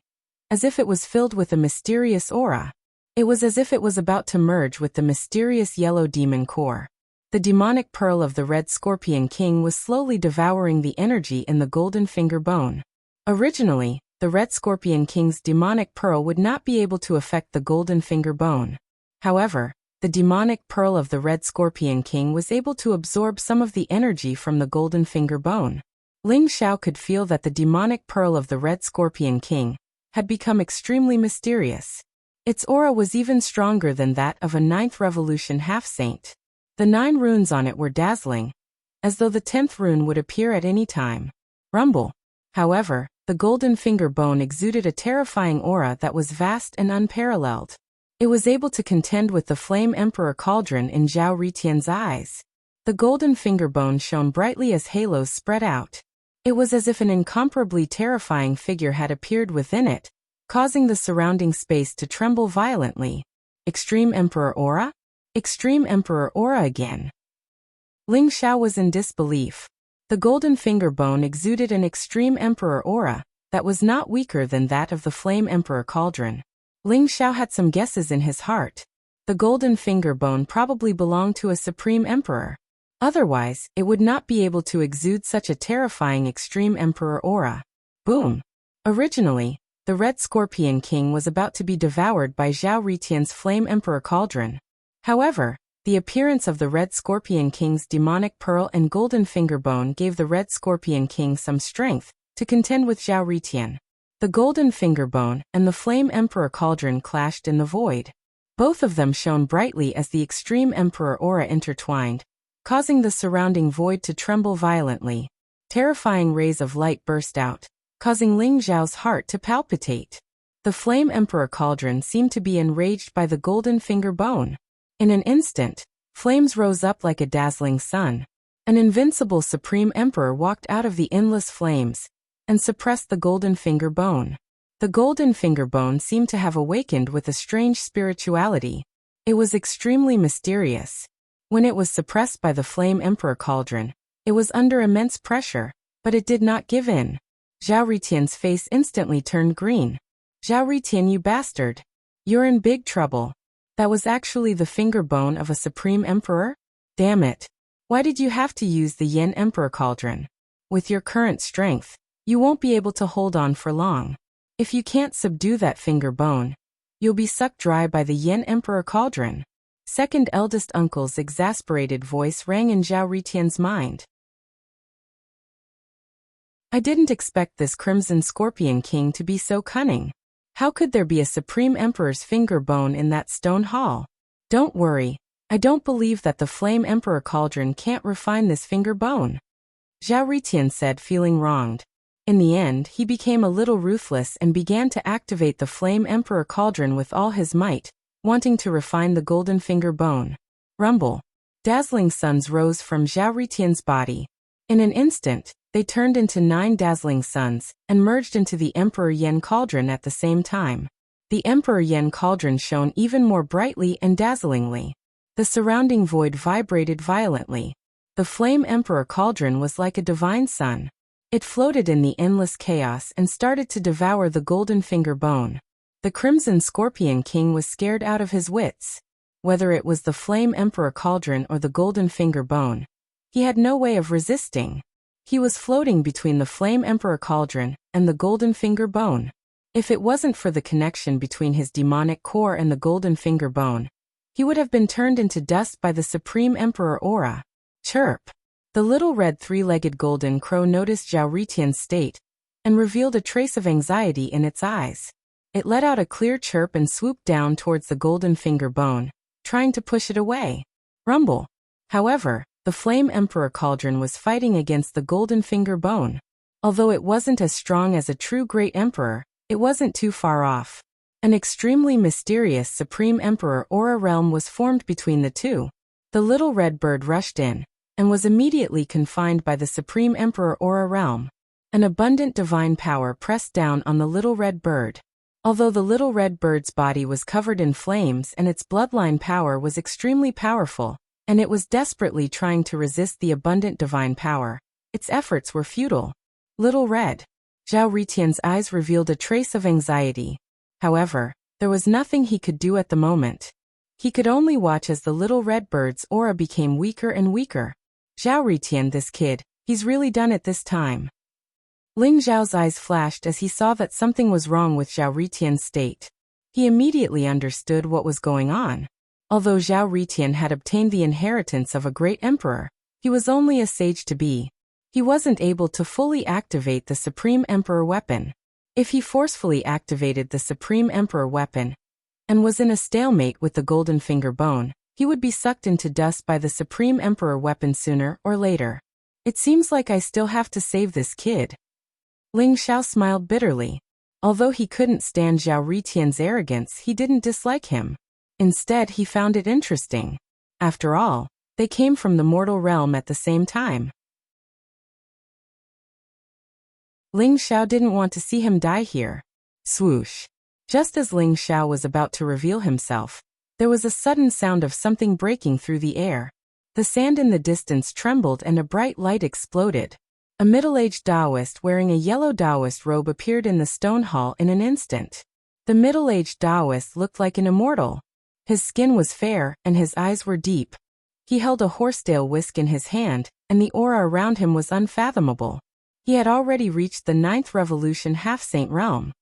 as if it was filled with a mysterious aura. It was as if it was about to merge with the mysterious yellow demon core. The demonic pearl of the Red Scorpion King was slowly devouring the energy in the golden finger bone. Originally, the Red Scorpion King's demonic pearl would not be able to affect the golden finger bone. However, the demonic pearl of the Red Scorpion King was able to absorb some of the energy from the golden finger bone. Ling Zhao could feel that the demonic pearl of the Red Scorpion King had become extremely mysterious. Its aura was even stronger than that of a 9th Revolution half-saint. The 9 runes on it were dazzling, as though the 10th rune would appear at any time. Rumble. However, the golden finger bone exuded a terrifying aura that was vast and unparalleled. It was able to contend with the Flame Emperor Cauldron in Zhao Ritian's eyes. The golden finger bone shone brightly as halos spread out. It was as if an incomparably terrifying figure had appeared within it, causing the surrounding space to tremble violently. Extreme Emperor Aura? Extreme Emperor Aura again. Ling Zhao was in disbelief. The golden finger bone exuded an Extreme Emperor Aura that was not weaker than that of the Flame Emperor Cauldron. Ling Zhao had some guesses in his heart. The golden finger bone probably belonged to a Supreme Emperor. Otherwise, it would not be able to exude such a terrifying Extreme Emperor Aura. Boom! Originally, the Red Scorpion King was about to be devoured by Zhao Ritian's Flame Emperor Cauldron. However, the appearance of the Red Scorpion King's demonic pearl and golden finger bone gave the Red Scorpion King some strength to contend with Zhao Ritian. The golden finger bone and the Flame Emperor Cauldron clashed in the void. Both of them shone brightly as the Extreme Emperor Aura intertwined, causing the surrounding void to tremble violently. Terrifying rays of light burst out, causing Ling Zhao's heart to palpitate. The Flame Emperor Cauldron seemed to be enraged by the golden finger bone. In an instant, flames rose up like a dazzling sun. An invincible Supreme Emperor walked out of the endless flames and suppressed the golden finger bone. The golden finger bone seemed to have awakened with a strange spirituality. It was extremely mysterious. When it was suppressed by the Flame Emperor Cauldron, it was under immense pressure, but it did not give in. Zhao Ritian's face instantly turned green. Zhao Ritian, you bastard! You're in big trouble. That was actually the finger bone of a Supreme Emperor? Damn it. Why did you have to use the Yen Emperor Cauldron? With your current strength, you won't be able to hold on for long. If you can't subdue that finger bone, you'll be sucked dry by the Yen Emperor Cauldron. Second eldest uncle's exasperated voice rang in Zhao Ritian's mind. I didn't expect this Crimson Scorpion King to be so cunning. How could there be a Supreme Emperor's finger bone in that stone hall? Don't worry, I don't believe that the Flame Emperor Cauldron can't refine this finger bone. Zhao Ritian said, feeling wronged. In the end, he became a little ruthless and began to activate the Flame Emperor Cauldron with all his might, wanting to refine the golden finger bone. Rumble. Dazzling suns rose from Zhao Ritian's body. In an instant, they turned into 9 dazzling suns and merged into the Emperor Yen Cauldron at the same time. The Emperor Yen Cauldron shone even more brightly and dazzlingly. The surrounding void vibrated violently. The Flame Emperor Cauldron was like a divine sun. It floated in the endless chaos and started to devour the golden finger bone. The Crimson Scorpion King was scared out of his wits. Whether it was the Flame Emperor Cauldron or the golden finger bone, he had no way of resisting. He was floating between the Flame Emperor Cauldron and the golden finger bone. If it wasn't for the connection between his demonic core and the golden finger bone, he would have been turned into dust by the Supreme Emperor Aura. Chirp! The little red 3-legged golden crow noticed Zhao Ritian's state and revealed a trace of anxiety in its eyes. It let out a clear chirp and swooped down towards the golden finger bone, trying to push it away. Rumble. However, the Flame Emperor Cauldron was fighting against the golden finger bone. Although it wasn't as strong as a true great emperor, it wasn't too far off. An extremely mysterious Supreme Emperor Aura realm was formed between the two. The little red bird rushed in, and was immediately confined by the Supreme Emperor Aura realm. An abundant divine power pressed down on the little red bird. Although the little red bird's body was covered in flames and its bloodline power was extremely powerful, and it was desperately trying to resist the abundant divine power, its efforts were futile. Little Red. Zhao Ritian's eyes revealed a trace of anxiety. However, there was nothing he could do at the moment. He could only watch as the little red bird's aura became weaker and weaker. Zhao Ritian, this kid, he's really done it this time. Ling Zhao's eyes flashed as he saw that something was wrong with Zhao Ritian's state. He immediately understood what was going on. Although Zhao Ritian had obtained the inheritance of a great emperor, he was only a sage-to-be. He wasn't able to fully activate the Supreme Emperor weapon. If he forcefully activated the Supreme Emperor weapon and was in a stalemate with the Golden Finger Bone, he would be sucked into dust by the Supreme Emperor weapon sooner or later. It seems like I still have to save this kid. Ling Xiao smiled bitterly. Although he couldn't stand Zhao Ritian's arrogance, he didn't dislike him. Instead, he found it interesting. After all, they came from the mortal realm at the same time. Ling Xiao didn't want to see him die here. Swoosh. Just as Ling Xiao was about to reveal himself, there was a sudden sound of something breaking through the air. The sand in the distance trembled and a bright light exploded. A middle-aged Taoist wearing a yellow Taoist robe appeared in the stone hall in an instant. The middle-aged Taoist looked like an immortal. His skin was fair and his eyes were deep. He held a horsetail whisk in his hand, and the aura around him was unfathomable. He had already reached the 9th Revolution half-saint realm.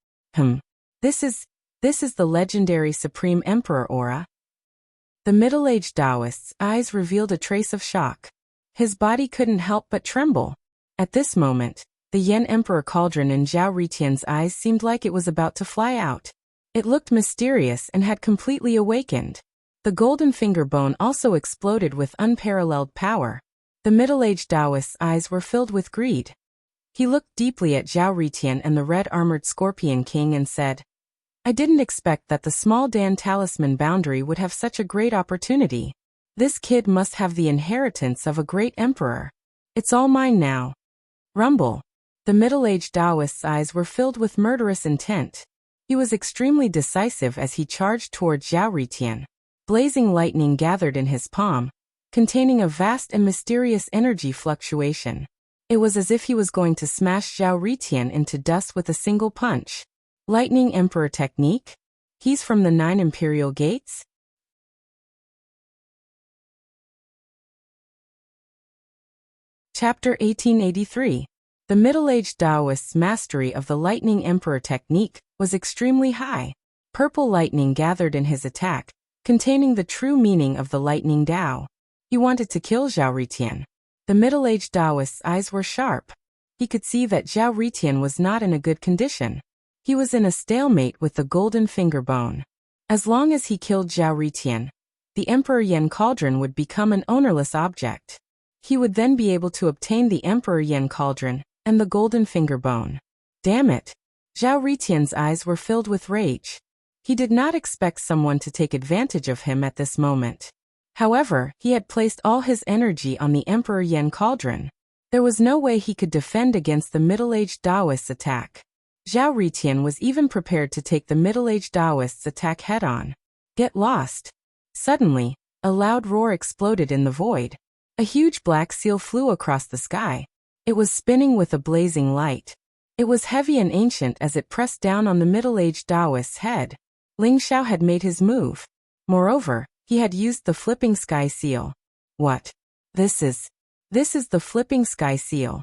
This is the legendary Supreme Emperor aura. The middle-aged Taoist's eyes revealed a trace of shock. His body couldn't help but tremble. At this moment, the Yen Emperor cauldron in Zhao Ritian's eyes seemed like it was about to fly out. It looked mysterious and had completely awakened. The Golden Finger Bone also exploded with unparalleled power. The middle-aged Taoist's eyes were filled with greed. He looked deeply at Zhao Ritian and the red-armored Scorpion King and said, I didn't expect that the small Dan talisman boundary would have such a great opportunity. This kid must have the inheritance of a great emperor. It's all mine now. Rumble. The middle-aged Taoist's eyes were filled with murderous intent. He was extremely decisive as he charged toward Zhao Ritian. Blazing lightning gathered in his palm, containing a vast and mysterious energy fluctuation. It was as if he was going to smash Zhao Ritian into dust with a single punch. Lightning Emperor technique? He's from the 9 Imperial Gates? Chapter 1883. The middle-aged Taoist's mastery of the Lightning Emperor technique was extremely high. Purple lightning gathered in his attack, containing the true meaning of the Lightning Tao. He wanted to kill Zhao Ritian. The middle-aged Taoist's eyes were sharp. He could see that Zhao Ritian was not in a good condition. He was in a stalemate with the Golden Finger Bone. As long as he killed Zhao Ritian, the Emperor Yen Cauldron would become an ownerless object. He would then be able to obtain the Emperor Yen Cauldron and the Golden Finger Bone. Damn it! Zhao Ritian's eyes were filled with rage. He did not expect someone to take advantage of him at this moment. However, he had placed all his energy on the Emperor Yen Cauldron. There was no way he could defend against the middle-aged Taoist's attack. Zhao Ritian was even prepared to take the middle-aged Taoist's attack head-on. Get lost. Suddenly, a loud roar exploded in the void. A huge black seal flew across the sky. It was spinning with a blazing light. It was heavy and ancient as it pressed down on the middle-aged Taoist's head. Ling Xiao had made his move. Moreover, he had used the flipping sky seal. What? This is the flipping sky seal.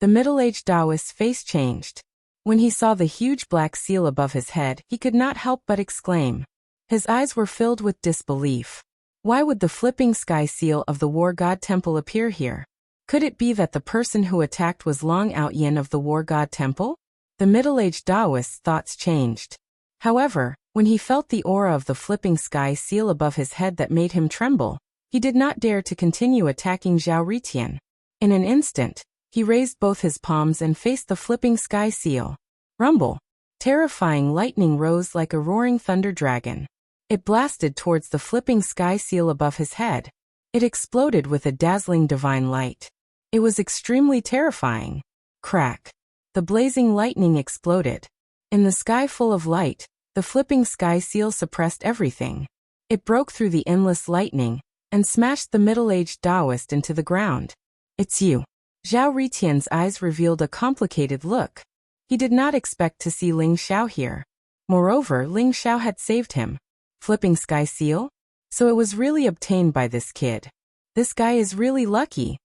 The middle-aged Taoist's face changed. When he saw the huge black seal above his head, he could not help but exclaim. His eyes were filled with disbelief. Why would the flipping sky seal of the War God Temple appear here? Could it be that the person who attacked was Long Out Yin of the War God Temple? The middle-aged Taoist's thoughts changed. However, when he felt the aura of the flipping sky seal above his head that made him tremble, he did not dare to continue attacking Zhao Ritian. In an instant, he raised both his palms and faced the flipping sky seal. Rumble. Terrifying lightning rose like a roaring thunder dragon. It blasted towards the flipping sky seal above his head. It exploded with a dazzling divine light. It was extremely terrifying. Crack. The blazing lightning exploded. In the sky full of light, the flipping sky seal suppressed everything. It broke through the endless lightning and smashed the middle-aged Taoist into the ground. It's you. Zhao Ritian's eyes revealed a complicated look. He did not expect to see Ling Xiao here. Moreover, Ling Xiao had saved him. Flipping sky seal? So it was really obtained by this kid. This guy is really lucky.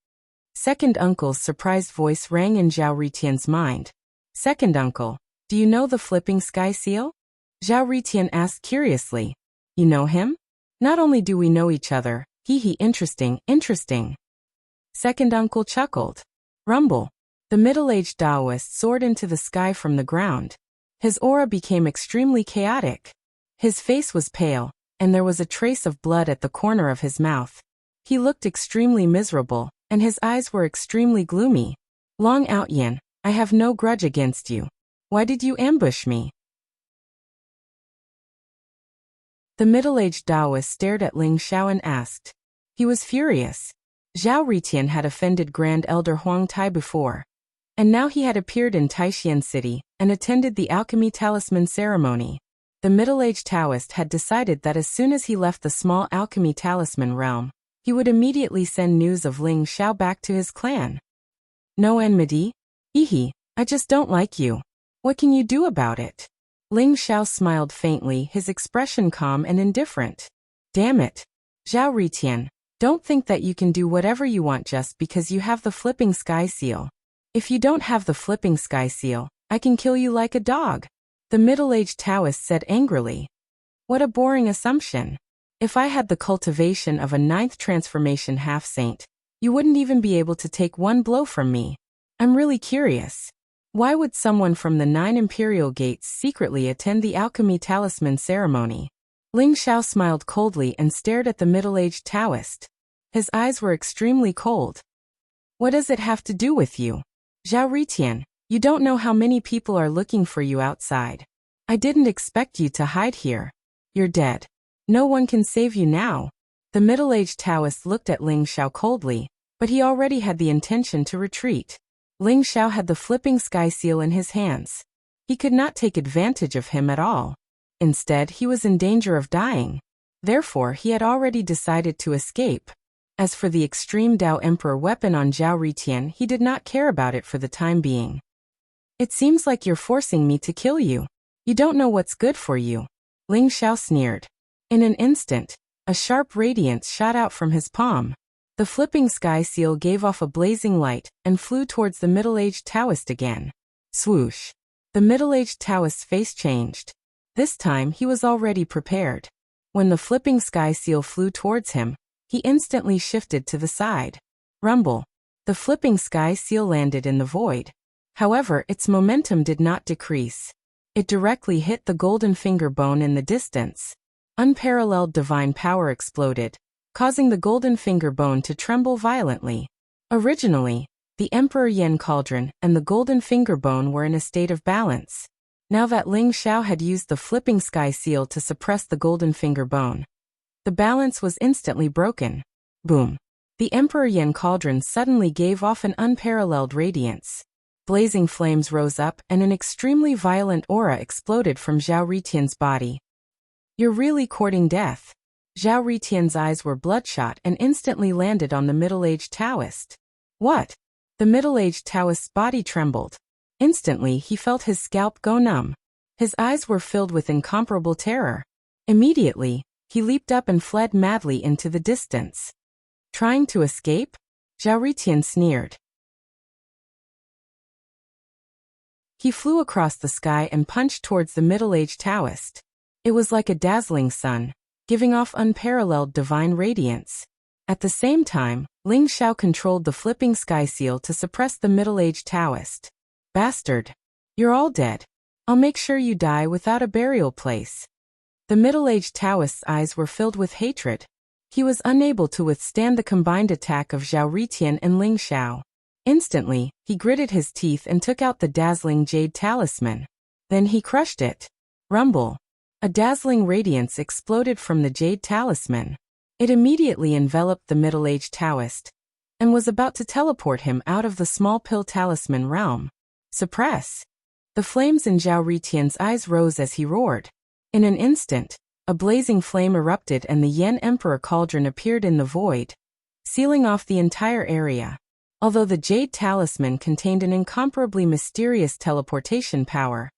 Second uncle's surprised voice rang in Zhao Ritian's mind. Second uncle, do you know the flipping sky seal? Zhao Ritian asked curiously. You know him? Not only do we know each other, interesting. Second uncle chuckled. Rumble. The middle-aged Taoist soared into the sky from the ground. His aura became extremely chaotic. His face was pale, and there was a trace of blood at the corner of his mouth. He looked extremely miserable, and his eyes were extremely gloomy. Long Outyin, I have no grudge against you. Why did you ambush me? The middle-aged Taoist stared at Ling Xiao and asked. He was furious. Zhao Ritian had offended Grand Elder Huang Tai before. And now he had appeared in Taishan City and attended the alchemy talisman ceremony. The middle-aged Taoist had decided that as soon as he left the small alchemy talisman realm, he would immediately send news of Ling Xiao back to his clan. No enmity? I just don't like you. What can you do about it? Ling Xiao smiled faintly, his expression calm and indifferent. Damn it. Zhao Ritian, don't think that you can do whatever you want just because you have the flipping sky seal. If you don't have the flipping sky seal, I can kill you like a dog. The middle-aged Taoist said angrily. What a boring assumption. If I had the cultivation of a 9th transformation half-saint, you wouldn't even be able to take one blow from me. I'm really curious. Why would someone from the 9 Imperial Gates secretly attend the alchemy talisman ceremony? Ling Xiao smiled coldly and stared at the middle-aged Taoist. His eyes were extremely cold. What does it have to do with you? Zhao Ritian, you don't know how many people are looking for you outside. I didn't expect you to hide here. You're dead. No one can save you now. The middle-aged Taoist looked at Ling Xiao coldly, but he already had the intention to retreat. Ling Xiao had the flipping sky seal in his hands. He could not take advantage of him at all. Instead, he was in danger of dying. Therefore, he had already decided to escape. As for the extreme Dao Emperor weapon on Zhao Ritian, he did not care about it for the time being. It seems like you're forcing me to kill you. You don't know what's good for you. Ling Xiao sneered. In an instant, a sharp radiance shot out from his palm. The flipping sky seal gave off a blazing light and flew towards the middle-aged Taoist again. Swoosh. The middle-aged Taoist's face changed. This time he was already prepared. When the flipping sky seal flew towards him, he instantly shifted to the side. Rumble. The flipping sky seal landed in the void. However, its momentum did not decrease. It directly hit the golden finger bone in the distance. Unparalleled divine power exploded, causing the golden finger bone to tremble violently. Originally, the Emperor Yen Cauldron and the golden finger bone were in a state of balance. Now that Ling Xiao had used the flipping sky seal to suppress the golden finger bone, the balance was instantly broken. Boom. The Emperor Yen Cauldron suddenly gave off an unparalleled radiance. Blazing flames rose up and an extremely violent aura exploded from Zhao Ritian's body. You're really courting death. Zhao Ritian's eyes were bloodshot and instantly landed on the middle-aged Taoist. What? The middle-aged Taoist's body trembled. Instantly he felt his scalp go numb. His eyes were filled with incomparable terror. Immediately, he leaped up and fled madly into the distance. Trying to escape? Zhao Ritian sneered. He flew across the sky and punched towards the middle-aged Taoist. It was like a dazzling sun, giving off unparalleled divine radiance. At the same time, Ling Xiao controlled the flipping sky seal to suppress the middle-aged Taoist. Bastard! You're all dead. I'll make sure you die without a burial place. The middle-aged Taoist's eyes were filled with hatred. He was unable to withstand the combined attack of Zhao Ritian and Ling Xiao. Instantly, he gritted his teeth and took out the dazzling jade talisman. Then he crushed it. Rumble. A dazzling radiance exploded from the jade talisman. It immediately enveloped the middle-aged Taoist and was about to teleport him out of the small pill talisman realm. Suppress. The flames in Zhao Ritian's eyes rose as he roared. In an instant, a blazing flame erupted and the Yen Emperor Cauldron appeared in the void, sealing off the entire area. Although the jade talisman contained an incomparably mysterious teleportation power,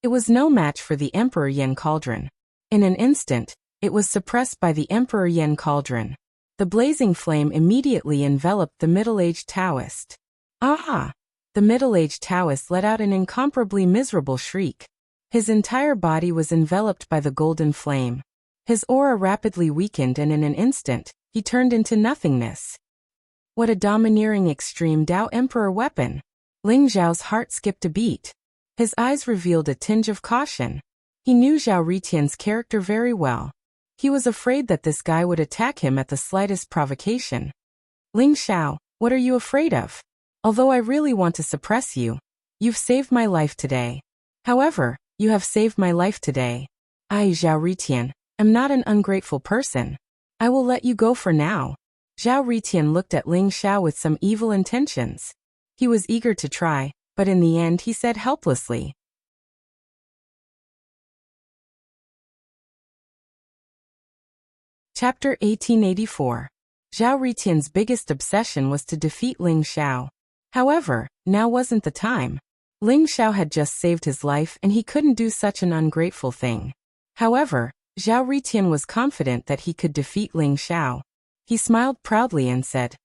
it was no match for the Emperor Yen Cauldron. In an instant, it was suppressed by the Emperor Yen Cauldron. The blazing flame immediately enveloped the middle-aged Taoist. Ah! The middle-aged Taoist let out an incomparably miserable shriek. His entire body was enveloped by the golden flame. His aura rapidly weakened and in an instant, he turned into nothingness. What a domineering extreme Dao Emperor weapon! Ling Zhao's heart skipped a beat. His eyes revealed a tinge of caution. He knew Zhao Ritian's character very well. He was afraid that this guy would attack him at the slightest provocation. Ling Xiao, what are you afraid of? Although I really want to suppress you, you've saved my life today. However, you have saved my life today. I, Zhao Ritian, am not an ungrateful person. I will let you go for now. Zhao Ritian looked at Ling Xiao with some evil intentions. He was eager to try, but in the end he said helplessly. Chapter 1884. Zhao Ritian's biggest obsession was to defeat Ling Xiao. However, now wasn't the time. Ling Xiao had just saved his life and he couldn't do such an ungrateful thing. However, Zhao Ritian was confident that he could defeat Ling Xiao. He smiled proudly and said,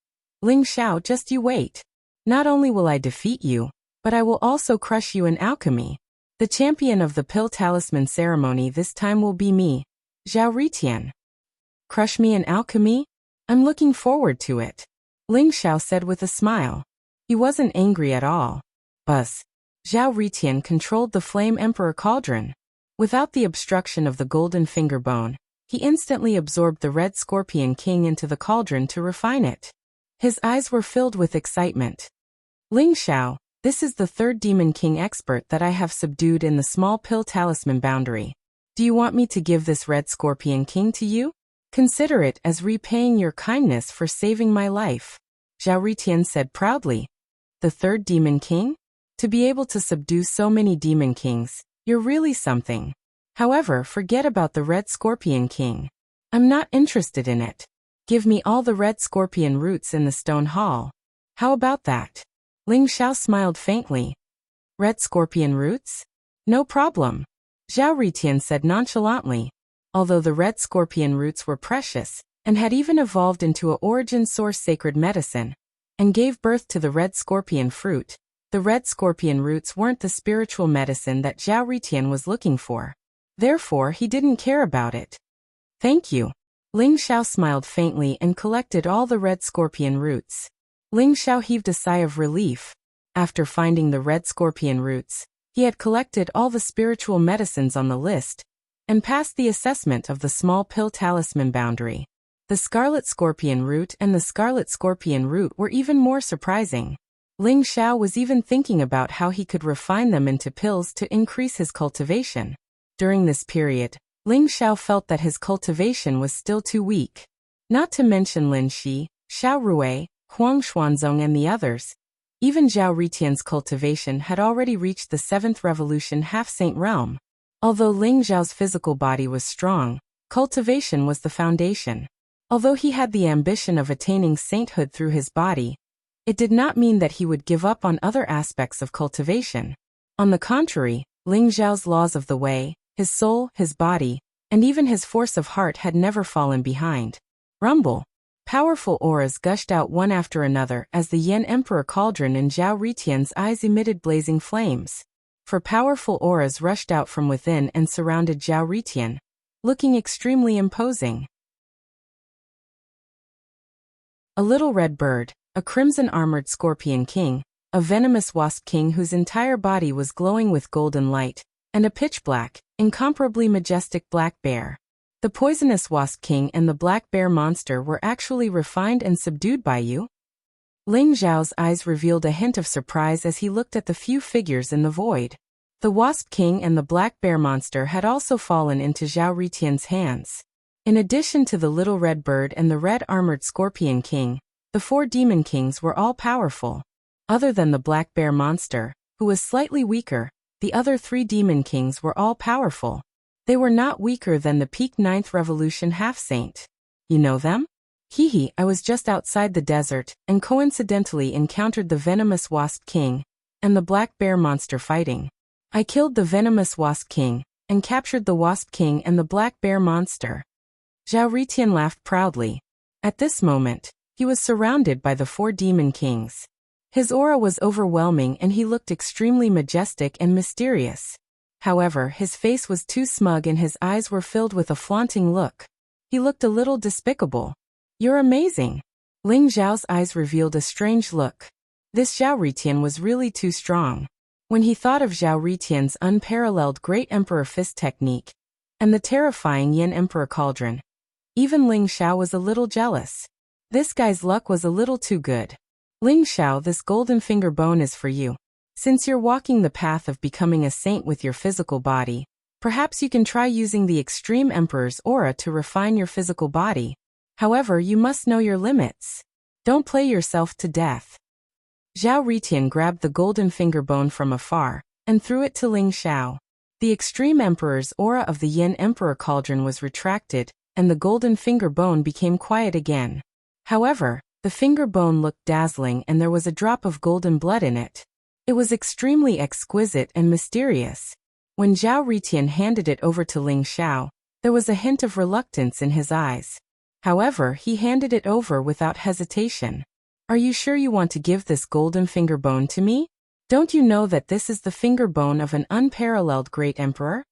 Ling Xiao, just you wait. Not only will I defeat you, but I will also crush you in alchemy. The champion of the pill talisman ceremony this time will be me, Zhao Ritian. Crush me in alchemy? I'm looking forward to it. Ling Xiao said with a smile. He wasn't angry at all. Buzz. Zhao Ritian controlled the Flame Emperor Cauldron. Without the obstruction of the golden finger bone, he instantly absorbed the Red Scorpion King into the cauldron to refine it. His eyes were filled with excitement. Ling Xiao, this is the third Demon King expert that I have subdued in the small pill talisman boundary. Do you want me to give this Red Scorpion King to you? Consider it as repaying your kindness for saving my life. Zhao Ritian said proudly. The third Demon King? To be able to subdue so many Demon Kings, you're really something. However, forget about the Red Scorpion King. I'm not interested in it. Give me all the Red Scorpion roots in the stone hall. How about that? Ling Xiao smiled faintly. Red Scorpion roots? No problem. Zhao Ritian said nonchalantly. Although the Red Scorpion roots were precious, and had even evolved into a origin source sacred medicine, and gave birth to the Red Scorpion fruit, the Red Scorpion roots weren't the spiritual medicine that Zhao Ritian was looking for. Therefore, he didn't care about it. Thank you. Ling Xiao smiled faintly and collected all the Red Scorpion roots. Ling Xiao heaved a sigh of relief. After finding the Red Scorpion roots, he had collected all the spiritual medicines on the list, and passed the assessment of the small pill talisman boundary. The Scarlet Scorpion root and the Scarlet Scorpion root were even more surprising. Ling Xiao was even thinking about how he could refine them into pills to increase his cultivation. During this period, Ling Xiao felt that his cultivation was still too weak. Not to mention Lin Shi, Xiao Rui, Huang Xuanzong and the others. Even Zhao Ritian's cultivation had already reached the 7th revolution half-saint realm. Although Ling Zhao's physical body was strong, cultivation was the foundation. Although he had the ambition of attaining sainthood through his body, it did not mean that he would give up on other aspects of cultivation. On the contrary, Ling Zhao's laws of the way, his soul, his body, and even his force of heart had never fallen behind. Rumble. Powerful auras gushed out one after another as the Yen Emperor Cauldron in Zhao Ritian's eyes emitted blazing flames. For powerful auras rushed out from within and surrounded Zhao Ritian, looking extremely imposing. A little red bird, a crimson-armored scorpion king, a venomous wasp king whose entire body was glowing with golden light, and a pitch-black, incomparably majestic black bear. The poisonous wasp king and the black bear monster were actually refined and subdued by you? Ling Zhao's eyes revealed a hint of surprise as he looked at the few figures in the void. The Wasp King and the Black Bear Monster had also fallen into Zhao Ritian's hands. In addition to the Little Red Bird and the Red Armored Scorpion King, the 4 Demon Kings were all powerful. Other than the Black Bear Monster, who was slightly weaker, the other 3 Demon Kings were all powerful. They were not weaker than the peak 9th Revolution Half-Saint. You know them? Hehe, I was just outside the desert and coincidentally encountered the Venomous Wasp King and the Black Bear Monster fighting. I killed the Venomous Wasp King and captured the Wasp King and the Black Bear Monster. Zhao Ritian laughed proudly. At this moment, he was surrounded by the 4 Demon Kings. His aura was overwhelming and he looked extremely majestic and mysterious. However, his face was too smug and his eyes were filled with a flaunting look. He looked a little despicable. You're amazing. Ling Zhao's eyes revealed a strange look. This Zhao Ritian was really too strong. When he thought of Zhao Ritian's unparalleled Great Emperor Fist technique and the terrifying Yin Emperor Cauldron, even Ling Zhao was a little jealous. This guy's luck was a little too good. Ling Zhao, this golden finger bone is for you. Since you're walking the path of becoming a saint with your physical body, perhaps you can try using the Extreme Emperor's aura to refine your physical body. However, you must know your limits. Don't play yourself to death. Zhao Ritian grabbed the golden finger bone from afar and threw it to Ling Zhao. The Extreme Emperor's aura of the Yin Emperor Cauldron was retracted, and the golden finger bone became quiet again. However, the finger bone looked dazzling and there was a drop of golden blood in it. It was extremely exquisite and mysterious. When Zhao Ritian handed it over to Ling Zhao, there was a hint of reluctance in his eyes. However, he handed it over without hesitation. Are you sure you want to give this golden finger bone to me? Don't you know that this is the finger bone of an unparalleled great emperor?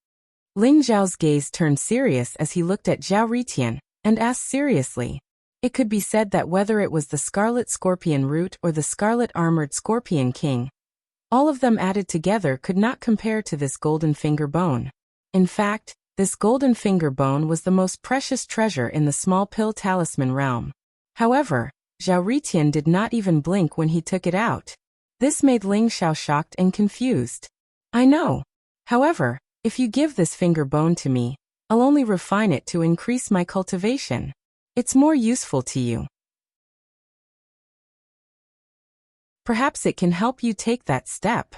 Ling Zhao's gaze turned serious as he looked at Zhao Ritian and asked seriously. It could be said that whether it was the Scarlet Scorpion Root or the Scarlet Armored Scorpion King, all of them added together could not compare to this golden finger bone. In fact, this golden finger bone was the most precious treasure in the small pill talisman realm. However, Zhao Ritian did not even blink when he took it out. This made Ling Zhao shocked and confused. I know. However, if you give this finger bone to me, I'll only refine it to increase my cultivation. It's more useful to you. Perhaps it can help you take that step.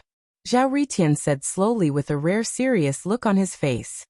Zhao Ritian said slowly with a rare serious look on his face.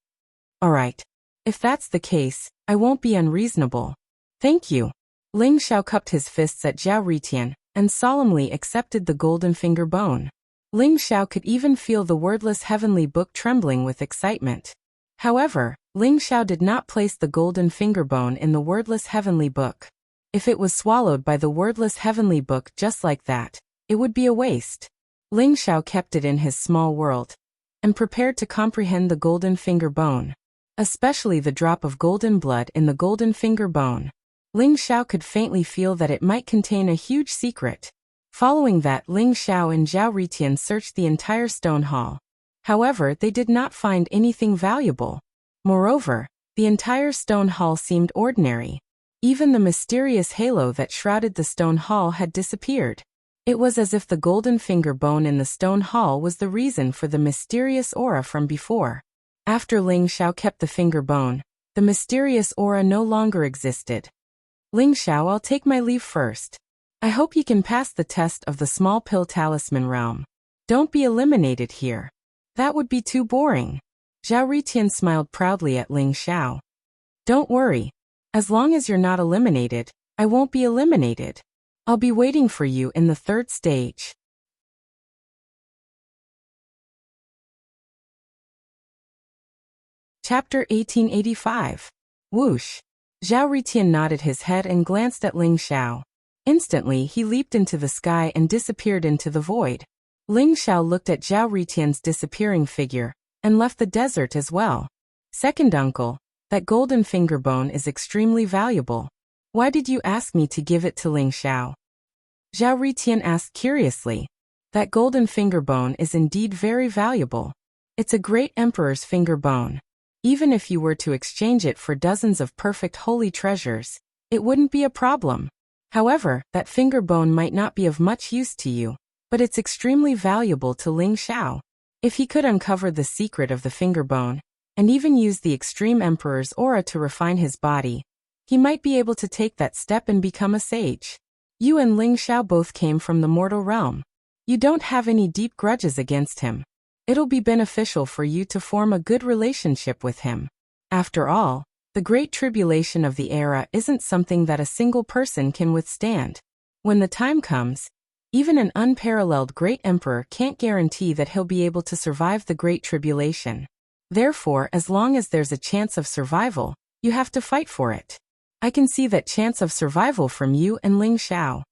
Alright. If that's the case, I won't be unreasonable. Thank you. Ling Zhao cupped his fists at Zhao Ritian and solemnly accepted the golden finger bone. Ling Zhao could even feel the wordless heavenly book trembling with excitement. However, Ling Zhao did not place the golden finger bone in the wordless heavenly book. If it was swallowed by the wordless heavenly book just like that, it would be a waste. Ling Zhao kept it in his small world and prepared to comprehend the golden finger bone, especially the drop of golden blood in the golden finger bone. Ling Zhao could faintly feel that it might contain a huge secret. Following that, Ling Zhao and Zhao Ritian searched the entire stone hall. However, they did not find anything valuable. Moreover, the entire stone hall seemed ordinary. Even the mysterious halo that shrouded the stone hall had disappeared. It was as if the golden finger bone in the stone hall was the reason for the mysterious aura from before. After Ling Zhao kept the finger bone, the mysterious aura no longer existed. Ling Zhao, I'll take my leave first. I hope you can pass the test of the small pill talisman realm. Don't be eliminated here. That would be too boring. Zhao Ritian smiled proudly at Ling Zhao. Don't worry. As long as you're not eliminated, I won't be eliminated. I'll be waiting for you in the 3rd stage. Chapter 1885. Whoosh. Zhao Ritian nodded his head and glanced at Ling Zhao. Instantly, he leaped into the sky and disappeared into the void. Ling Zhao looked at Zhao Ritian's disappearing figure and left the desert as well. Second uncle, that golden finger bone is extremely valuable. Why did you ask me to give it to Ling Zhao? Zhao Ritian asked curiously. That golden finger bone is indeed very valuable. It's a great emperor's finger bone. Even if you were to exchange it for dozens of perfect holy treasures, it wouldn't be a problem. However, that finger bone might not be of much use to you, but it's extremely valuable to Ling Zhao. If he could uncover the secret of the finger bone, and even use the extreme emperor's aura to refine his body, he might be able to take that step and become a sage. You and Ling Xiao both came from the mortal realm. You don't have any deep grudges against him. It'll be beneficial for you to form a good relationship with him. After all, the great tribulation of the era isn't something that a single person can withstand. When the time comes, even an unparalleled great emperor can't guarantee that he'll be able to survive the great tribulation. Therefore, as long as there's a chance of survival, you have to fight for it. I can see that chance of survival from you and Ling Xiao.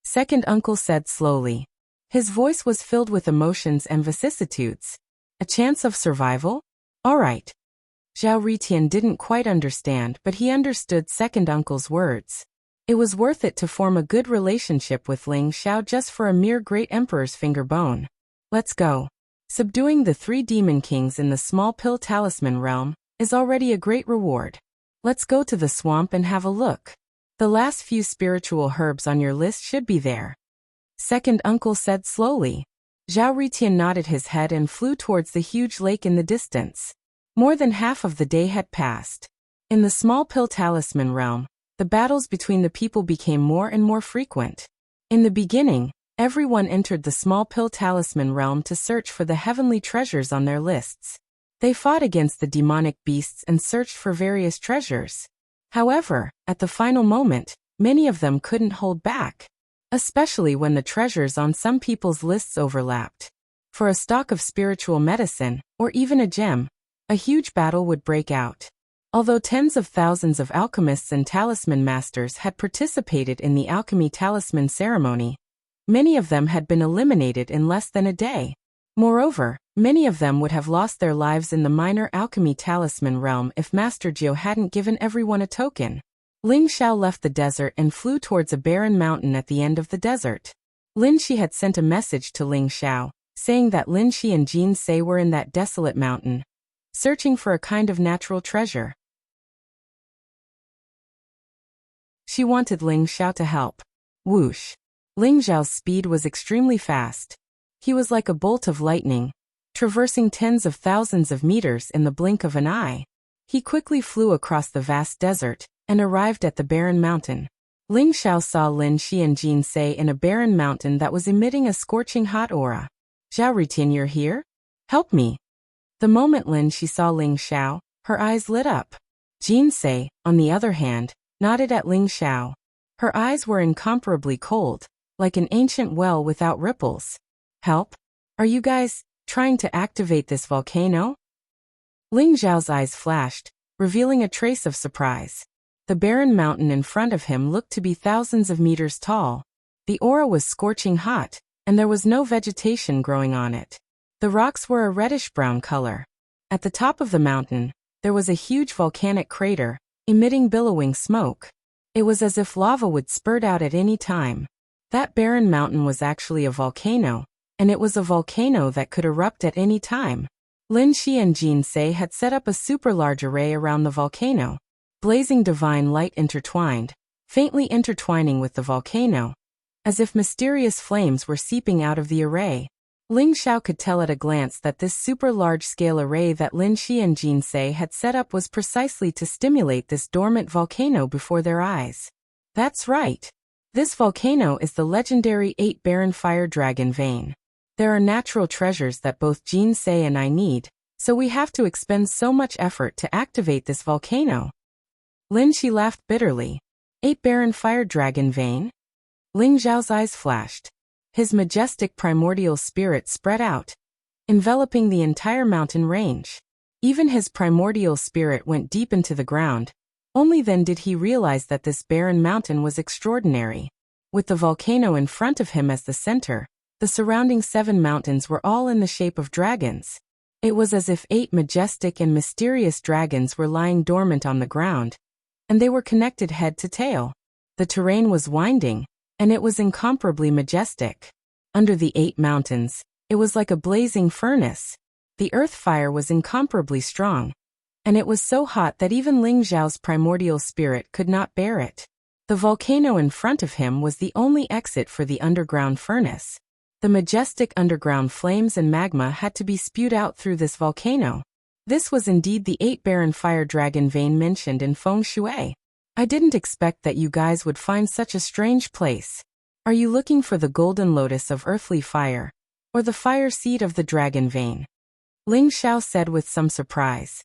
Second uncle said slowly. His voice was filled with emotions and vicissitudes. A chance of survival? All right. Zhao Ritian didn't quite understand, but he understood second uncle's words. It was worth it to form a good relationship with Ling Xiao just for a mere great emperor's finger bone. Let's go. Subduing the 3 demon kings in the small pill talisman realm is already a great reward. Let's go to the swamp and have a look. The last few spiritual herbs on your list should be there. Second uncle said slowly. Zhao Ritian nodded his head and flew towards the huge lake in the distance. More than half of the day had passed. In the small pill talisman realm, the battles between the people became more and more frequent. In the beginning, everyone entered the small pill talisman realm to search for the heavenly treasures on their lists. They fought against the demonic beasts and searched for various treasures. However, at the final moment, many of them couldn't hold back. Especially when the treasures on some people's lists overlapped. For a stock of spiritual medicine, or even a gem, a huge battle would break out. Although tens of thousands of alchemists and talisman masters had participated in the alchemy talisman ceremony, many of them had been eliminated in less than a day. Moreover, many of them would have lost their lives in the minor alchemy talisman realm if Master Jiu hadn't given everyone a token. Ling Xiao left the desert and flew towards a barren mountain at the end of the desert. Lin Shi had sent a message to Ling Xiao, saying that Lin Shi and Jin Se were in that desolate mountain, searching for a kind of natural treasure. She wanted Ling Xiao to help. Whoosh! Ling Xiao's speed was extremely fast. He was like a bolt of lightning, traversing tens of thousands of meters in the blink of an eye. He quickly flew across the vast desert and arrived at the barren mountain. Ling Xiao saw Lin Shi and Jin Se in a barren mountain that was emitting a scorching hot aura. Zhao Ritian, you're here? Help me. The moment Lin Shi saw Ling Xiao, her eyes lit up. Jin Se, on the other hand, nodded at Ling Xiao. Her eyes were incomparably cold, like an ancient well without ripples. Help? Are you guys trying to activate this volcano? Ling Xiao's eyes flashed, revealing a trace of surprise. The barren mountain in front of him looked to be thousands of meters tall. The aura was scorching hot, and there was no vegetation growing on it. The rocks were a reddish-brown color. At the top of the mountain, there was a huge volcanic crater, emitting billowing smoke. It was as if lava would spurt out at any time. That barren mountain was actually a volcano, and it was a volcano that could erupt at any time. Lin Shi and Jin Se had set up a super-large array around the volcano. Blazing divine light intertwined, faintly intertwining with the volcano, as if mysterious flames were seeping out of the array. Ling Xiao could tell at a glance that this super large-scale array that Lin Shi and Jin Se had set up was precisely to stimulate this dormant volcano before their eyes. That's right. This volcano is the legendary 8 Barren Fire Dragon Vein. There are natural treasures that both Jin Se and I need, so we have to expend so much effort to activate this volcano. Lin Shi laughed bitterly. 8 Barren Fire Dragon Vein? Ling Xiao's eyes flashed. His majestic primordial spirit spread out, enveloping the entire mountain range. Even his primordial spirit went deep into the ground. Only then did he realize that this barren mountain was extraordinary. With the volcano in front of him as the center, the surrounding 7 mountains were all in the shape of dragons. It was as if 8 majestic and mysterious dragons were lying dormant on the ground, and they were connected head to tail. The terrain was winding, and it was incomparably majestic. Under the 8 mountains, it was like a blazing furnace. The earth fire was incomparably strong, and it was so hot that even Ling Xiao's primordial spirit could not bear it. The volcano in front of him was the only exit for the underground furnace. The majestic underground flames and magma had to be spewed out through this volcano. This was indeed the 8 barren fire dragon vein mentioned in Feng Shui. I didn't expect that you guys would find such a strange place. Are you looking for the golden lotus of earthly fire, or the fire seed of the dragon vein? Ling Xiao said with some surprise.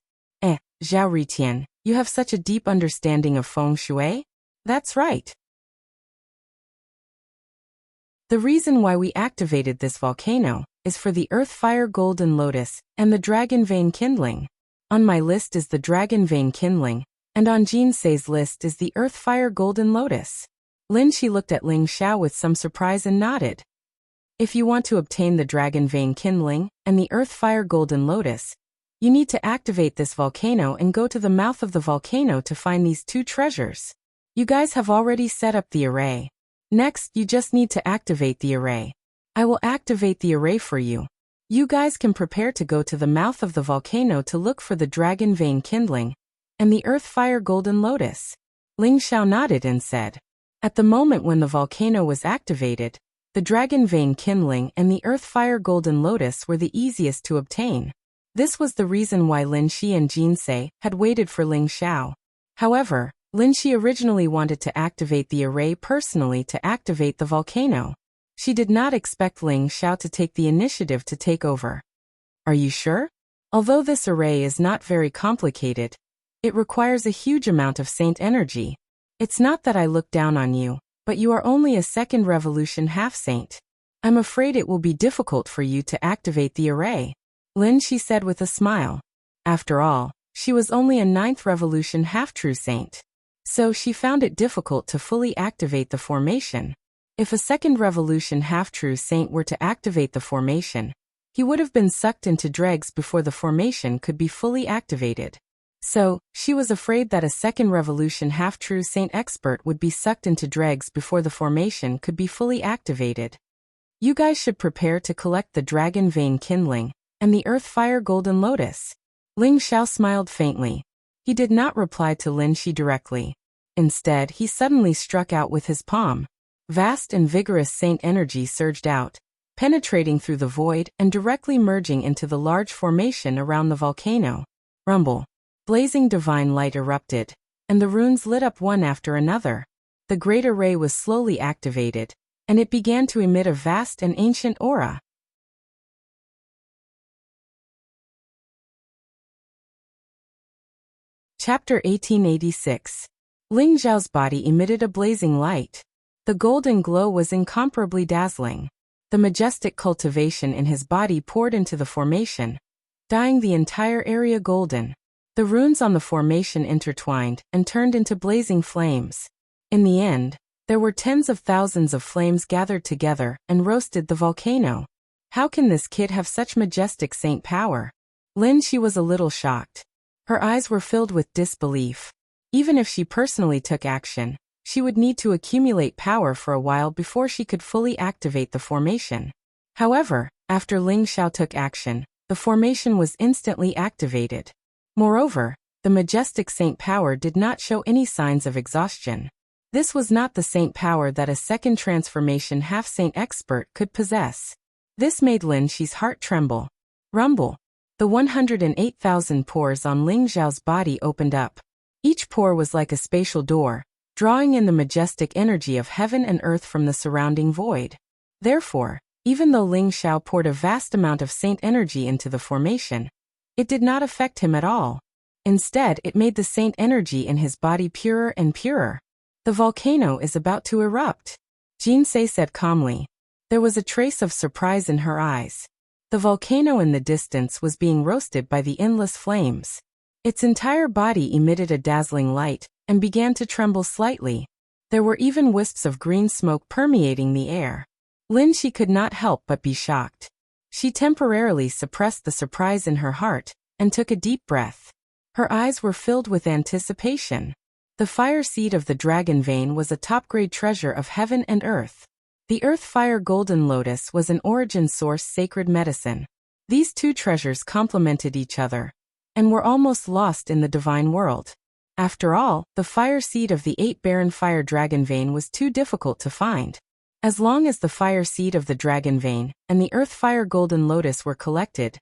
Zhao Ritian, you have such a deep understanding of Feng Shui? That's right. The reason why we activated this volcano is for the earth fire golden lotus and the dragon vein kindling. On my list is the dragon vein kindling, and on Jinsei's list is the earth fire golden lotus. Lin Shi looked at Ling Xiao with some surprise and nodded. If you want to obtain the dragon vein kindling and the earth fire golden lotus, you need to activate this volcano and go to the mouth of the volcano to find these 2 treasures. You guys have already set up the array. Next, you just need to activate the array. I will activate the array for you. You guys can prepare to go to the mouth of the volcano to look for the dragon vein kindling and the earth fire golden lotus. Ling Xiao nodded and said. At the moment when the volcano was activated, the dragon vein kindling and the earth fire golden lotus were the easiest to obtain. This was the reason why Lin Shi and Jinsei had waited for Ling Xiao. However, Lin Shi originally wanted to activate the array personally to activate the volcano. She did not expect Ling Xiao to take the initiative to take over. Are you sure? Although this array is not very complicated, it requires a huge amount of saint energy. It's not that I look down on you, but you are only a 2nd revolution half-saint. I'm afraid it will be difficult for you to activate the array. Lin Shi said with a smile. After all, she was only a 9th revolution half-true saint. So she found it difficult to fully activate the formation. If a 2nd revolution half-true saint were to activate the formation, he would have been sucked into dregs before the formation could be fully activated. So, she was afraid that a 2nd revolution half-true saint expert would be sucked into dregs before the formation could be fully activated. You guys should prepare to collect the dragon vein kindling and the earth fire golden lotus. Ling Xiao smiled faintly. He did not reply to Lin Shi directly. Instead, he suddenly struck out with his palm. Vast and vigorous saint energy surged out, penetrating through the void and directly merging into the large formation around the volcano. Rumble. Blazing divine light erupted, and the runes lit up one after another. The great array was slowly activated, and it began to emit a vast and ancient aura. Chapter 1886. Ling Zhao's body emitted a blazing light. The golden glow was incomparably dazzling. The majestic cultivation in his body poured into the formation, dyeing the entire area golden. The runes on the formation intertwined and turned into blazing flames. In the end, there were tens of thousands of flames gathered together and roasted the volcano. How can this kid have such majestic saint power? Lin Shi was a little shocked. Her eyes were filled with disbelief. Even if she personally took action, she would need to accumulate power for a while before she could fully activate the formation. However, after Ling Xiao took action, the formation was instantly activated. Moreover, the majestic saint power did not show any signs of exhaustion. This was not the saint power that a second transformation half-saint expert could possess. This made Lin Shi's heart tremble. Rumble. The 108,000 pores on Ling Zhao's body opened up. Each pore was like a spatial door, drawing in the majestic energy of heaven and earth from the surrounding void. Therefore, even though Ling Xiao poured a vast amount of saint energy into the formation, it did not affect him at all. Instead, it made the saint energy in his body purer and purer. The volcano is about to erupt, Jinsei said calmly. There was a trace of surprise in her eyes. The volcano in the distance was being roasted by the endless flames. Its entire body emitted a dazzling light and began to tremble slightly. There were even wisps of green smoke permeating the air. Lin Shi could not help but be shocked. She temporarily suppressed the surprise in her heart and took a deep breath. Her eyes were filled with anticipation. The fire seed of the dragon vein was a top-grade treasure of heaven and earth. The earth fire golden lotus was an origin source sacred medicine. These two treasures complemented each other and were almost lost in the divine world. After all, the fire seed of the 8 barren fire dragon vein was too difficult to find. As long as the fire seed of the dragon vein and the earth fire golden lotus were collected,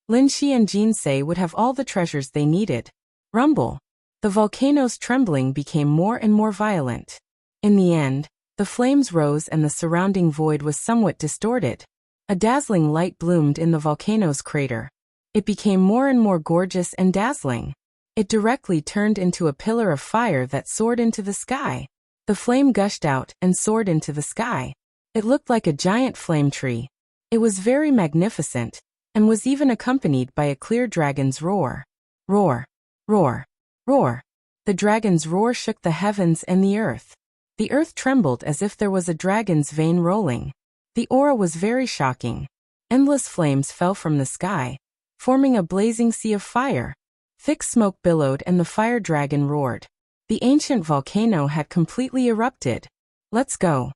Lin Shi and Jinsei would have all the treasures they needed. Rumble. The volcano's trembling became more and more violent. In the end, the flames rose and the surrounding void was somewhat distorted. A dazzling light bloomed in the volcano's crater. It became more and more gorgeous and dazzling. It directly turned into a pillar of fire that soared into the sky. The flame gushed out and soared into the sky. It looked like a giant flame tree. It was very magnificent, and was even accompanied by a clear dragon's roar. Roar, roar, roar. The dragon's roar shook the heavens and the earth. The earth trembled as if there was a dragon's vein rolling. The aura was very shocking. Endless flames fell from the sky, forming a blazing sea of fire. Thick smoke billowed and the fire dragon roared. The ancient volcano had completely erupted. Let's go.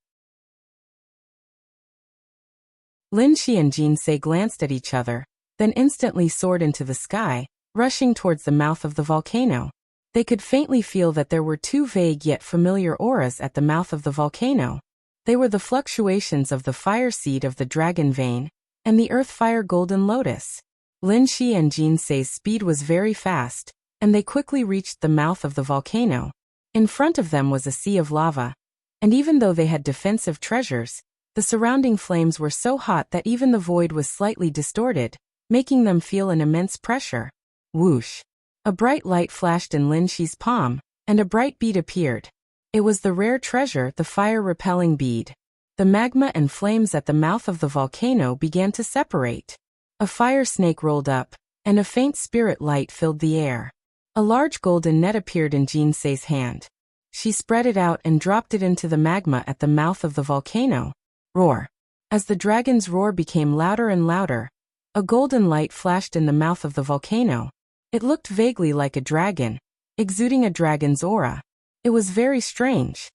Lin Shi and Jinsei glanced at each other, then instantly soared into the sky, rushing towards the mouth of the volcano. They could faintly feel that there were two vague yet familiar auras at the mouth of the volcano. They were the fluctuations of the fire seed of the dragon vein and the earth fire golden lotus. Lin Shi and Jinsei's speed was very fast, and they quickly reached the mouth of the volcano. In front of them was a sea of lava, and even though they had defensive treasures, the surrounding flames were so hot that even the void was slightly distorted, making them feel an immense pressure. Whoosh! A bright light flashed in Lin Shi's palm, and a bright bead appeared. It was the rare treasure, the fire-repelling bead. The magma and flames at the mouth of the volcano began to separate. A fire snake rolled up, and a faint spirit light filled the air. A large golden net appeared in Jinsei's hand. She spread it out and dropped it into the magma at the mouth of the volcano. Roar! As the dragon's roar became louder and louder, a golden light flashed in the mouth of the volcano. It looked vaguely like a dragon, exuding a dragon's aura. It was very strange.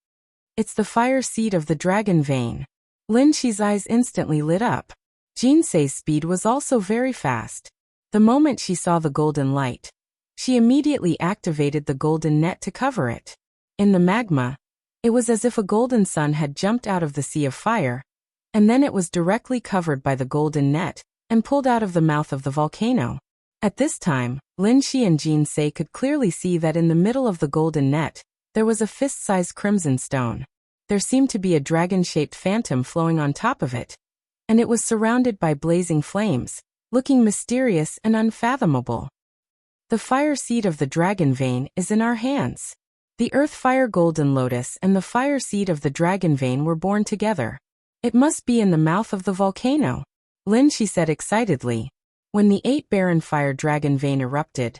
It's the fire seed of the dragon vein. Lin Shi's eyes instantly lit up. Jinsei's speed was also very fast. The moment she saw the golden light, she immediately activated the golden net to cover it. In the magma, it was as if a golden sun had jumped out of the sea of fire, and then it was directly covered by the golden net and pulled out of the mouth of the volcano. At this time, Lin Shi and Jinsei could clearly see that in the middle of the golden net, there was a fist-sized crimson stone. There seemed to be a dragon-shaped phantom flowing on top of it, and it was surrounded by blazing flames, looking mysterious and unfathomable. The fire seed of the dragon vein is in our hands. The earth fire golden lotus and the fire seed of the dragon vein were born together. It must be in the mouth of the volcano, Lin Shi said excitedly. When the 8 barren fire dragon vein erupted,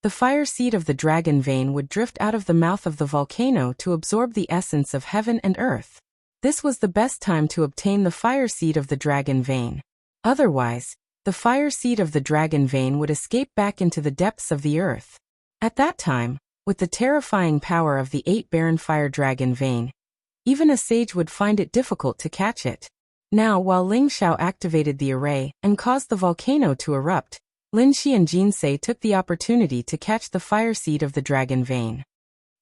the fire seed of the dragon vein would drift out of the mouth of the volcano to absorb the essence of heaven and earth. This was the best time to obtain the fire seed of the dragon vein. Otherwise, the fire seed of the dragon vein would escape back into the depths of the earth. At that time, with the terrifying power of the 8 barren fire dragon vein, even a sage would find it difficult to catch it. Now, while Ling Xiao activated the array and caused the volcano to erupt, Lin Shi and Jinsei took the opportunity to catch the fire seed of the dragon vein.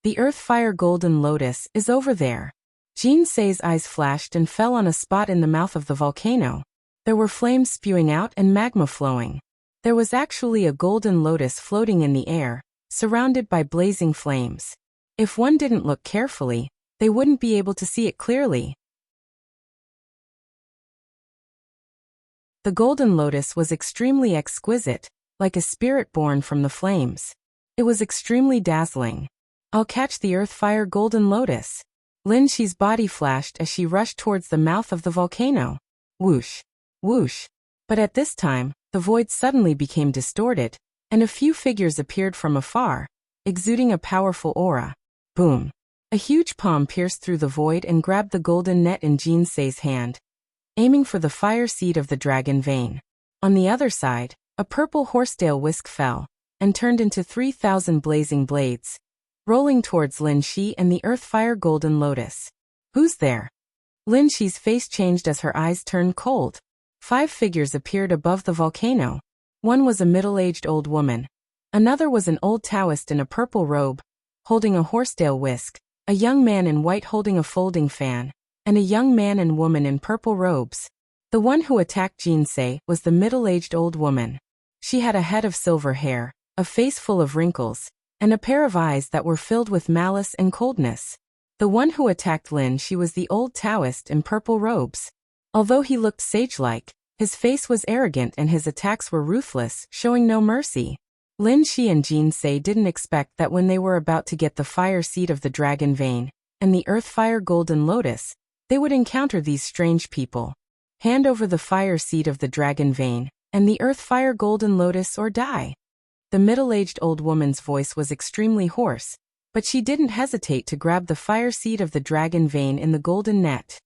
The earth fire golden lotus is over there. Jinsei's eyes flashed and fell on a spot in the mouth of the volcano. There were flames spewing out and magma flowing. There was actually a golden lotus floating in the air, surrounded by blazing flames. If one didn't look carefully, they wouldn't be able to see it clearly. The golden lotus was extremely exquisite, like a spirit born from the flames. It was extremely dazzling. I'll catch the earth fire golden lotus. Lin Shi's body flashed as she rushed towards the mouth of the volcano. Whoosh! Whoosh! But at this time, the void suddenly became distorted, and a few figures appeared from afar, exuding a powerful aura. Boom! A huge palm pierced through the void and grabbed the golden net in Jinsei's hand, aiming for the fire seed of the dragon vein. On the other side, a purple horsetail whisk fell, and turned into 3,000 blazing blades, rolling towards Lin Shi and the earth fire golden lotus. Who's there? Lin Shi's face changed as her eyes turned cold. 5 figures appeared above the volcano. One was a middle-aged old woman. Another was an old Taoist in a purple robe, holding a horsetail whisk, a young man in white holding a folding fan, and a young man and woman in purple robes. The one who attacked Jinsei was the middle-aged old woman. She had a head of silver hair, a face full of wrinkles, and a pair of eyes that were filled with malice and coldness. The one who attacked Lin Shi was the old Taoist in purple robes. Although he looked sage-like, his face was arrogant and his attacks were ruthless, showing no mercy. Lin Shi and Jinsei didn't expect that when they were about to get the fire seed of the dragon vein and the earth fire golden lotus, they would encounter these strange people. Hand over the fire seed of the dragon vein and the earth fire golden lotus or die. The middle-aged old woman's voice was extremely hoarse, but she didn't hesitate to grab the fire seed of the dragon vein in the golden net.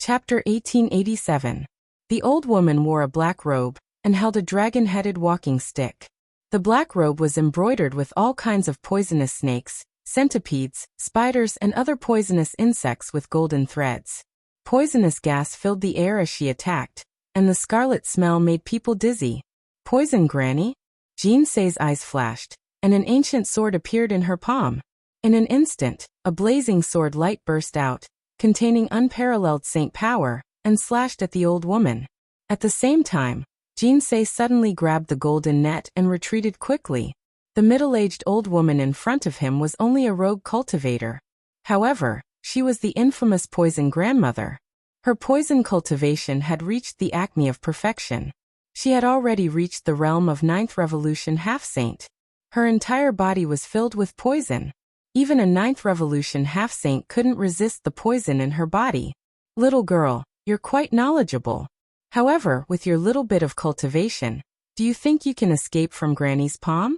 Chapter 1887. The old woman wore a black robe and held a dragon-headed walking stick. The black robe was embroidered with all kinds of poisonous snakes, centipedes, spiders and other poisonous insects with golden threads. Poisonous gas filled the air as she attacked, and the scarlet smell made people dizzy. Poison, Granny? Jinsei's eyes flashed, and an ancient sword appeared in her palm. In an instant, a blazing sword light burst out, containing unparalleled saint power, and slashed at the old woman. At the same time, Jinsei suddenly grabbed the golden net and retreated quickly. The middle-aged old woman in front of him was only a rogue cultivator. However, she was the infamous poison grandmother. Her poison cultivation had reached the acme of perfection. She had already reached the realm of ninth revolution half-saint. Her entire body was filled with poison. Even a ninth revolution half-saint couldn't resist the poison in her body. Little girl, you're quite knowledgeable. However, with your little bit of cultivation, do you think you can escape from Granny's palm?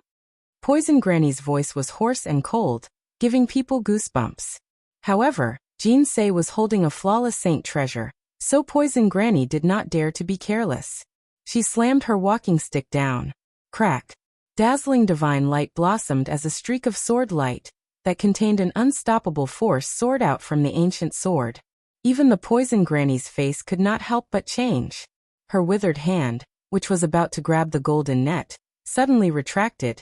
Poison Granny's voice was hoarse and cold, giving people goosebumps. However, Jinsei was holding a flawless saint treasure, so Poison Granny did not dare to be careless. She slammed her walking stick down. Crack! Dazzling divine light blossomed as a streak of sword light that contained an unstoppable force soared out from the ancient sword. Even the Poison Granny's face could not help but change. Her withered hand, which was about to grab the golden net, suddenly retracted,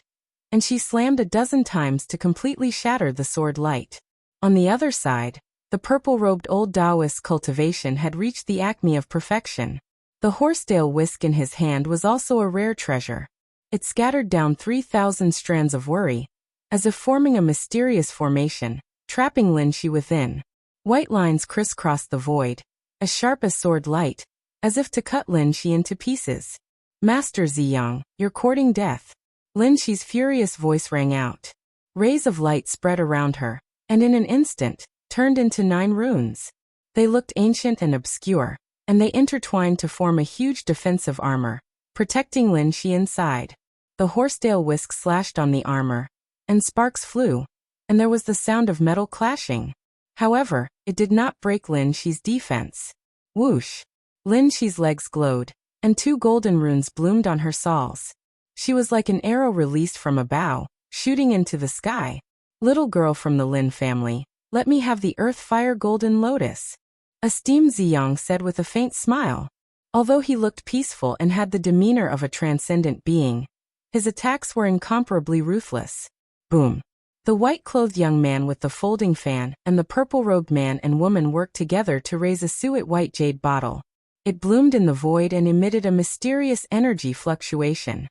and she slammed a dozen times to completely shatter the sword light. On the other side, the purple-robed old Taoist cultivation had reached the acme of perfection. The horsetail whisk in his hand was also a rare treasure. It scattered down 3,000 strands of worry, as if forming a mysterious formation, trapping Lin Shi within. White lines crisscrossed the void, as sharp as sword light, as if to cut Lin Shi into pieces. Master Ziyang, you're courting death. Lin Shi's furious voice rang out. Rays of light spread around her, and in an instant, turned into 9 runes. They looked ancient and obscure, and they intertwined to form a huge defensive armor, protecting Lin Shi inside. The horsetail whisk slashed on the armor, and sparks flew, and there was the sound of metal clashing. However, it did not break Lin Shi's defense. Whoosh! Lin Shi's legs glowed, and 2 golden runes bloomed on her soles. She was like an arrow released from a bow, shooting into the sky. Little girl from the Lin family, let me have the earth fire golden lotus. Esteemed Ziyang said with a faint smile. Although he looked peaceful and had the demeanor of a transcendent being, his attacks were incomparably ruthless. Boom! The white-clothed young man with the folding fan and the purple-robed man and woman worked together to raise a suet white jade bottle. It bloomed in the void and emitted a mysterious energy fluctuation.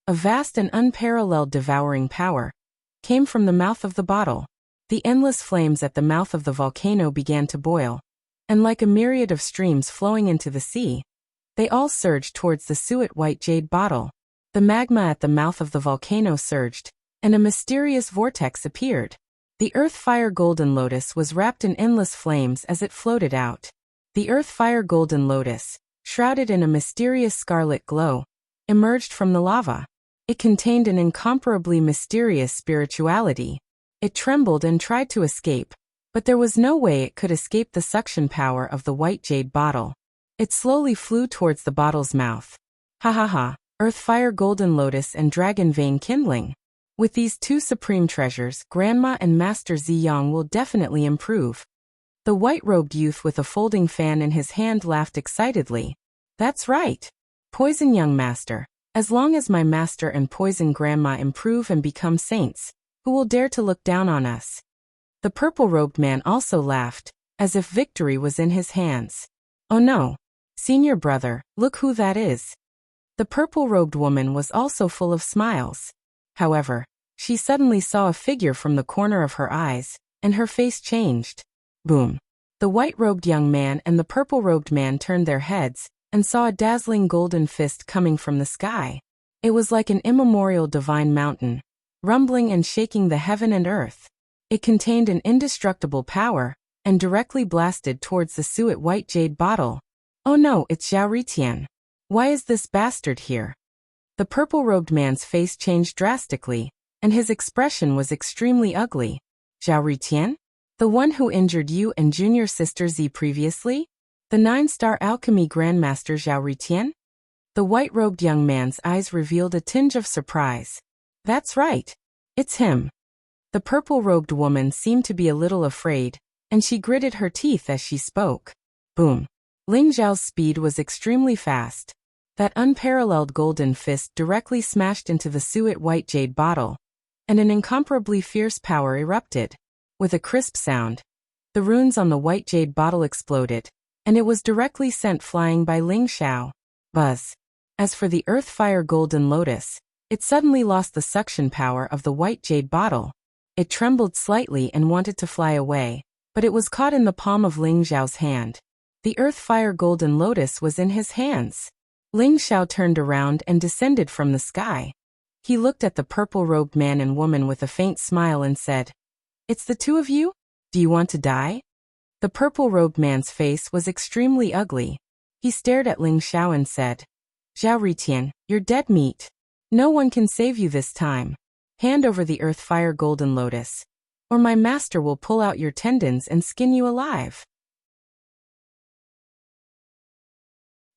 A vast and unparalleled devouring power came from the mouth of the bottle. The endless flames at the mouth of the volcano began to boil, and like a myriad of streams flowing into the sea, they all surged towards the suet white jade bottle. The magma at the mouth of the volcano surged, and a mysterious vortex appeared. The earth fire golden lotus was wrapped in endless flames as it floated out. The earth fire golden lotus, shrouded in a mysterious scarlet glow, emerged from the lava. It contained an incomparably mysterious spirituality. It trembled and tried to escape, but there was no way it could escape the suction power of the white jade bottle. It slowly flew towards the bottle's mouth. Ha ha ha! Earth fire golden lotus and dragon vein kindling. With these 2 supreme treasures, Grandma and Master Ziyang will definitely improve. The white-robed youth with a folding fan in his hand laughed excitedly. That's right. Poison young master. As long as my master and poison grandma improve and become saints, who will dare to look down on us? The purple-robed man also laughed, as if victory was in his hands. Oh no! Senior brother, look who that is. The purple-robed woman was also full of smiles. However, she suddenly saw a figure from the corner of her eyes, and her face changed. Boom! The white-robed young man and the purple-robed man turned their heads, and saw a dazzling golden fist coming from the sky. It was like an immemorial divine mountain, rumbling and shaking the heaven and earth. It contained an indestructible power, and directly blasted towards the suet white jade bottle. Oh no, it's Zhao Ritian. Why is this bastard here? The purple-robed man's face changed drastically, and his expression was extremely ugly. Zhao Ritian? The one who injured you and junior sister Z previously? The 9-star alchemy grandmaster Zhao Ritian? The white-robed young man's eyes revealed a tinge of surprise. That's right. It's him. The purple-robed woman seemed to be a little afraid, and she gritted her teeth as she spoke. Boom. Ling Zhao's speed was extremely fast. That unparalleled golden fist directly smashed into the suet white jade bottle, and an incomparably fierce power erupted. With a crisp sound, the runes on the white jade bottle exploded, and it was directly sent flying by Ling Zhao. Buzz. As for the earth-fire golden lotus, it suddenly lost the suction power of the white jade bottle. It trembled slightly and wanted to fly away, but it was caught in the palm of Ling Zhao's hand. The earth-fire golden lotus was in his hands. Ling Zhao turned around and descended from the sky. He looked at the purple-robed man and woman with a faint smile and said, "It's the two of you? Do you want to die?" The purple-robed man's face was extremely ugly. He stared at Ling Zhao and said, "Zhao Ritian, you're dead meat. No one can save you this time. Hand over the earth-fire golden lotus, or my master will pull out your tendons and skin you alive.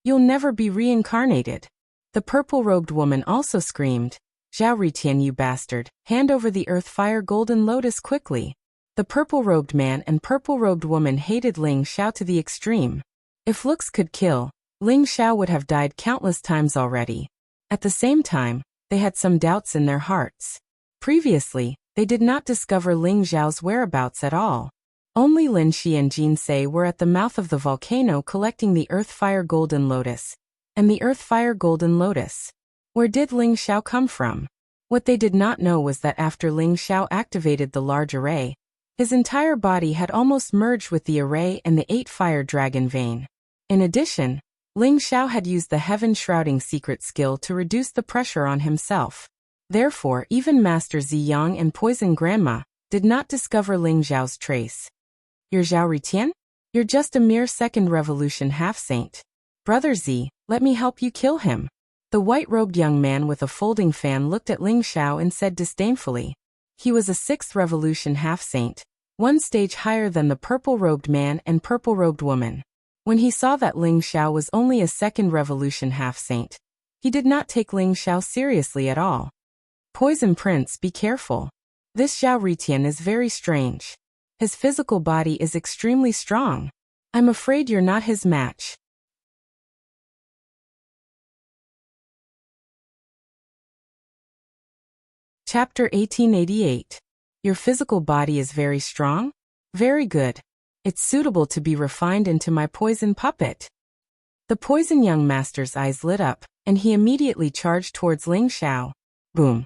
You'll never be reincarnated." The purple-robed woman also screamed, "Zhao Ritian, you bastard, hand over the earth-fire golden lotus quickly." The purple-robed man and purple-robed woman hated Ling Zhao to the extreme. If looks could kill, Ling Zhao would have died countless times already. At the same time, they had some doubts in their hearts. Previously, they did not discover Ling Zhao's whereabouts at all. Only Lin Shi and Jin Se were at the mouth of the volcano collecting the earth-fire golden lotus. And the earth-fire golden lotus. Where did Ling Zhao come from? What they did not know was that after Ling Zhao activated the large array, his entire body had almost merged with the array and the 8-fire dragon vein. In addition, Ling Zhao had used the heaven-shrouding secret skill to reduce the pressure on himself. Therefore, even Master Ziyang and Poison Grandma did not discover Ling Zhao's trace. "You're Zhao Ritian? You're just a mere second revolution half-saint. Brother Z, let me help you kill him." The white-robed young man with a folding fan looked at Ling Zhao and said disdainfully. He was a 6th revolution half-saint, one stage higher than the purple-robed man and purple-robed woman. When he saw that Ling Zhao was only a 2nd revolution half-saint, he did not take Ling Zhao seriously at all. "Poison Prince, be careful. This Zhao Ritian is very strange. His physical body is extremely strong. I'm afraid you're not his match." Chapter 1888. Your physical body is very strong? Very good. It's suitable to be refined into my poison puppet. The poison young master's eyes lit up, and he immediately charged towards Ling Zhao. Boom.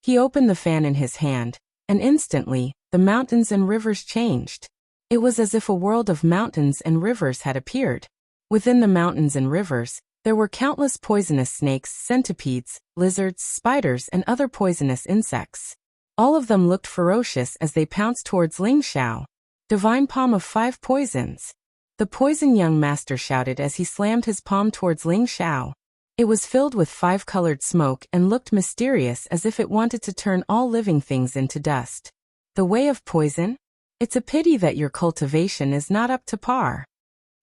He opened the fan in his hand, and instantly, the mountains and rivers changed. It was as if a world of mountains and rivers had appeared. Within the mountains and rivers, there were countless poisonous snakes, centipedes, lizards, spiders, and other poisonous insects. All of them looked ferocious as they pounced towards Ling Zhao. "Divine palm of 5 poisons." The poison young master shouted as he slammed his palm towards Ling Zhao. It was filled with 5-colored smoke and looked mysterious as if it wanted to turn all living things into dust. "The way of poison? It's a pity that your cultivation is not up to par."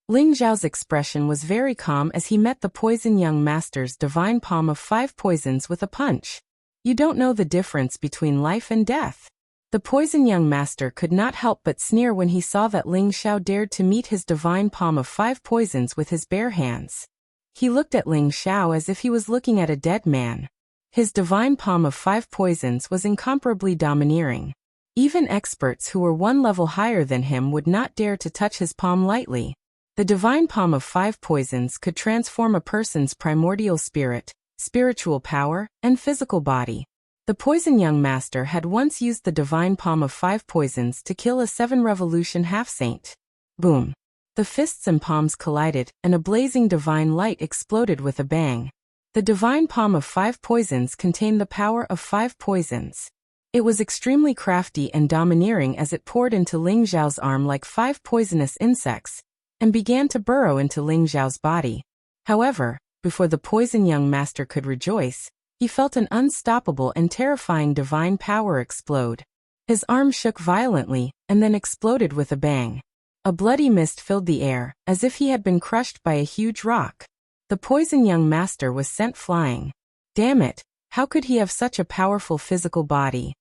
Ling Zhao's expression was very calm as he met the poison young master's divine palm of 5 poisons with a punch. "You don't know the difference between life and death." The poison young master could not help but sneer when he saw that Ling Zhao dared to meet his divine palm of 5 poisons with his bare hands. He looked at Ling Xiao as if he was looking at a dead man. His divine palm of 5 poisons was incomparably domineering. Even experts who were one level higher than him would not dare to touch his palm lightly. The divine palm of 5 poisons could transform a person's primordial spirit, spiritual power, and physical body. The poison young master had once used the divine palm of 5 poisons to kill a 7-revolution half-saint. Boom! The fists and palms collided, and a blazing divine light exploded with a bang. The divine palm of 5 poisons contained the power of 5 poisons. It was extremely crafty and domineering as it poured into Ling Xiao's arm like 5 poisonous insects, and began to burrow into Ling Xiao's body. However, before the poison young master could rejoice, he felt an unstoppable and terrifying divine power explode. His arm shook violently, and then exploded with a bang. A bloody mist filled the air, as if he had been crushed by a huge rock. The poison young master was sent flying. Damn it, how could he have such a powerful physical body?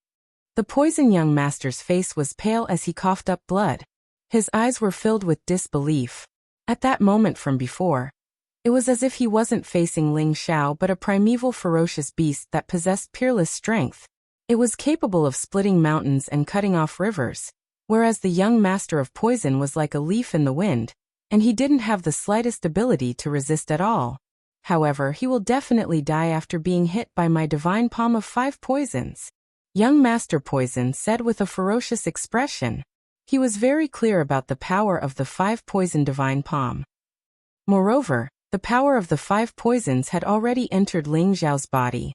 The poison young master's face was pale as he coughed up blood. His eyes were filled with disbelief. At that moment from before, it was as if he wasn't facing Ling Xiao but a primeval ferocious beast that possessed peerless strength. It was capable of splitting mountains and cutting off rivers, whereas the young master of poison was like a leaf in the wind, and he didn't have the slightest ability to resist at all. However, he will definitely die after being hit by my divine palm of 5 poisons. Young Master Poison said with a ferocious expression. He was very clear about the power of the 5 poison divine palm. Moreover, the power of the 5 poisons had already entered Ling Xiao's body.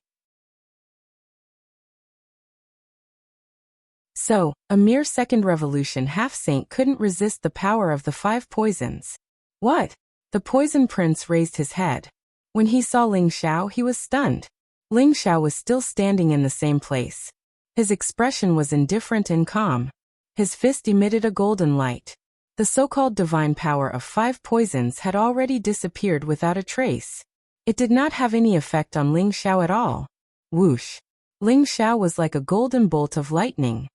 So, a mere 2nd revolution half-saint couldn't resist the power of the 5 poisons. What? The poison prince raised his head. When he saw Ling Xiao, he was stunned. Ling Xiao was still standing in the same place. His expression was indifferent and calm. His fist emitted a golden light. The so-called divine power of 5 poisons had already disappeared without a trace. It did not have any effect on Ling Xiao at all. Whoosh! Ling Xiao was like a golden bolt of lightning.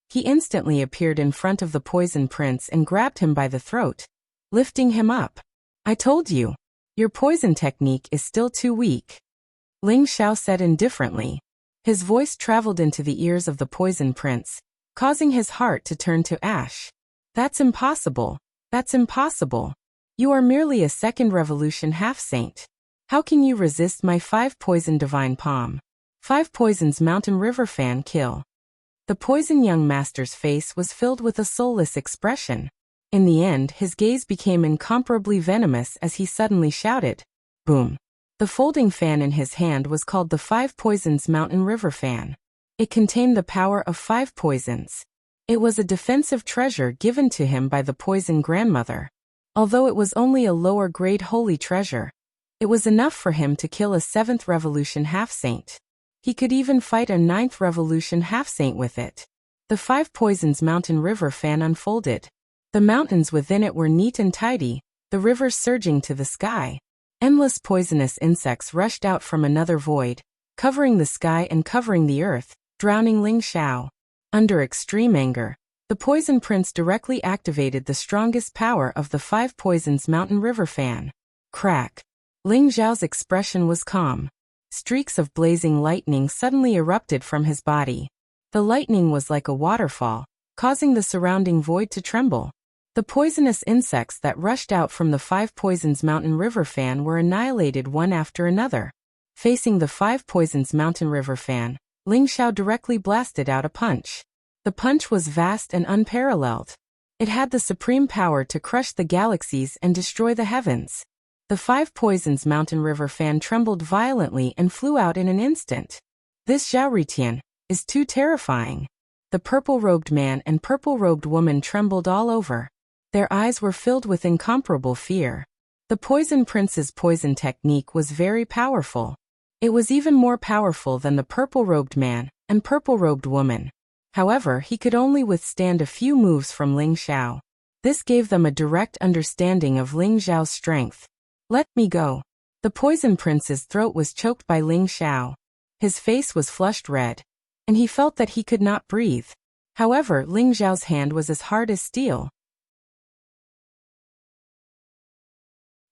He instantly appeared in front of the poison prince and grabbed him by the throat, lifting him up. I told you, your poison technique is still too weak. Ling Xiao said indifferently. His voice traveled into the ears of the poison prince, causing his heart to turn to ash. That's impossible. That's impossible. You are merely a 2nd revolution half-saint. How can you resist my 5 poison divine palm? 5 poisons mountain river fan kill. The poison young master's face was filled with a soulless expression. In the end, his gaze became incomparably venomous as he suddenly shouted, boom. The folding fan in his hand was called the 5 poisons mountain river fan. It contained the power of 5 poisons. It was a defensive treasure given to him by the poison grandmother. Although it was only a lower-grade holy treasure, it was enough for him to kill a 7th revolution half-saint. He could even fight a 9th revolution half-saint with it. The 5 poisons mountain river fan unfolded. The mountains within it were neat and tidy, the rivers surging to the sky. Endless poisonous insects rushed out from another void, covering the sky and covering the earth, drowning Ling Xiao. Under extreme anger, the poison prince directly activated the strongest power of the 5 poisons mountain river fan. Crack! Ling Xiao's expression was calm. Streaks of blazing lightning suddenly erupted from his body. The lightning was like a waterfall, causing the surrounding void to tremble. The poisonous insects that rushed out from the 5 poisons mountain river fan were annihilated one after another. Facing the 5 poisons mountain river fan, Ling Xiao directly blasted out a punch. The punch was vast and unparalleled. It had the supreme power to crush the galaxies and destroy the heavens. The 5 poisons mountain river fan trembled violently and flew out in an instant. This Zhao Ritian is too terrifying. The purple-robed man and purple-robed woman trembled all over. Their eyes were filled with incomparable fear. The poison prince's poison technique was very powerful. It was even more powerful than the purple-robed man and purple-robed woman. However, he could only withstand a few moves from Ling Xiao. This gave them a direct understanding of Ling Xiao's strength. Let me go. The poison prince's throat was choked by Ling Xiao. His face was flushed red, and he felt that he could not breathe. However, Ling Xiao's hand was as hard as steel.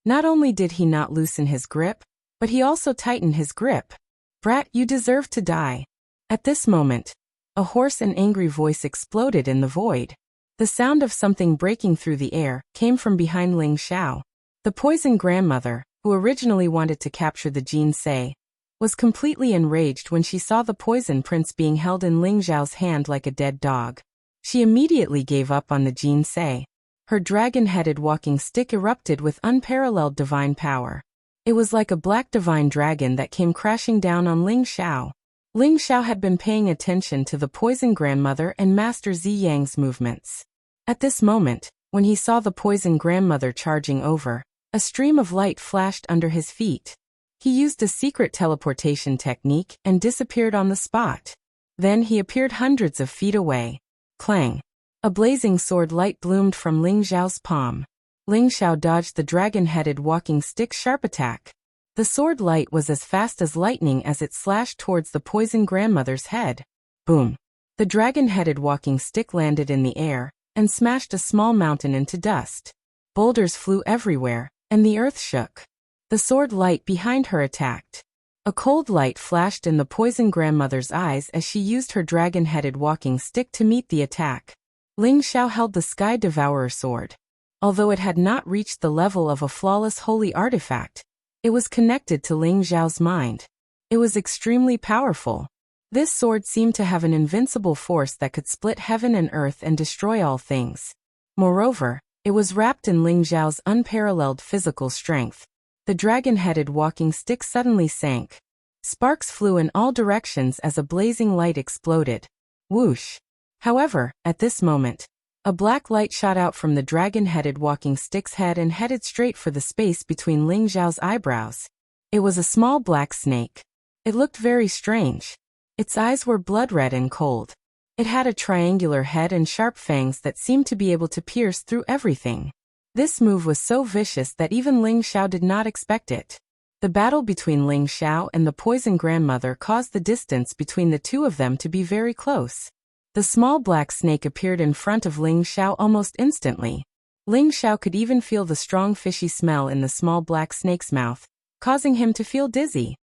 Not only did he not loosen his grip, but he also tightened his grip. "Brat, you deserve to die." At this moment, a hoarse and angry voice exploded in the void. The sound of something breaking through the air came from behind Ling Xiao. The poison grandmother, who originally wanted to capture the Jin Sei, was completely enraged when she saw the poison prince being held in Ling Xiao's hand like a dead dog. She immediately gave up on the Jin Sei. Her dragon-headed walking stick erupted with unparalleled divine power. It was like a black divine dragon that came crashing down on Ling Xiao. Ling Xiao had been paying attention to the poison grandmother and Master Zi Yang's movements. At this moment, when he saw the poison grandmother charging over, a stream of light flashed under his feet. He used a secret teleportation technique and disappeared on the spot. Then he appeared hundreds of feet away. Clang! A blazing sword light bloomed from Ling Xiao's palm. Ling Xiao dodged the dragon-headed walking stick's sharp attack. The sword light was as fast as lightning as it slashed towards the poison grandmother's head. Boom! The dragon-headed walking stick landed in the air and smashed a small mountain into dust. Boulders flew everywhere, and the earth shook. The sword light behind her attacked. A cold light flashed in the poison grandmother's eyes as she used her dragon-headed walking stick to meet the attack. Ling Xiao held the Sky Devourer sword. Although it had not reached the level of a flawless holy artifact, it was connected to Ling Xiao's mind. It was extremely powerful. This sword seemed to have an invincible force that could split heaven and earth and destroy all things. Moreover, it was wrapped in Ling Xiao's unparalleled physical strength. The dragon-headed walking stick suddenly sank. Sparks flew in all directions as a blazing light exploded. Whoosh! However, at this moment, a black light shot out from the dragon-headed walking stick's head and headed straight for the space between Ling Xiao's eyebrows. It was a small black snake. It looked very strange. Its eyes were blood-red and cold. It had a triangular head and sharp fangs that seemed to be able to pierce through everything. This move was so vicious that even Ling Xiao did not expect it. The battle between Ling Xiao and the poison grandmother caused the distance between the two of them to be very close. The small black snake appeared in front of Ling Xiao almost instantly. Ling Xiao could even feel the strong fishy smell in the small black snake's mouth, causing him to feel dizzy.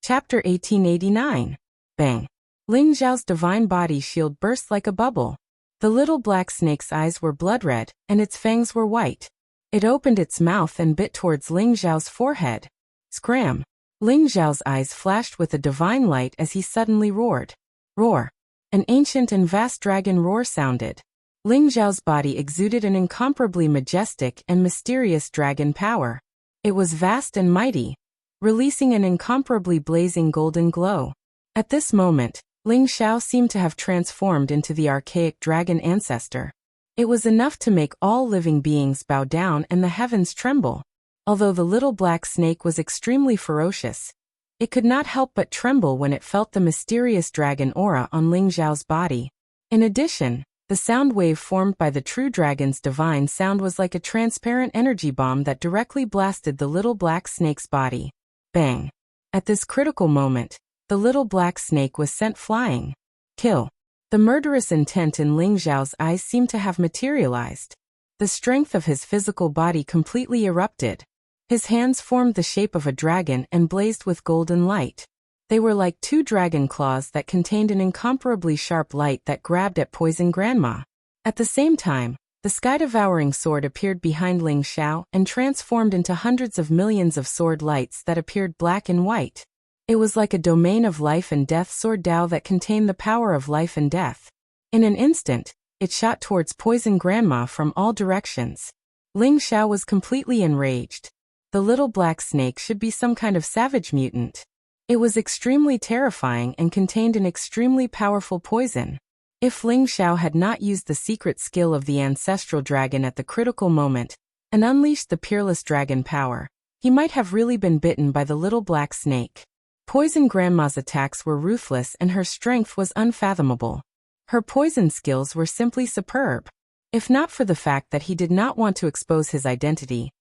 Chapter 1889. Bang! Ling Xiao's divine body shield burst like a bubble. The little black snake's eyes were blood-red, and its fangs were white. It opened its mouth and bit towards Ling Xiao's forehead. Scram! Ling Xiao's eyes flashed with a divine light as he suddenly roared. Roar! An ancient and vast dragon roar sounded. Ling Xiao's body exuded an incomparably majestic and mysterious dragon power. It was vast and mighty, releasing an incomparably blazing golden glow. At this moment, Ling Xiao seemed to have transformed into the archaic dragon ancestor. It was enough to make all living beings bow down and the heavens tremble. Although the little black snake was extremely ferocious, it could not help but tremble when it felt the mysterious dragon aura on Ling Xiao's body. In addition, the sound wave formed by the true dragon's divine sound was like a transparent energy bomb that directly blasted the little black snake's body. Bang! At this critical moment, the little black snake was sent flying. Kill! The murderous intent in Ling Xiao's eyes seemed to have materialized. The strength of his physical body completely erupted. His hands formed the shape of a dragon and blazed with golden light. They were like two dragon claws that contained an incomparably sharp light that grabbed at Poison Grandma. At the same time, the sky-devouring sword appeared behind Ling Xiao and transformed into hundreds of millions of sword lights that appeared black and white. It was like a domain of life and death sword Dao that contained the power of life and death. In an instant, it shot towards Poison Grandma from all directions. Ling Xiao was completely enraged. The little black snake should be some kind of savage mutant. It was extremely terrifying and contained an extremely powerful poison. If Ling Xiao had not used the secret skill of the ancestral dragon at the critical moment and unleashed the peerless dragon power, he might have really been bitten by the little black snake. Poison Grandma's attacks were ruthless and her strength was unfathomable. Her poison skills were simply superb. If not for the fact that he did not want to expose his identity,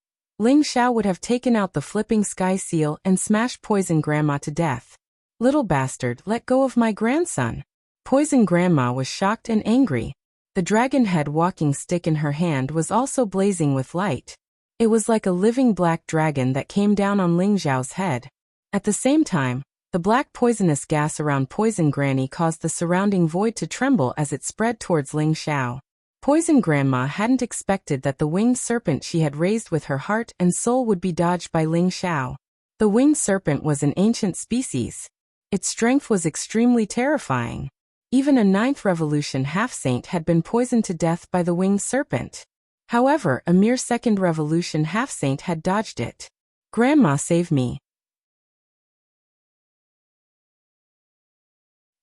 Ling Xiao would have taken out the flipping sky seal and smashed Poison Grandma to death. Little bastard, let go of my grandson. Poison Grandma was shocked and angry. The dragon head walking stick in her hand was also blazing with light. It was like a living black dragon that came down on Ling Xiao's head. At the same time, the black poisonous gas around Poison Granny caused the surrounding void to tremble as it spread towards Ling Xiao. Poison Grandma hadn't expected that the winged serpent she had raised with her heart and soul would be dodged by Ling Xiao. The winged serpent was an ancient species. Its strength was extremely terrifying. Even a 9th Revolution half-saint had been poisoned to death by the winged serpent. However, a mere 2nd Revolution half-saint had dodged it. Grandma, save me.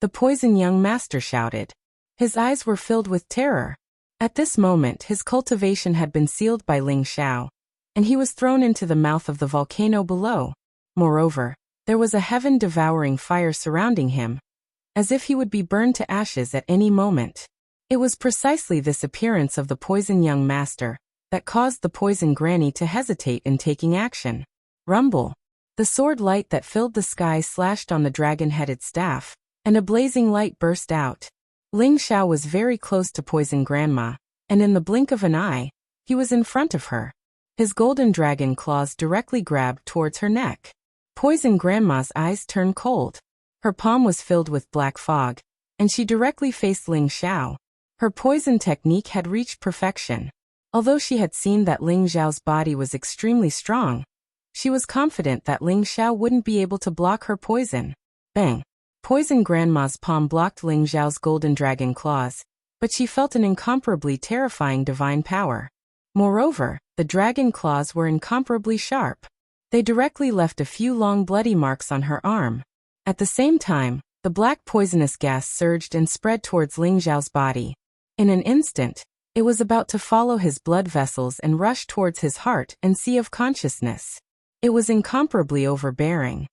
The poison young master shouted. His eyes were filled with terror. At this moment his cultivation had been sealed by Ling Xiao, and he was thrown into the mouth of the volcano below. Moreover, there was a heaven-devouring fire surrounding him, as if he would be burned to ashes at any moment. It was precisely this appearance of the poison young master that caused the poison granny to hesitate in taking action. Rumble. The sword light that filled the sky slashed on the dragon-headed staff, and a blazing light burst out. Ling Xiao was very close to Poison Grandma, and in the blink of an eye, he was in front of her. His golden dragon claws directly grabbed towards her neck. Poison Grandma's eyes turned cold. Her palm was filled with black fog, and she directly faced Ling Xiao. Her poison technique had reached perfection. Although she had seen that Ling Xiao's body was extremely strong, she was confident that Ling Xiao wouldn't be able to block her poison. Bang! Poison Grandma's palm blocked Ling Xiao's golden dragon claws, but she felt an incomparably terrifying divine power. Moreover, the dragon claws were incomparably sharp. They directly left a few long bloody marks on her arm. At the same time, the black poisonous gas surged and spread towards Ling Xiao's body. In an instant, it was about to follow his blood vessels and rush towards his heart and sea of consciousness. It was incomparably overbearing.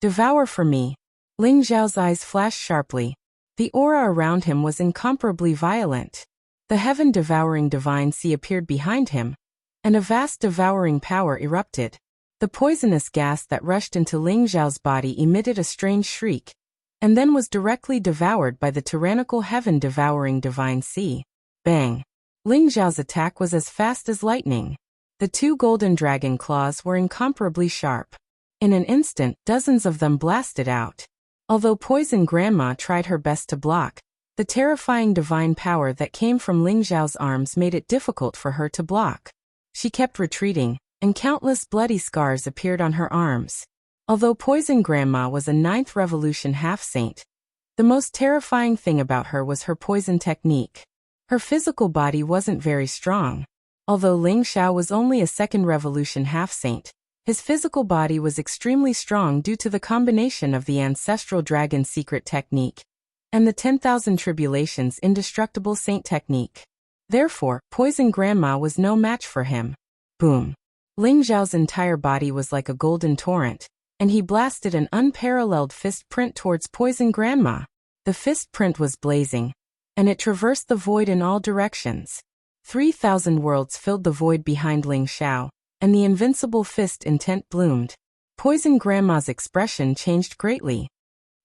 Devour for me. Ling Xiao's eyes flashed sharply. The aura around him was incomparably violent. The heaven-devouring divine sea appeared behind him, and a vast devouring power erupted. The poisonous gas that rushed into Ling Xiao's body emitted a strange shriek, and then was directly devoured by the tyrannical heaven-devouring divine sea. Bang! Ling Xiao's attack was as fast as lightning. The 2 golden dragon claws were incomparably sharp. In an instant, dozens of them blasted out. Although Poison Grandma tried her best to block, the terrifying divine power that came from Ling Xiao's arms made it difficult for her to block. She kept retreating, and countless bloody scars appeared on her arms. Although Poison Grandma was a 9th Revolution half-saint, the most terrifying thing about her was her poison technique. Her physical body wasn't very strong. Although Ling Xiao was only a 2nd Revolution half-saint, his physical body was extremely strong due to the combination of the ancestral dragon secret technique and the 10,000 tribulations indestructible saint technique. Therefore, Poison Grandma was no match for him. Boom! Ling Xiao's entire body was like a golden torrent, and he blasted an unparalleled fist print towards Poison Grandma. The fist print was blazing, and it traversed the void in all directions. 3,000 worlds filled the void behind Ling Xiao, and the invincible fist intent bloomed. Poison Grandma's expression changed greatly.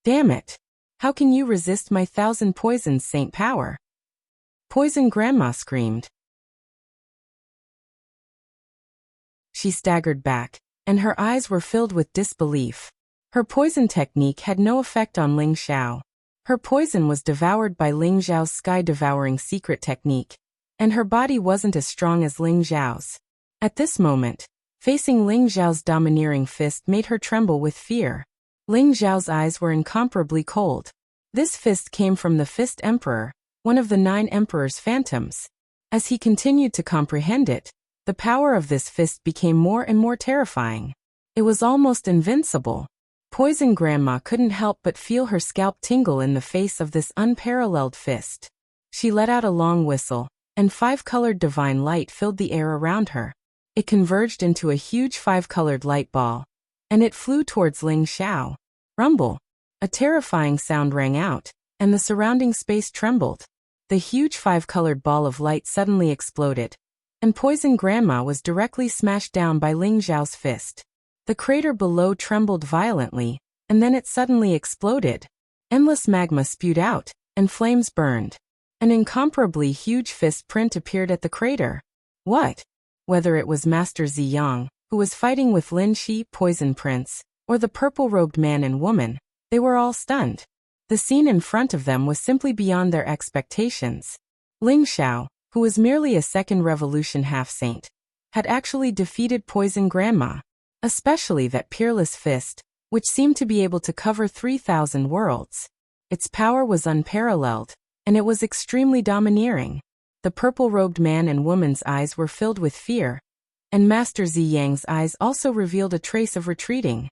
Damn it! How can you resist my 1,000 poisons saint power? Poison Grandma screamed. She staggered back, and her eyes were filled with disbelief. Her poison technique had no effect on Ling Xiao. Her poison was devoured by Ling Xiao's sky-devouring secret technique, and her body wasn't as strong as Ling Xiao's. At this moment, facing Ling Xiao's domineering fist made her tremble with fear. Ling Xiao's eyes were incomparably cold. This fist came from the Fist Emperor, one of the 9 Emperor's phantoms. As he continued to comprehend it, the power of this fist became more and more terrifying. It was almost invincible. Poison Grandma couldn't help but feel her scalp tingle in the face of this unparalleled fist. She let out a long whistle, and 5-colored divine light filled the air around her. It converged into a huge 5-colored light ball, and it flew towards Ling Xiao. Rumble! A terrifying sound rang out, and the surrounding space trembled. The huge 5-colored ball of light suddenly exploded, and Poison Grandma was directly smashed down by Ling Xiao's fist. The crater below trembled violently, and then it suddenly exploded. Endless magma spewed out, and flames burned. An incomparably huge fist print appeared at the crater. What? Whether it was Master Ziyang, who was fighting with Lin Shi, Poison Prince, or the purple-robed man and woman, they were all stunned. The scene in front of them was simply beyond their expectations. Ling Xiao, who was merely a second revolution half-saint, had actually defeated Poison Grandma, especially that peerless fist, which seemed to be able to cover 3,000 worlds. Its power was unparalleled, and it was extremely domineering. The purple-robed man and woman's eyes were filled with fear, and Master Ziyang's eyes also revealed a trace of retreating.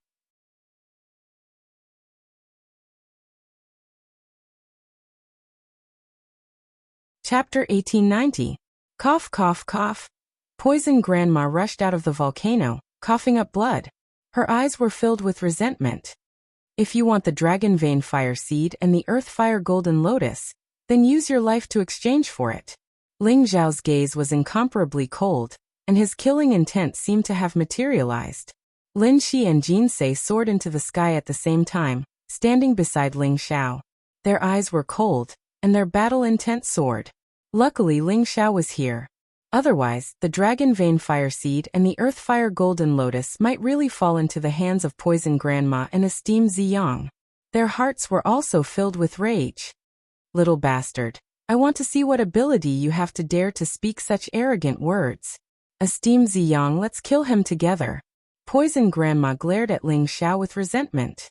Chapter 1890. Cough, cough, cough. Poison Grandma rushed out of the volcano, coughing up blood. Her eyes were filled with resentment. If you want the Dragon Vein Fire Seed and the Earth Fire Golden Lotus, then use your life to exchange for it. Ling Zhao's gaze was incomparably cold, and his killing intent seemed to have materialized. Lin Shi and Jin Se soared into the sky at the same time, standing beside Ling Xiao. Their eyes were cold, and their battle intent soared. Luckily Ling Xiao was here. Otherwise, the Dragon Vein Fire Seed and the Earth Fire Golden Lotus might really fall into the hands of Poison Grandma and esteemed Ziyang. Their hearts were also filled with rage. Little bastard, I want to see what ability you have to dare to speak such arrogant words. Esteemed Ziyang, let's kill him together. Poison Grandma glared at Ling Xiao with resentment.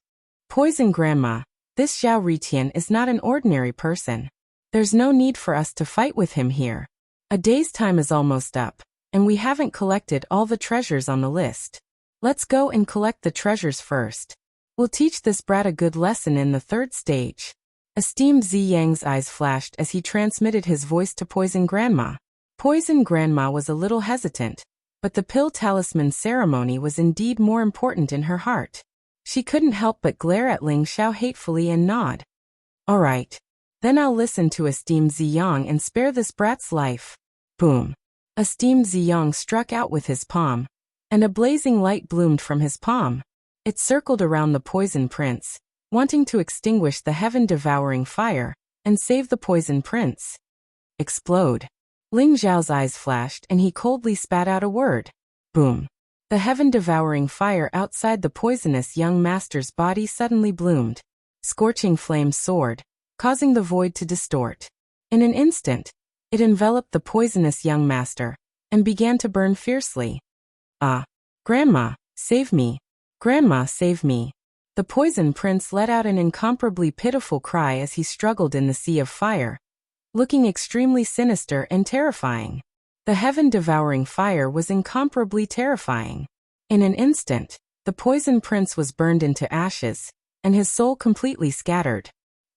Poison Grandma, this Zhao Ritian is not an ordinary person. There's no need for us to fight with him here. A day's time is almost up, and we haven't collected all the treasures on the list. Let's go and collect the treasures first. We'll teach this brat a good lesson in the third stage. Esteemed Ziyang's eyes flashed as he transmitted his voice to Poison Grandma. Poison Grandma was a little hesitant, but the pill talisman ceremony was indeed more important in her heart. She couldn't help but glare at Ling Xiao hatefully and nod. All right. Then I'll listen to esteemed Ziyang and spare this brat's life. Boom. Esteemed Ziyang struck out with his palm, and a blazing light bloomed from his palm. It circled around the Poison Prince, wanting to extinguish the heaven-devouring fire and save the Poison Prince. Explode. Ling Zhao's eyes flashed and he coldly spat out a word. Boom. The heaven-devouring fire outside the poisonous young master's body suddenly bloomed. Scorching flames soared, causing the void to distort. In an instant, it enveloped the poisonous young master and began to burn fiercely. Ah! Grandma, save me! Grandma, save me! The Poison Prince let out an incomparably pitiful cry as he struggled in the sea of fire, looking extremely sinister and terrifying. The heaven-devouring fire was incomparably terrifying. In an instant, the Poison Prince was burned into ashes, and his soul completely scattered.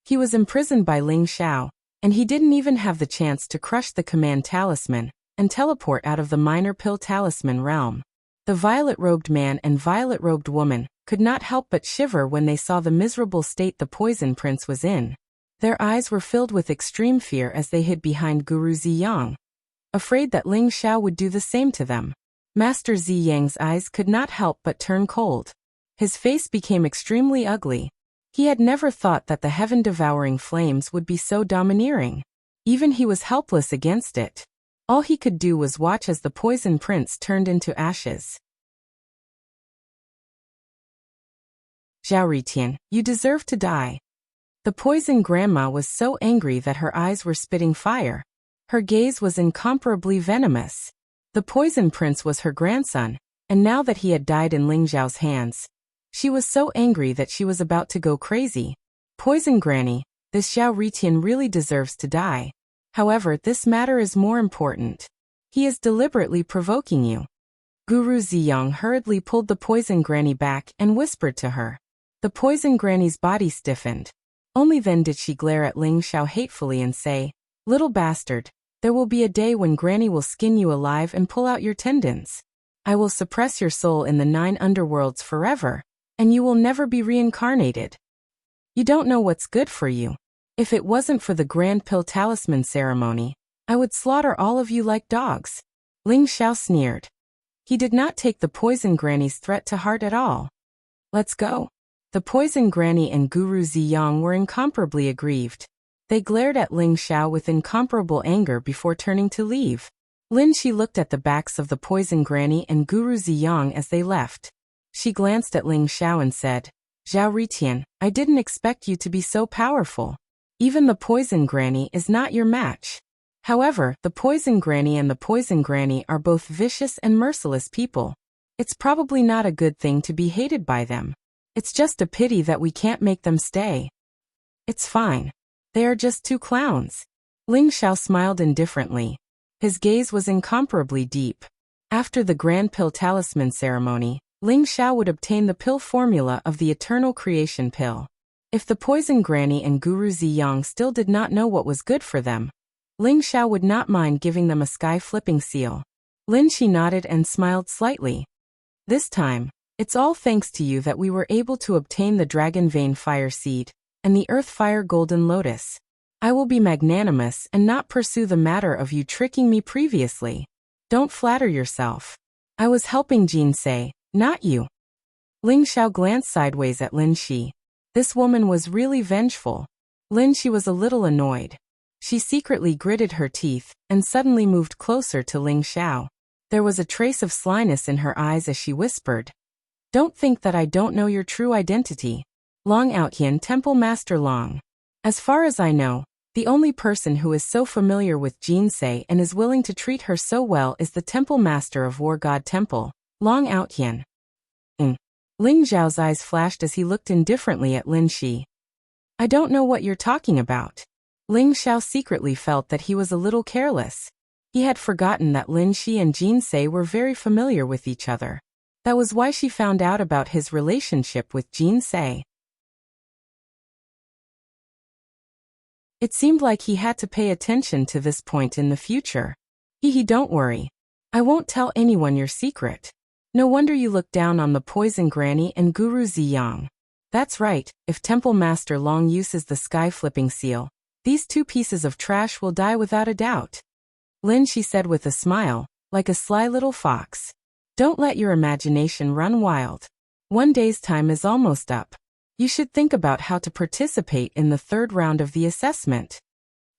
He was imprisoned by Ling Xiao, and he didn't even have the chance to crush the command talisman and teleport out of the minor pill talisman realm. The violet-robed man and violet-robed woman could not help but shiver when they saw the miserable state the Poison Prince was in. Their eyes were filled with extreme fear as they hid behind Guru Ziyang, afraid that Ling Xiao would do the same to them. Master Ziyang's eyes could not help but turn cold. His face became extremely ugly. He had never thought that the heaven-devouring flames would be so domineering. Even he was helpless against it. All he could do was watch as the Poison Prince turned into ashes. Zhao Ritian, you deserve to die. The Poison Grandma was so angry that her eyes were spitting fire. Her gaze was incomparably venomous. The Poison Prince was her grandson, and now that he had died in Ling Zhao's hands, she was so angry that she was about to go crazy. Poison Granny, this Zhao Ritian really deserves to die. However, this matter is more important. He is deliberately provoking you. Guru Ziyang hurriedly pulled the Poison Granny back and whispered to her. The Poison Granny's body stiffened. Only then did she glare at Ling Xiao hatefully and say, Little bastard, there will be a day when Granny will skin you alive and pull out your tendons. I will suppress your soul in the 9 underworlds forever, and you will never be reincarnated. You don't know what's good for you. If it wasn't for the Grand Pill Talisman ceremony, I would slaughter all of you like dogs. Ling Xiao sneered. He did not take the Poison Granny's threat to heart at all. Let's go. The Poison Granny and Guru Ziyang were incomparably aggrieved. They glared at Ling Xiao with incomparable anger before turning to leave. Lin Shi looked at the backs of the Poison Granny and Guru Ziyang as they left. She glanced at Ling Xiao and said, "Zhao Ritian, I didn't expect you to be so powerful. Even the Poison Granny is not your match." However, the Poison Granny and the Poison Granny are both vicious and merciless people. It's probably not a good thing to be hated by them. It's just a pity that we can't make them stay. It's fine. They are just two clowns. Ling Xiao smiled indifferently. His gaze was incomparably deep. After the Grand Pill Talisman ceremony, Ling Xiao would obtain the pill formula of the Eternal Creation Pill. If the Poison Granny and Guru Ziyang still did not know what was good for them, Ling Xiao would not mind giving them a sky-flipping seal. Lin Shi nodded and smiled slightly. "This time, it's all thanks to you that we were able to obtain the Dragon Vein Fire Seed and the Earth Fire Golden Lotus. I will be magnanimous and not pursue the matter of you tricking me previously. Don't flatter yourself. I was helping Jinsei, not you." Ling Xiao glanced sideways at Lin Shi. This woman was really vengeful. Lin Shi was a little annoyed. She secretly gritted her teeth and suddenly moved closer to Ling Xiao. There was a trace of slyness in her eyes as she whispered, "Don't think that I don't know your true identity. Long Outhian Temple Master Long. As far as I know, the only person who is so familiar with Jinsei and is willing to treat her so well is the Temple Master of War God Temple, Long Outhian." Ling Zhao's eyes flashed as he looked indifferently at Lin Shi. "I don't know what you're talking about." Ling Xiao secretly felt that he was a little careless. He had forgotten that Lin Shi and Jinsei were very familiar with each other. That was why she found out about his relationship with Jinsei. It seemed like he had to pay attention to this point in the future. Don't worry. I won't tell anyone your secret. No wonder you look down on the Poison Granny and Guru Ziyang. That's right, if Temple Master Long uses the sky-flipping seal, these two pieces of trash will die without a doubt. Lin Shi said with a smile, like a sly little fox. Don't let your imagination run wild. One day's time is almost up. You should think about how to participate in the third round of the assessment.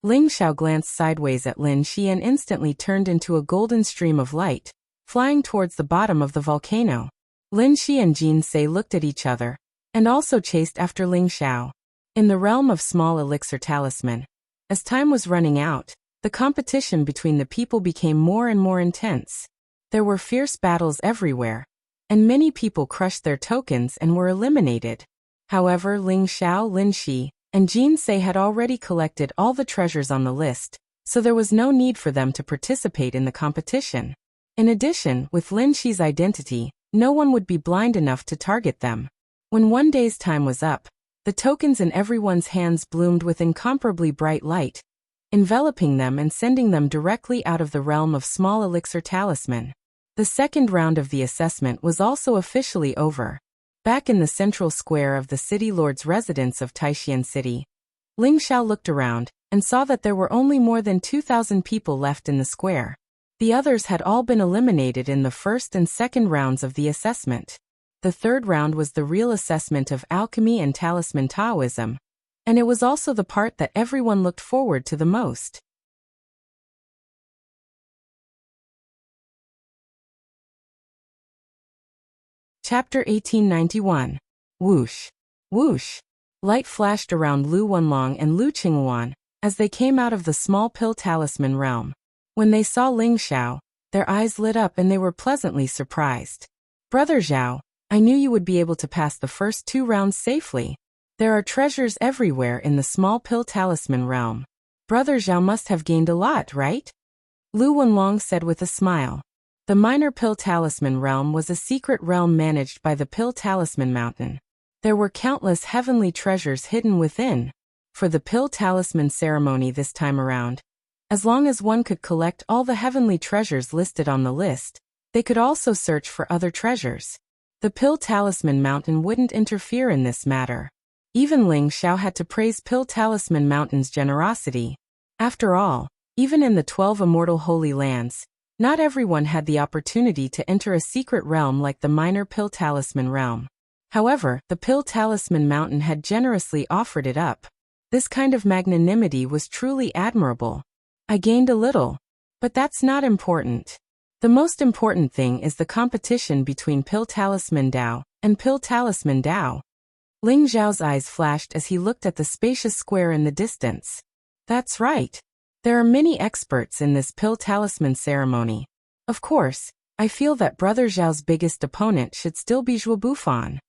Ling Xiao glanced sideways at Lin Shi and instantly turned into a golden stream of light, flying towards the bottom of the volcano. Lin Shi and Jinsei looked at each other, and also chased after Ling Xiao. In the realm of Small Elixir Talisman, as time was running out, the competition between the people became more and more intense. There were fierce battles everywhere, and many people crushed their tokens and were eliminated. However, Ling Xiao, Lin Shi, and Jinsei had already collected all the treasures on the list, so there was no need for them to participate in the competition. In addition, with Lin Shi's identity, no one would be blind enough to target them. When one day's time was up, the tokens in everyone's hands bloomed with incomparably bright light, enveloping them and sending them directly out of the realm of Small Elixir Talisman. The second round of the assessment was also officially over. Back in the central square of the city lord's residence of Taishan City, Ling Xiao looked around and saw that there were only more than 2,000 people left in the square. The others had all been eliminated in the first and second rounds of the assessment. The third round was the real assessment of alchemy and talisman Taoism, and it was also the part that everyone looked forward to the most. Chapter 1891. Whoosh. Whoosh. Light flashed around Lu Wenlong and Lu Qinghuan as they came out of the small pill talisman realm. When they saw Ling Xiao, their eyes lit up and they were pleasantly surprised. "Brother Zhao, I knew you would be able to pass the first 2 rounds safely. There are treasures everywhere in the small pill talisman realm. Brother Zhao must have gained a lot, right?" Lu Wenlong said with a smile. The minor pill talisman realm was a secret realm managed by the Pill Talisman Mountain. There were countless heavenly treasures hidden within. For the pill talisman ceremony this time around, as long as one could collect all the heavenly treasures listed on the list, they could also search for other treasures. The Pill Talisman Mountain wouldn't interfere in this matter. Even Ling Xiao had to praise Pill Talisman Mountain's generosity. After all, even in the 12 immortal holy lands, not everyone had the opportunity to enter a secret realm like the minor Pill Talisman realm. However, the Pill Talisman Mountain had generously offered it up. This kind of magnanimity was truly admirable. I gained a little. But that's not important. The most important thing is the competition between Pill Talisman Dao and Pill Talisman Dao. Ling Zhao's eyes flashed as he looked at the spacious square in the distance. That's right. There are many experts in this Pill Talisman ceremony. Of course, I feel that Brother Zhao's biggest opponent should still be Zhuo Bufan.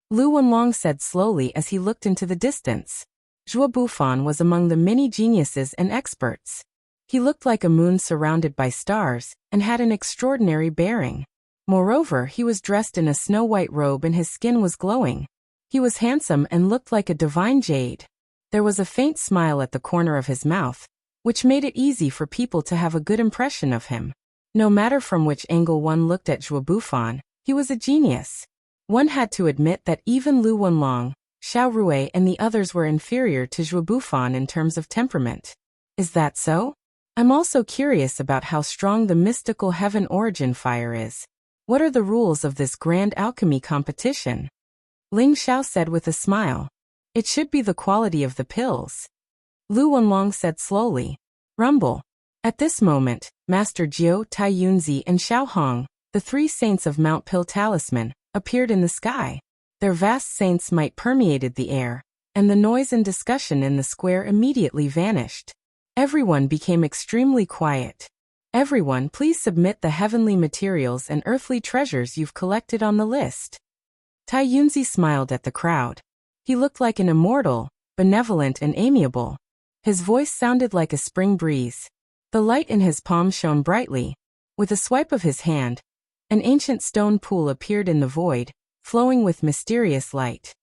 Lu Wenlong said slowly as he looked into the distance. Zhuo Bufan was among the many geniuses and experts. He looked like a moon surrounded by stars, and had an extraordinary bearing. Moreover, he was dressed in a snow-white robe and his skin was glowing. He was handsome and looked like a divine jade. There was a faint smile at the corner of his mouth, which made it easy for people to have a good impression of him. No matter from which angle one looked at Zhuo Bufan, he was a genius. One had to admit that even Lu Wenlong, Xiao Rui and the others were inferior to Zhuo Bufan in terms of temperament. Is that so? I'm also curious about how strong the mystical heaven origin fire is. What are the rules of this grand alchemy competition? Ling Xiao said with a smile. It should be the quality of the pills. Lu Wenlong said slowly. Rumble. At this moment, Master Jiu, Tai Yunzi and Xiao Hong, the three saints of Mount Pill Talisman, appeared in the sky. Their vast saints might permeated the air, and the noise and discussion in the square immediately vanished. Everyone became extremely quiet. Everyone, please submit the heavenly materials and earthly treasures you've collected on the list. Tai Yunzi smiled at the crowd. He looked like an immortal, benevolent and amiable. His voice sounded like a spring breeze. The light in his palm shone brightly. With a swipe of his hand, an ancient stone pool appeared in the void, flowing with mysterious light.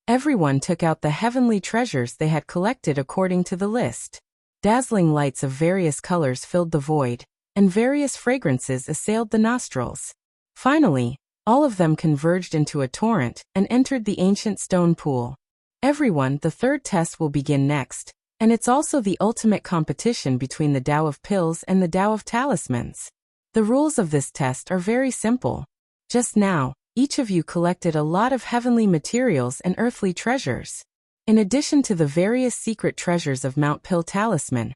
Everyone took out the heavenly treasures they had collected according to the list. Dazzling lights of various colors filled the void, and various fragrances assailed the nostrils. Finally, all of them converged into a torrent and entered the ancient stone pool. Everyone, the third test will begin next, and it's also the ultimate competition between the Tao of Pills and the Tao of Talismans. The rules of this test are very simple. Just now, each of you collected a lot of heavenly materials and earthly treasures. In addition to the various secret treasures of Mount Pill Talisman,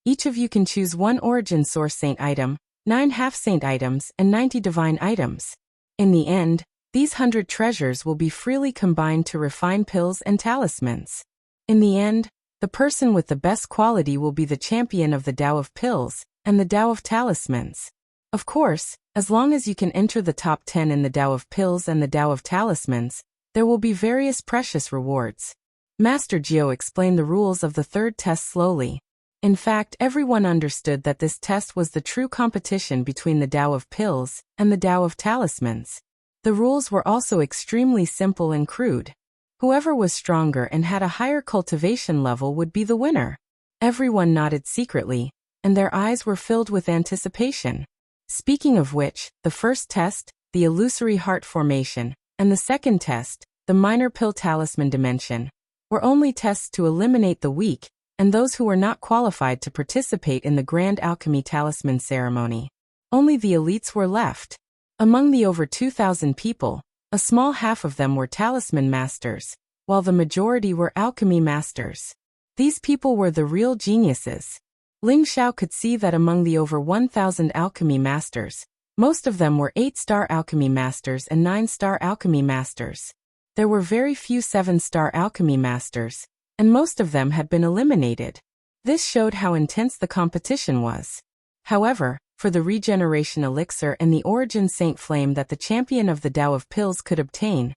each of you can choose one origin source saint item, 9 half-saint items, and 90 divine items. In the end, these 100 treasures will be freely combined to refine pills and talismans. In the end, the person with the best quality will be the champion of the Tao of Pills and the Tao of Talismans. Of course, as long as you can enter the top 10 in the Tao of Pills and the Tao of Talismans, there will be various precious rewards. Master Jiu explained the rules of the third test slowly. In fact, everyone understood that this test was the true competition between the Tao of Pills and the Tao of Talismans. The rules were also extremely simple and crude. Whoever was stronger and had a higher cultivation level would be the winner. Everyone nodded secretly, and their eyes were filled with anticipation. Speaking of which, the first test, the illusory heart formation, and the second test, the minor pill talisman dimension, were only tests to eliminate the weak and those who were not qualified to participate in the Grand Alchemy Talisman ceremony. Only the elites were left. Among the over 2,000 people, a small half of them were talisman masters, while the majority were alchemy masters. These people were the real geniuses. Ling Xiao could see that among the over 1,000 alchemy masters, most of them were 8-star alchemy masters and 9-star alchemy masters. There were very few 7-star alchemy masters, and most of them had been eliminated. This showed how intense the competition was. However, for the regeneration elixir and the origin saint flame that the champion of the Tao of Pills could obtain,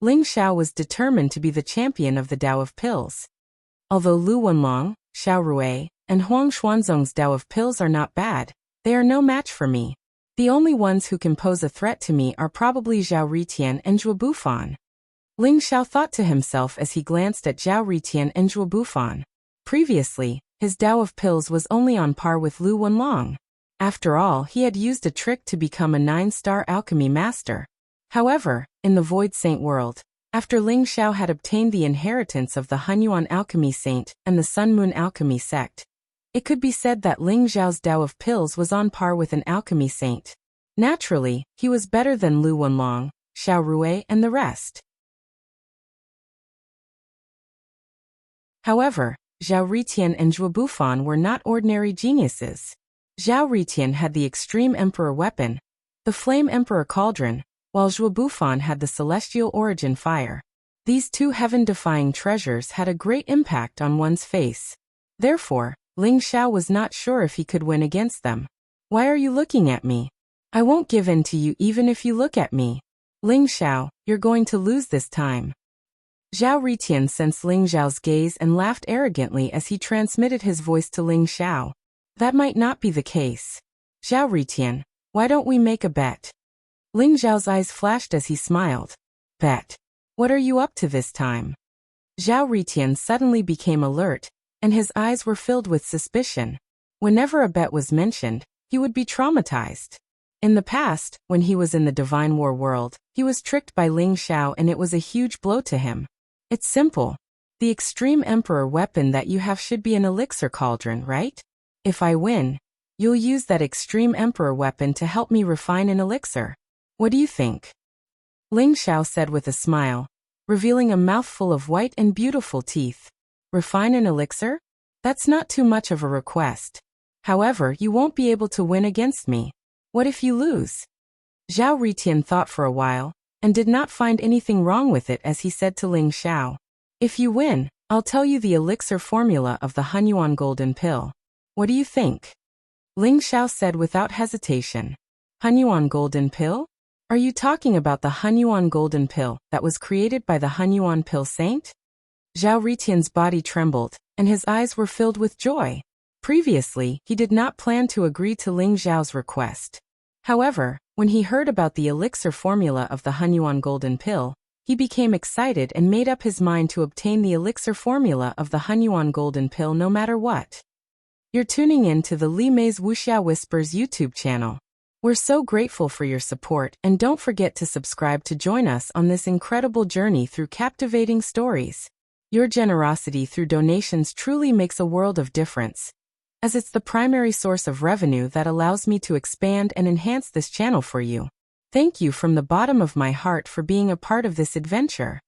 Ling Xiao was determined to be the champion of the Tao of Pills. Although Lu Wenlong, Xiao Rui, and Huang Xuanzong's Tao of Pills are not bad, they are no match for me. The only ones who can pose a threat to me are probably Zhao Ritian and Zhuo Bufan. Ling Xiao thought to himself as he glanced at Zhao Ritian and Zhuo Bufan. Previously, his Tao of Pills was only on par with Lu Wenlong. After all, he had used a trick to become a 9-star alchemy master. However, in the Void Saint world, after Ling Xiao had obtained the inheritance of the Hunyuan Alchemy Saint and the Sun Moon Alchemy Sect, it could be said that Ling Xiao's Tao of Pills was on par with an alchemy saint. Naturally, he was better than Lu Wenlong, Xiao Rui and the rest. However, Zhao Ritian and Zhuo Bufan were not ordinary geniuses. Zhao Ritian had the Extreme Emperor weapon, the Flame Emperor Cauldron, while Zhuo Bufan had the Celestial Origin Fire. These two heaven-defying treasures had a great impact on one's face. Therefore, Ling Xiao was not sure if he could win against them. Why are you looking at me? I won't give in to you even if you look at me. Ling Xiao, you're going to lose this time. Zhao Ritian sensed Ling Xiao's gaze and laughed arrogantly as he transmitted his voice to Ling Xiao. That might not be the case. Zhao Ritian, why don't we make a bet? Ling Xiao's eyes flashed as he smiled. Bet. What are you up to this time? Zhao Ritian suddenly became alert, and his eyes were filled with suspicion. Whenever a bet was mentioned, he would be traumatized. In the past, when he was in the Divine War world, he was tricked by Ling Xiao and it was a huge blow to him. It's simple. The Extreme Emperor weapon that you have should be an elixir cauldron, right? If I win, you'll use that Extreme Emperor weapon to help me refine an elixir. What do you think? Ling Xiao said with a smile, revealing a mouthful of white and beautiful teeth. Refine an elixir? That's not too much of a request. However, you won't be able to win against me. What if you lose? Zhao Ritian thought for a while, and did not find anything wrong with it as he said to Ling Xiao. If you win, I'll tell you the elixir formula of the Hunyuan Golden Pill. What do you think? Ling Xiao said without hesitation. Hunyuan Golden Pill? Are you talking about the Hunyuan Golden Pill that was created by the Hunyuan Pill Saint? Zhao Ritian's body trembled, and his eyes were filled with joy. Previously, he did not plan to agree to Ling Xiao's request. However, when he heard about the elixir formula of the Hunyuan Golden Pill, he became excited and made up his mind to obtain the elixir formula of the Hunyuan Golden Pill no matter what. You're tuning in to the Li Mei's Wuxia Whispers YouTube channel. We're so grateful for your support and don't forget to subscribe to join us on this incredible journey through captivating stories. Your generosity through donations truly makes a world of difference, as it's the primary source of revenue that allows me to expand and enhance this channel for you. Thank you from the bottom of my heart for being a part of this adventure.